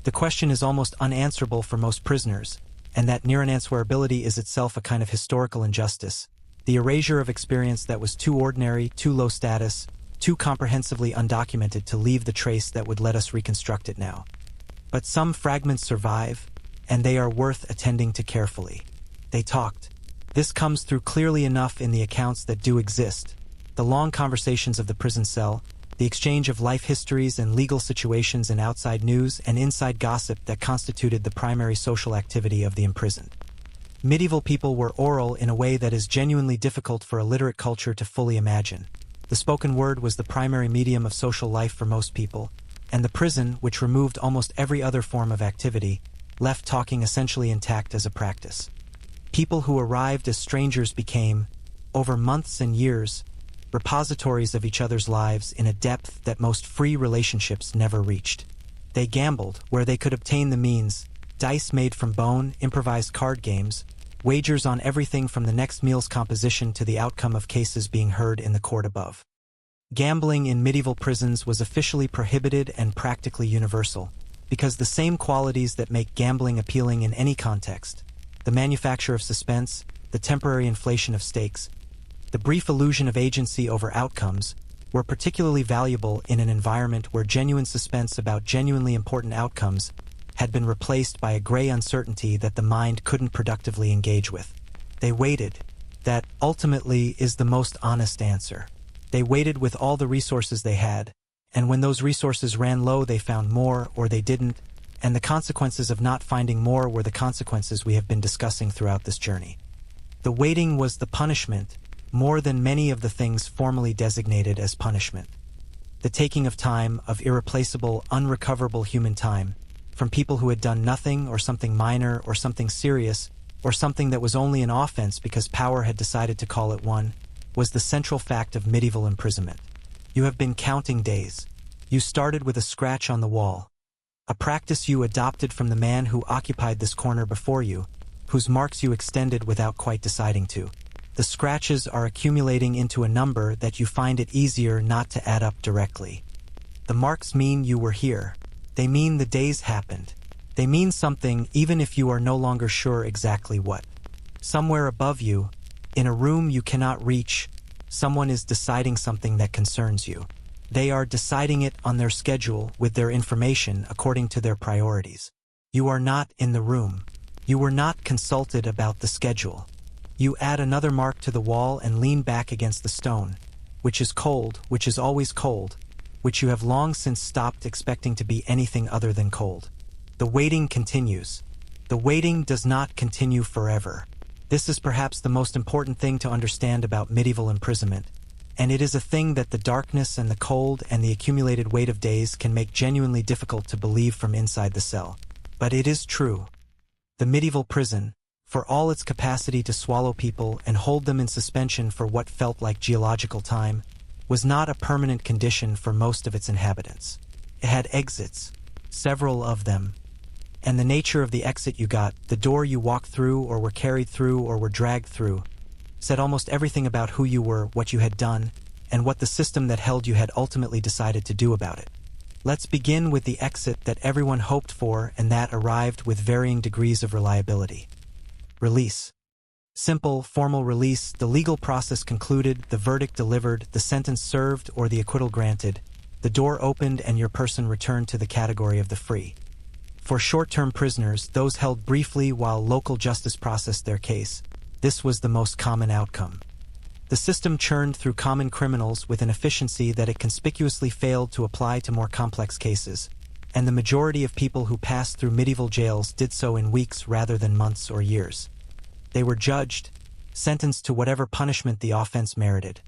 The question is almost unanswerable for most prisoners, and that near unanswerability is itself a kind of historical injustice, the erasure of experience that was too ordinary, too low status, too comprehensively undocumented to leave the trace that would let us reconstruct it now. But some fragments survive, and they are worth attending to carefully. They talked. This comes through clearly enough in the accounts that do exist, the long conversations of the prison cell, the exchange of life histories and legal situations and outside news and inside gossip that constituted the primary social activity of the imprisoned. Medieval people were oral in a way that is genuinely difficult for a literate culture to fully imagine. The spoken word was the primary medium of social life for most people, and the prison, which removed almost every other form of activity, left talking essentially intact as a practice. People who arrived as strangers became, over months and years, repositories of each other's lives in a depth that most free relationships never reached. They gambled where they could obtain the means, dice made from bone, improvised card games, wagers on everything from the next meal's composition to the outcome of cases being heard in the court above. Gambling in medieval prisons was officially prohibited and practically universal, because the same qualities that make gambling appealing in any context, the manufacture of suspense, the temporary inflation of stakes, the brief illusion of agency over outcomes, were particularly valuable in an environment where genuine suspense about genuinely important outcomes had been replaced by a gray uncertainty that the mind couldn't productively engage with. They waited, That ultimately is the most honest answer. They waited with all the resources they had, and when those resources ran low they found more or they didn't, and the consequences of not finding more were the consequences we have been discussing throughout this journey. The waiting was the punishment, more than many of the things formally designated as punishment. The taking of time, of irreplaceable, unrecoverable human time, from people who had done nothing or something minor or something serious, or something that was only an offense because power had decided to call it one, was the central fact of medieval imprisonment. You have been counting days. You started with a scratch on the wall, a practice you adopted from the man who occupied this corner before you, whose marks you extended without quite deciding to. The scratches are accumulating into a number that you find it easier not to add up directly. The marks mean you were here. They mean the days happened. They mean something even if you are no longer sure exactly what. Somewhere above you, in a room you cannot reach, someone is deciding something that concerns you. They are deciding it on their schedule with their information according to their priorities. You are not in the room. You were not consulted about the schedule. You add another mark to the wall and lean back against the stone, which is cold, which is always cold, which you have long since stopped expecting to be anything other than cold. The waiting continues. The waiting does not continue forever. This is perhaps the most important thing to understand about medieval imprisonment, and it is a thing that the darkness and the cold and the accumulated weight of days can make genuinely difficult to believe from inside the cell. But it is true. The medieval prison, for all its capacity to swallow people and hold them in suspension for what felt like geological time, was not a permanent condition for most of its inhabitants. It had exits, several of them, and the nature of the exit you got, the door you walked through or were carried through or were dragged through, said almost everything about who you were, what you had done, and what the system that held you had ultimately decided to do about it. Let's begin with the exit that everyone hoped for and that arrived with varying degrees of reliability. Release. Simple, formal release, the legal process concluded, the verdict delivered, the sentence served or the acquittal granted, the door opened and your person returned to the category of the free. For short-term prisoners, those held briefly while local justice processed their case, this was the most common outcome. The system churned through common criminals with an efficiency that it conspicuously failed to apply to more complex cases, and the majority of people who passed through medieval jails did so in weeks rather than months or years. They were judged, sentenced to whatever punishment the offense merited.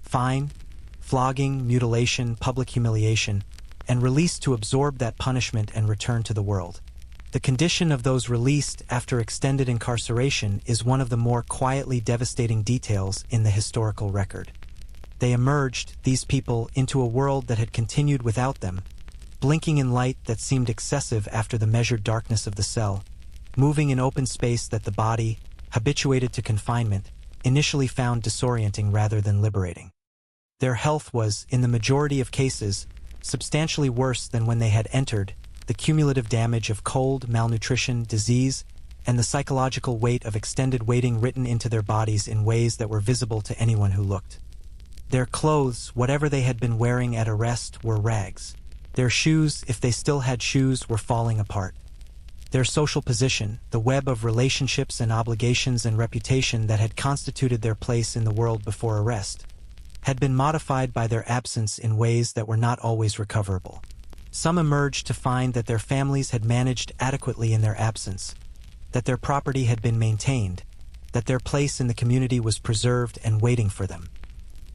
Fine, flogging, mutilation, public humiliation, and released to absorb that punishment and return to the world. The condition of those released after extended incarceration is one of the more quietly devastating details in the historical record. They emerged, these people, into a world that had continued without them, blinking in light that seemed excessive after the measured darkness of the cell, moving in open space that the body, habituated to confinement, initially found disorienting rather than liberating. Their health was, in the majority of cases, substantially worse than when they had entered, the cumulative damage of cold, malnutrition, disease, and the psychological weight of extended waiting written into their bodies in ways that were visible to anyone who looked. Their clothes, whatever they had been wearing at arrest, were rags. Their shoes, if they still had shoes, were falling apart. Their social position, the web of relationships and obligations and reputation that had constituted their place in the world before arrest, had been modified by their absence in ways that were not always recoverable. Some emerged to find that their families had managed adequately in their absence, that their property had been maintained, that their place in the community was preserved and waiting for them.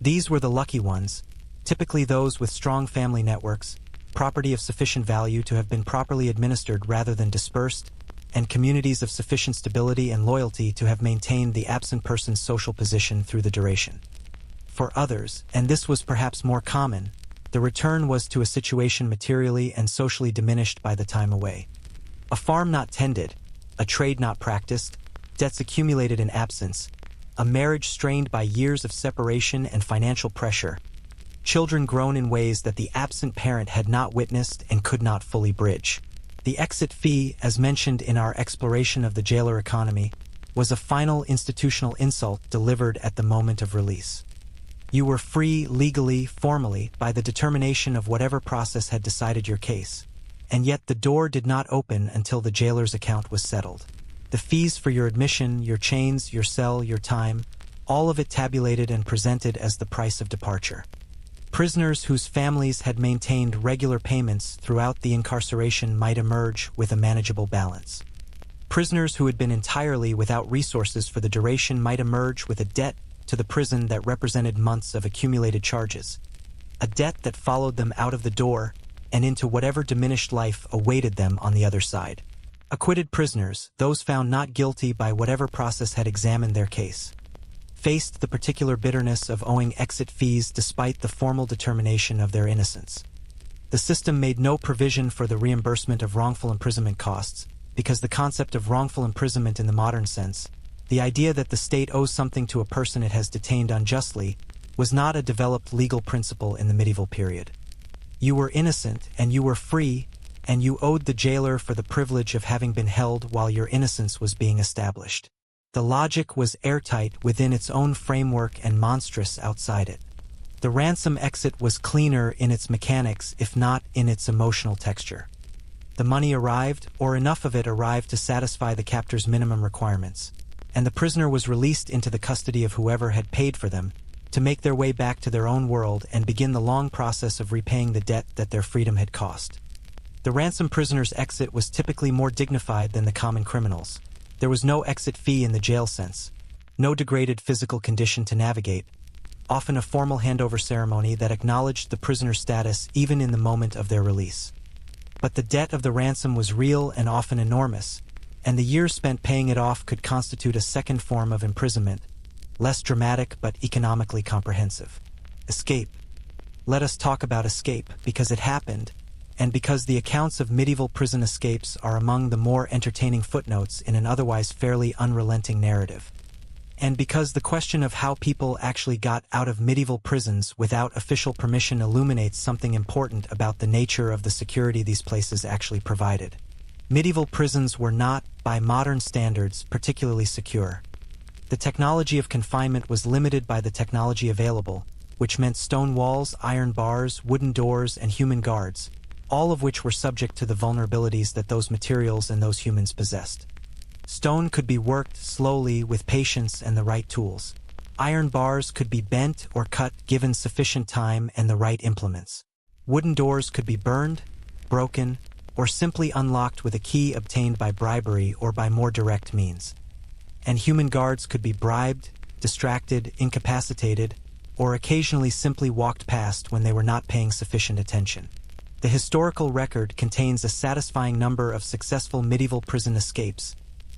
These were the lucky ones, typically those with strong family networks, property of sufficient value to have been properly administered rather than dispersed, and communities of sufficient stability and loyalty to have maintained the absent person's social position through the duration. For others, and this was perhaps more common, the return was to a situation materially and socially diminished by the time away. A farm not tended, a trade not practiced, debts accumulated in absence, a marriage strained by years of separation and financial pressure, children grown in ways that the absent parent had not witnessed and could not fully bridge. The exit fee, as mentioned in our exploration of the jailer economy, was a final institutional insult delivered at the moment of release. You were free legally, formally, by the determination of whatever process had decided your case, and yet the door did not open until the jailer's account was settled. The fees for your admission, your chains, your cell, your time, all of it tabulated and presented as the price of departure. Prisoners whose families had maintained regular payments throughout the incarceration might emerge with a manageable balance. Prisoners who had been entirely without resources for the duration might emerge with a debt to the prison that represented months of accumulated charges, a debt that followed them out of the door and into whatever diminished life awaited them on the other side. Acquitted prisoners, those found not guilty by whatever process had examined their case, faced the particular bitterness of owing exit fees despite the formal determination of their innocence. The system made no provision for the reimbursement of wrongful imprisonment costs, because the concept of wrongful imprisonment in the modern sense, the idea that the state owes something to a person it has detained unjustly, was not a developed legal principle in the medieval period. You were innocent and you were free, and you owed the jailer for the privilege of having been held while your innocence was being established. The logic was airtight within its own framework and monstrous outside it. The ransom exit was cleaner in its mechanics, if not in its emotional texture. The money arrived, or enough of it arrived to satisfy the captor's minimum requirements, and the prisoner was released into the custody of whoever had paid for them, to make their way back to their own world and begin the long process of repaying the debt that their freedom had cost. The ransom prisoner's exit was typically more dignified than the common criminals. There was no exit fee in the jail sense, no degraded physical condition to navigate, often a formal handover ceremony that acknowledged the prisoner's status even in the moment of their release. But the debt of the ransom was real and often enormous, and the years spent paying it off could constitute a second form of imprisonment, less dramatic but economically comprehensive. Escape. Let us talk about escape, because it happened, and because the accounts of medieval prison escapes are among the more entertaining footnotes in an otherwise fairly unrelenting narrative. And because the question of how people actually got out of medieval prisons without official permission illuminates something important about the nature of the security these places actually provided. Medieval prisons were not, by modern standards, particularly secure. The technology of confinement was limited by the technology available, which meant stone walls, iron bars, wooden doors, and human guards, all of which were subject to the vulnerabilities that those materials and those humans possessed. Stone could be worked slowly with patience and the right tools. Iron bars could be bent or cut given sufficient time and the right implements. Wooden doors could be burned, broken, or simply unlocked with a key obtained by bribery or by more direct means. And human guards could be bribed, distracted, incapacitated, or occasionally simply walked past when they were not paying sufficient attention. The historical record contains a satisfying number of successful medieval prison escapes,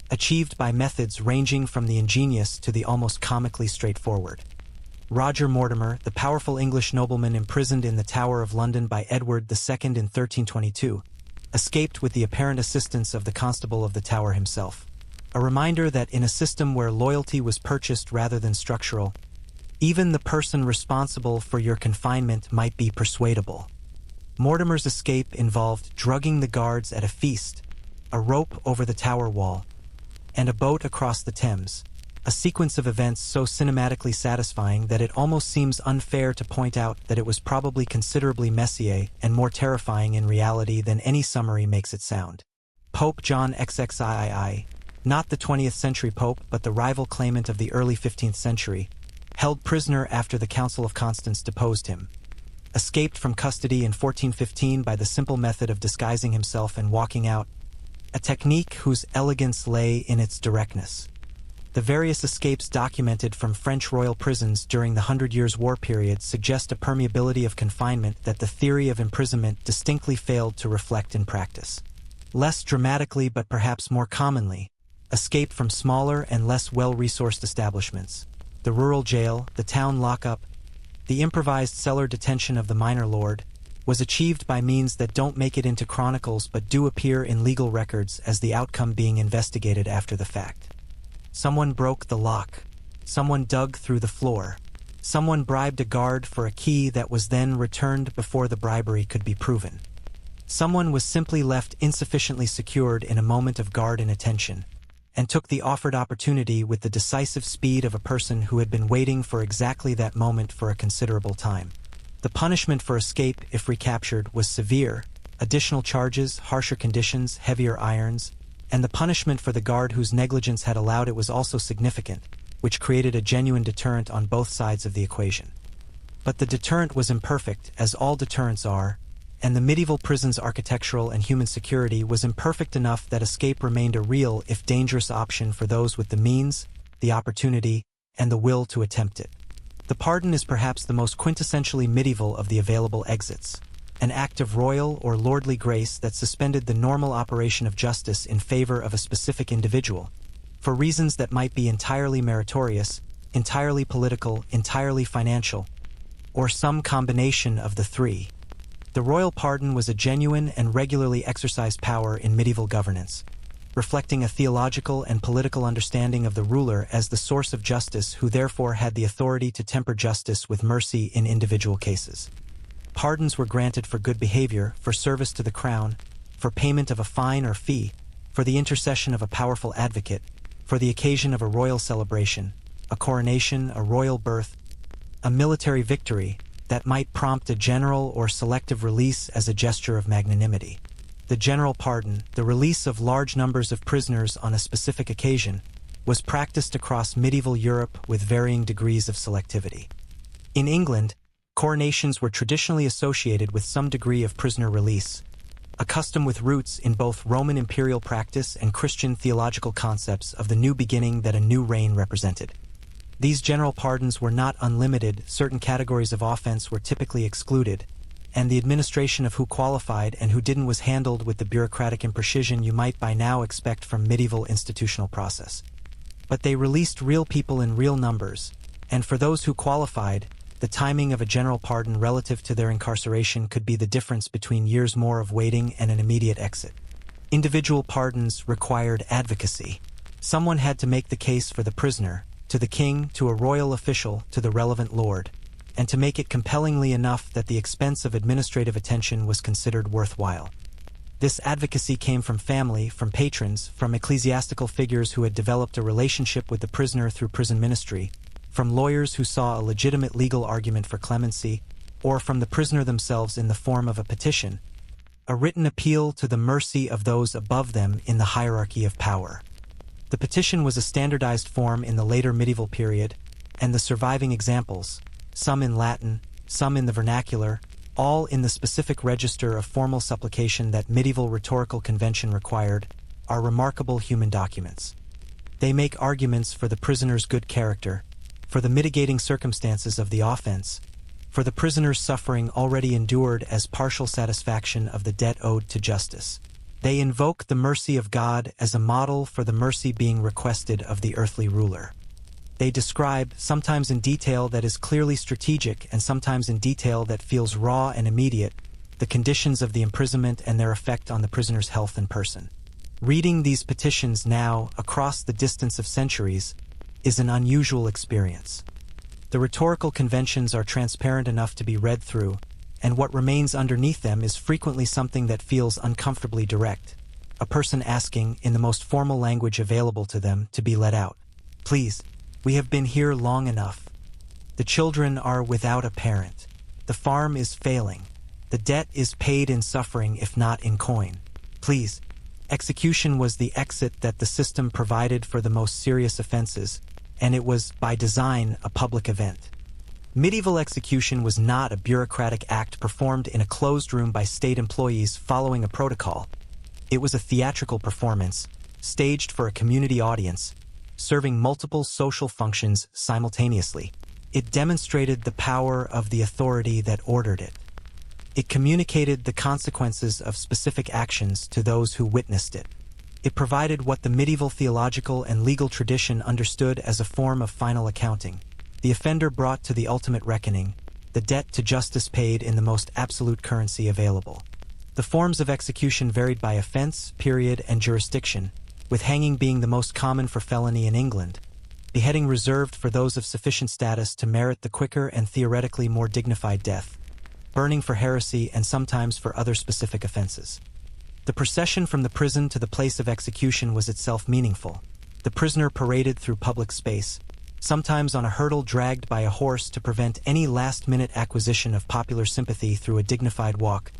achieved by methods ranging from the ingenious to the almost comically straightforward. Roger Mortimer, the powerful English nobleman imprisoned in the Tower of London by Edward II in 1322, escaped with the apparent assistance of the Constable of the Tower himself. A reminder that in a system where loyalty was purchased rather than structural, even the person responsible for your confinement might be persuadable. Mortimer's escape involved drugging the guards at a feast, a rope over the tower wall, and a boat across the Thames, a sequence of events so cinematically satisfying that it almost seems unfair to point out that it was probably considerably messier and more terrifying in reality than any summary makes it sound. Pope John XXIII, not the 20th century pope but the rival claimant of the early 15th century, held prisoner after the Council of Constance deposed him, escaped from custody in 1415 by the simple method of disguising himself and walking out, a technique whose elegance lay in its directness. The various escapes documented from French royal prisons during the Hundred Years' War period suggest a permeability of confinement that the theory of imprisonment distinctly failed to reflect in practice. Less dramatically but perhaps more commonly, escape from smaller and less well-resourced establishments, the rural jail, the town lockup, the improvised cellar detention of the minor lord, was achieved by means that don't make it into chronicles but do appear in legal records as the outcome being investigated after the fact. Someone broke the lock. Someone dug through the floor. Someone bribed a guard for a key that was then returned before the bribery could be proven. Someone was simply left insufficiently secured in a moment of guard inattention, and took the offered opportunity with the decisive speed of a person who had been waiting for exactly that moment for a considerable time. The punishment for escape, if recaptured, was severe: additional charges, harsher conditions, heavier irons, and the punishment for the guard whose negligence had allowed it was also significant: which created a genuine deterrent on both sides of the equation. But the deterrent was imperfect, as all deterrents are, and the medieval prison's architectural and human security was imperfect enough that escape remained a real, if dangerous, option for those with the means, the opportunity, and the will to attempt it. The pardon is perhaps the most quintessentially medieval of the available exits, an act of royal or lordly grace that suspended the normal operation of justice in favor of a specific individual, for reasons that might be entirely meritorious, entirely political, entirely financial, or some combination of the three. The royal pardon was a genuine and regularly exercised power in medieval governance, reflecting a theological and political understanding of the ruler as the source of justice, who therefore had the authority to temper justice with mercy in individual cases. Pardons were granted for good behavior, for service to the crown, for payment of a fine or fee, for the intercession of a powerful advocate, for the occasion of a royal celebration, a coronation, a royal birth, a military victory that might prompt a general or selective release as a gesture of magnanimity. The general pardon, the release of large numbers of prisoners on a specific occasion, was practiced across medieval Europe with varying degrees of selectivity. In England, coronations were traditionally associated with some degree of prisoner release, a custom with roots in both Roman imperial practice and Christian theological concepts of the new beginning that a new reign represented. These general pardons were not unlimited, certain categories of offense were typically excluded, and the administration of who qualified and who didn't was handled with the bureaucratic imprecision you might by now expect from medieval institutional process. But they released real people in real numbers, and for those who qualified, the timing of a general pardon relative to their incarceration could be the difference between years more of waiting and an immediate exit. Individual pardons required advocacy. Someone had to make the case for the prisoner, to the king, to a royal official, to the relevant lord, and to make it compellingly enough that the expense of administrative attention was considered worthwhile. This advocacy came from family, from patrons, from ecclesiastical figures who had developed a relationship with the prisoner through prison ministry, from lawyers who saw a legitimate legal argument for clemency, or from the prisoner themselves in the form of a petition, a written appeal to the mercy of those above them in the hierarchy of power. The petition was a standardized form in the later medieval period, and the surviving examples, some in Latin, some in the vernacular, all in the specific register of formal supplication that medieval rhetorical convention required, are remarkable human documents. They make arguments for the prisoner's good character, for the mitigating circumstances of the offense, for the prisoner's suffering already endured as partial satisfaction of the debt owed to justice. They invoke the mercy of God as a model for the mercy being requested of the earthly ruler. They describe, sometimes in detail that is clearly strategic and sometimes in detail that feels raw and immediate, the conditions of the imprisonment and their effect on the prisoner's health and person. Reading these petitions now, across the distance of centuries, is an unusual experience. The rhetorical conventions are transparent enough to be read through, and what remains underneath them is frequently something that feels uncomfortably direct, a person asking, in the most formal language available to them, to be let out. Please, we have been here long enough. The children are without a parent. The farm is failing. The debt is paid in suffering if not in coin. Please. Execution was the exit that the system provided for the most serious offenses, and it was, by design, a public event. Medieval execution was not a bureaucratic act performed in a closed room by state employees following a protocol. It was a theatrical performance, staged for a community audience, serving multiple social functions simultaneously. It demonstrated the power of the authority that ordered it. It communicated the consequences of specific actions to those who witnessed it. It provided what the medieval theological and legal tradition understood as a form of final accounting, the offender brought to the ultimate reckoning, the debt to justice paid in the most absolute currency available. The forms of execution varied by offense, period, and jurisdiction, with hanging being the most common for felony in England, beheading reserved for those of sufficient status to merit the quicker and theoretically more dignified death, burning for heresy and sometimes for other specific offenses. The procession from the prison to the place of execution was itself meaningful. The prisoner paraded through public space, sometimes on a hurdle dragged by a horse to prevent any last-minute acquisition of popular sympathy through a dignified walk,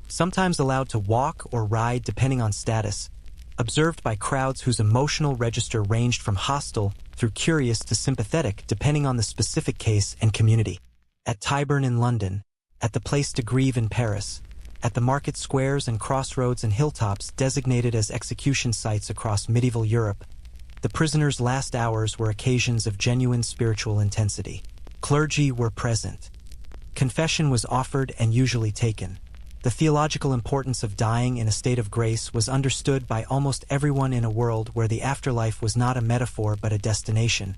sometimes allowed to walk or ride depending on status, observed by crowds whose emotional register ranged from hostile, through curious to sympathetic depending on the specific case and community. At Tyburn in London, at the Place de Grève in Paris, at the market squares and crossroads and hilltops designated as execution sites across medieval Europe, the prisoners' last hours were occasions of genuine spiritual intensity. Clergy were present. Confession was offered and usually taken. The theological importance of dying in a state of grace was understood by almost everyone in a world where the afterlife was not a metaphor but a destination,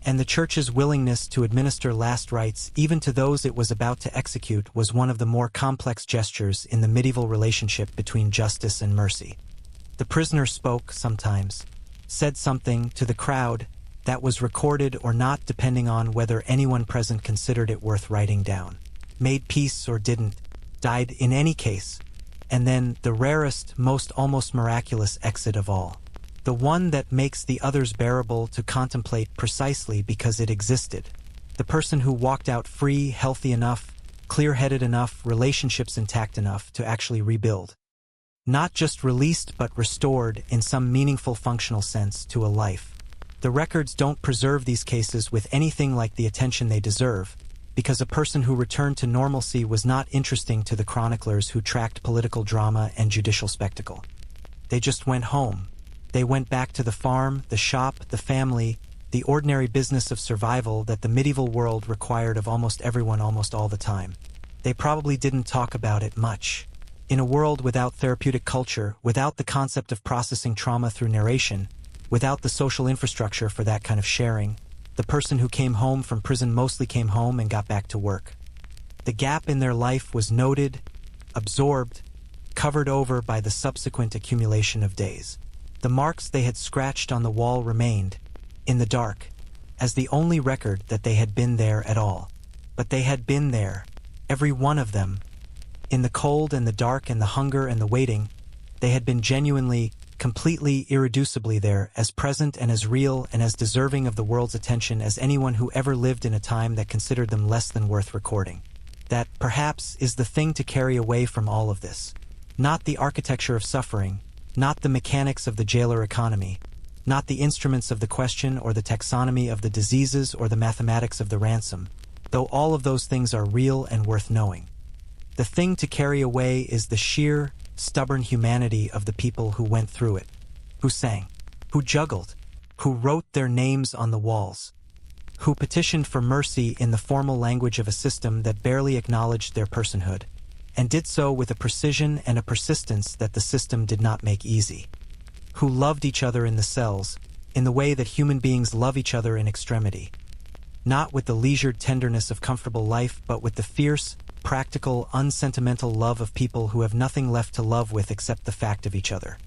and the Church's willingness to administer last rites even to those it was about to execute was one of the more complex gestures in the medieval relationship between justice and mercy. The prisoner spoke sometimes, said something to the crowd that was recorded or not depending on whether anyone present considered it worth writing down, made peace or didn't, died in any case, and then the rarest, most almost miraculous exit of all. The one that makes the others bearable to contemplate precisely because it existed. The person who walked out free, healthy enough, clear-headed enough, relationships intact enough to actually rebuild. Not just released but restored in some meaningful functional sense to a life. The records don't preserve these cases with anything like the attention they deserve, because a person who returned to normalcy was not interesting to the chroniclers who tracked political drama and judicial spectacle. They just went home. They went back to the farm, the shop, the family, the ordinary business of survival that the medieval world required of almost everyone almost all the time. They probably didn't talk about it much. In a world without therapeutic culture, without the concept of processing trauma through narration, without the social infrastructure for that kind of sharing, the person who came home from prison mostly came home and got back to work. The gap in their life was noted, absorbed, covered over by the subsequent accumulation of days. The marks they had scratched on the wall remained, in the dark, as the only record that they had been there at all. But they had been there, every one of them. In the cold and the dark and the hunger and the waiting, they had been genuinely, completely, irreducibly there, as present and as real and as deserving of the world's attention as anyone who ever lived in a time that considered them less than worth recording. That, perhaps, is the thing to carry away from all of this. Not the architecture of suffering, not the mechanics of the jailer economy, not the instruments of the question or the taxonomy of the diseases or the mathematics of the ransom, though all of those things are real and worth knowing. The thing to carry away is the sheer, stubborn humanity of the people who went through it, who sang, who juggled, who wrote their names on the walls, who petitioned for mercy in the formal language of a system that barely acknowledged their personhood, and did so with a precision and a persistence that the system did not make easy, who loved each other in the cells, in the way that human beings love each other in extremity, not with the leisured tenderness of comfortable life, but with the fierce, practical, unsentimental love of people who have nothing left to love with except the fact of each other.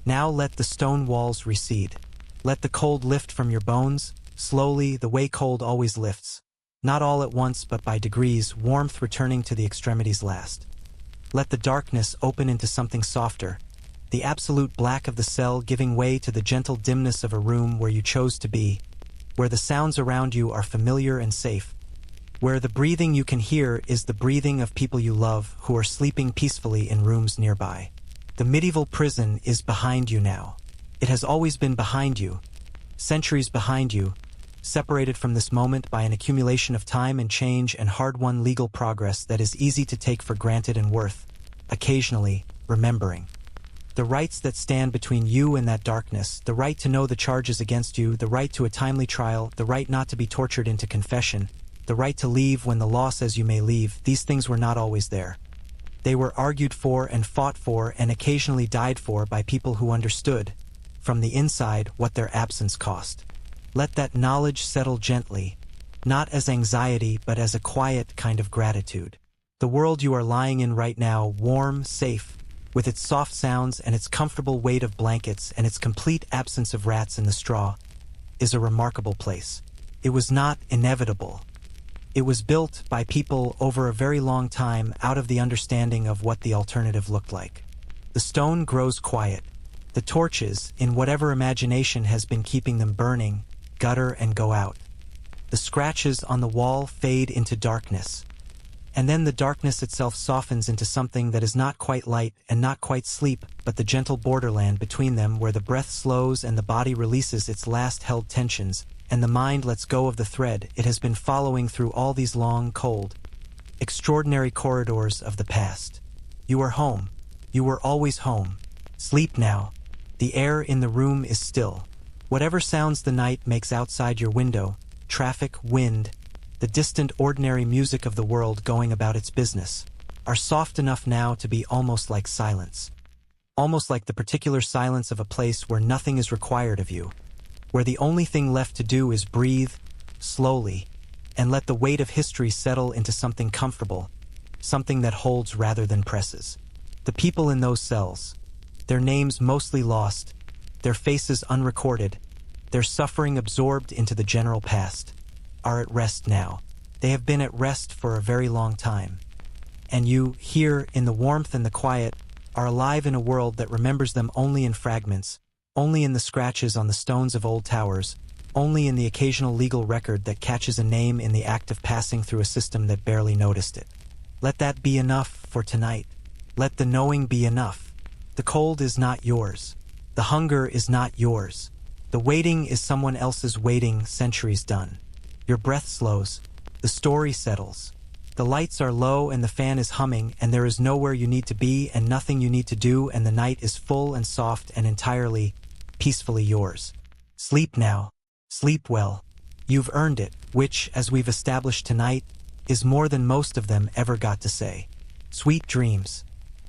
Now let the stone walls recede. Let the cold lift from your bones, slowly, the way cold always lifts. Not all at once, but by degrees, warmth returning to the extremities last. Let the darkness open into something softer, the absolute black of the cell giving way to the gentle dimness of a room where you chose to be, where the sounds around you are familiar and safe, where the breathing you can hear is the breathing of people you love who are sleeping peacefully in rooms nearby. The medieval prison is behind you now. It has always been behind you, centuries behind you, separated from this moment by an accumulation of time and change and hard-won legal progress that is easy to take for granted and worth, occasionally, remembering. The rights that stand between you and that darkness, the right to know the charges against you, the right to a timely trial, the right not to be tortured into confession, the right to leave when the law says you may leave, these things were not always there. They were argued for and fought for and occasionally died for by people who understood, from the inside, what their absence cost. Let that knowledge settle gently, not as anxiety but as a quiet kind of gratitude. The world you are lying in right now, warm, safe, with its soft sounds and its comfortable weight of blankets and its complete absence of rats in the straw, is a remarkable place. It was not inevitable. It was built by people over a very long time out of the understanding of what the alternative looked like. The stone grows quiet. The torches, in whatever imagination has been keeping them burning, gutter and go out. The scratches on the wall fade into darkness. And then the darkness itself softens into something that is not quite light and not quite sleep, but the gentle borderland between them where the breath slows and the body releases its last held tensions, and the mind lets go of the thread it has been following through all these long, cold, extraordinary corridors of the past. You are home. You were always home. Sleep now. The air in the room is still. Whatever sounds the night makes outside your window, traffic, wind, the distant ordinary music of the world going about its business, are soft enough now to be almost like silence. Almost like the particular silence of a place where nothing is required of you, where the only thing left to do is breathe, slowly, and let the weight of history settle into something comfortable, something that holds rather than presses. The people in those cells, their names mostly lost, their faces unrecorded, their suffering absorbed into the general past, are at rest now. They have been at rest for a very long time. And you, here, in the warmth and the quiet, are alive in a world that remembers them only in fragments, only in the scratches on the stones of old towers, only in the occasional legal record that catches a name in the act of passing through a system that barely noticed it. Let that be enough for tonight. Let the knowing be enough. The cold is not yours. The hunger is not yours. The waiting is someone else's waiting, centuries done. Your breath slows. The story settles. The lights are low and the fan is humming, and there is nowhere you need to be and nothing you need to do, and the night is full and soft and entirely, peacefully yours. Sleep now. Sleep well. You've earned it, which, as we've established tonight, is more than most of them ever got to say. Sweet dreams.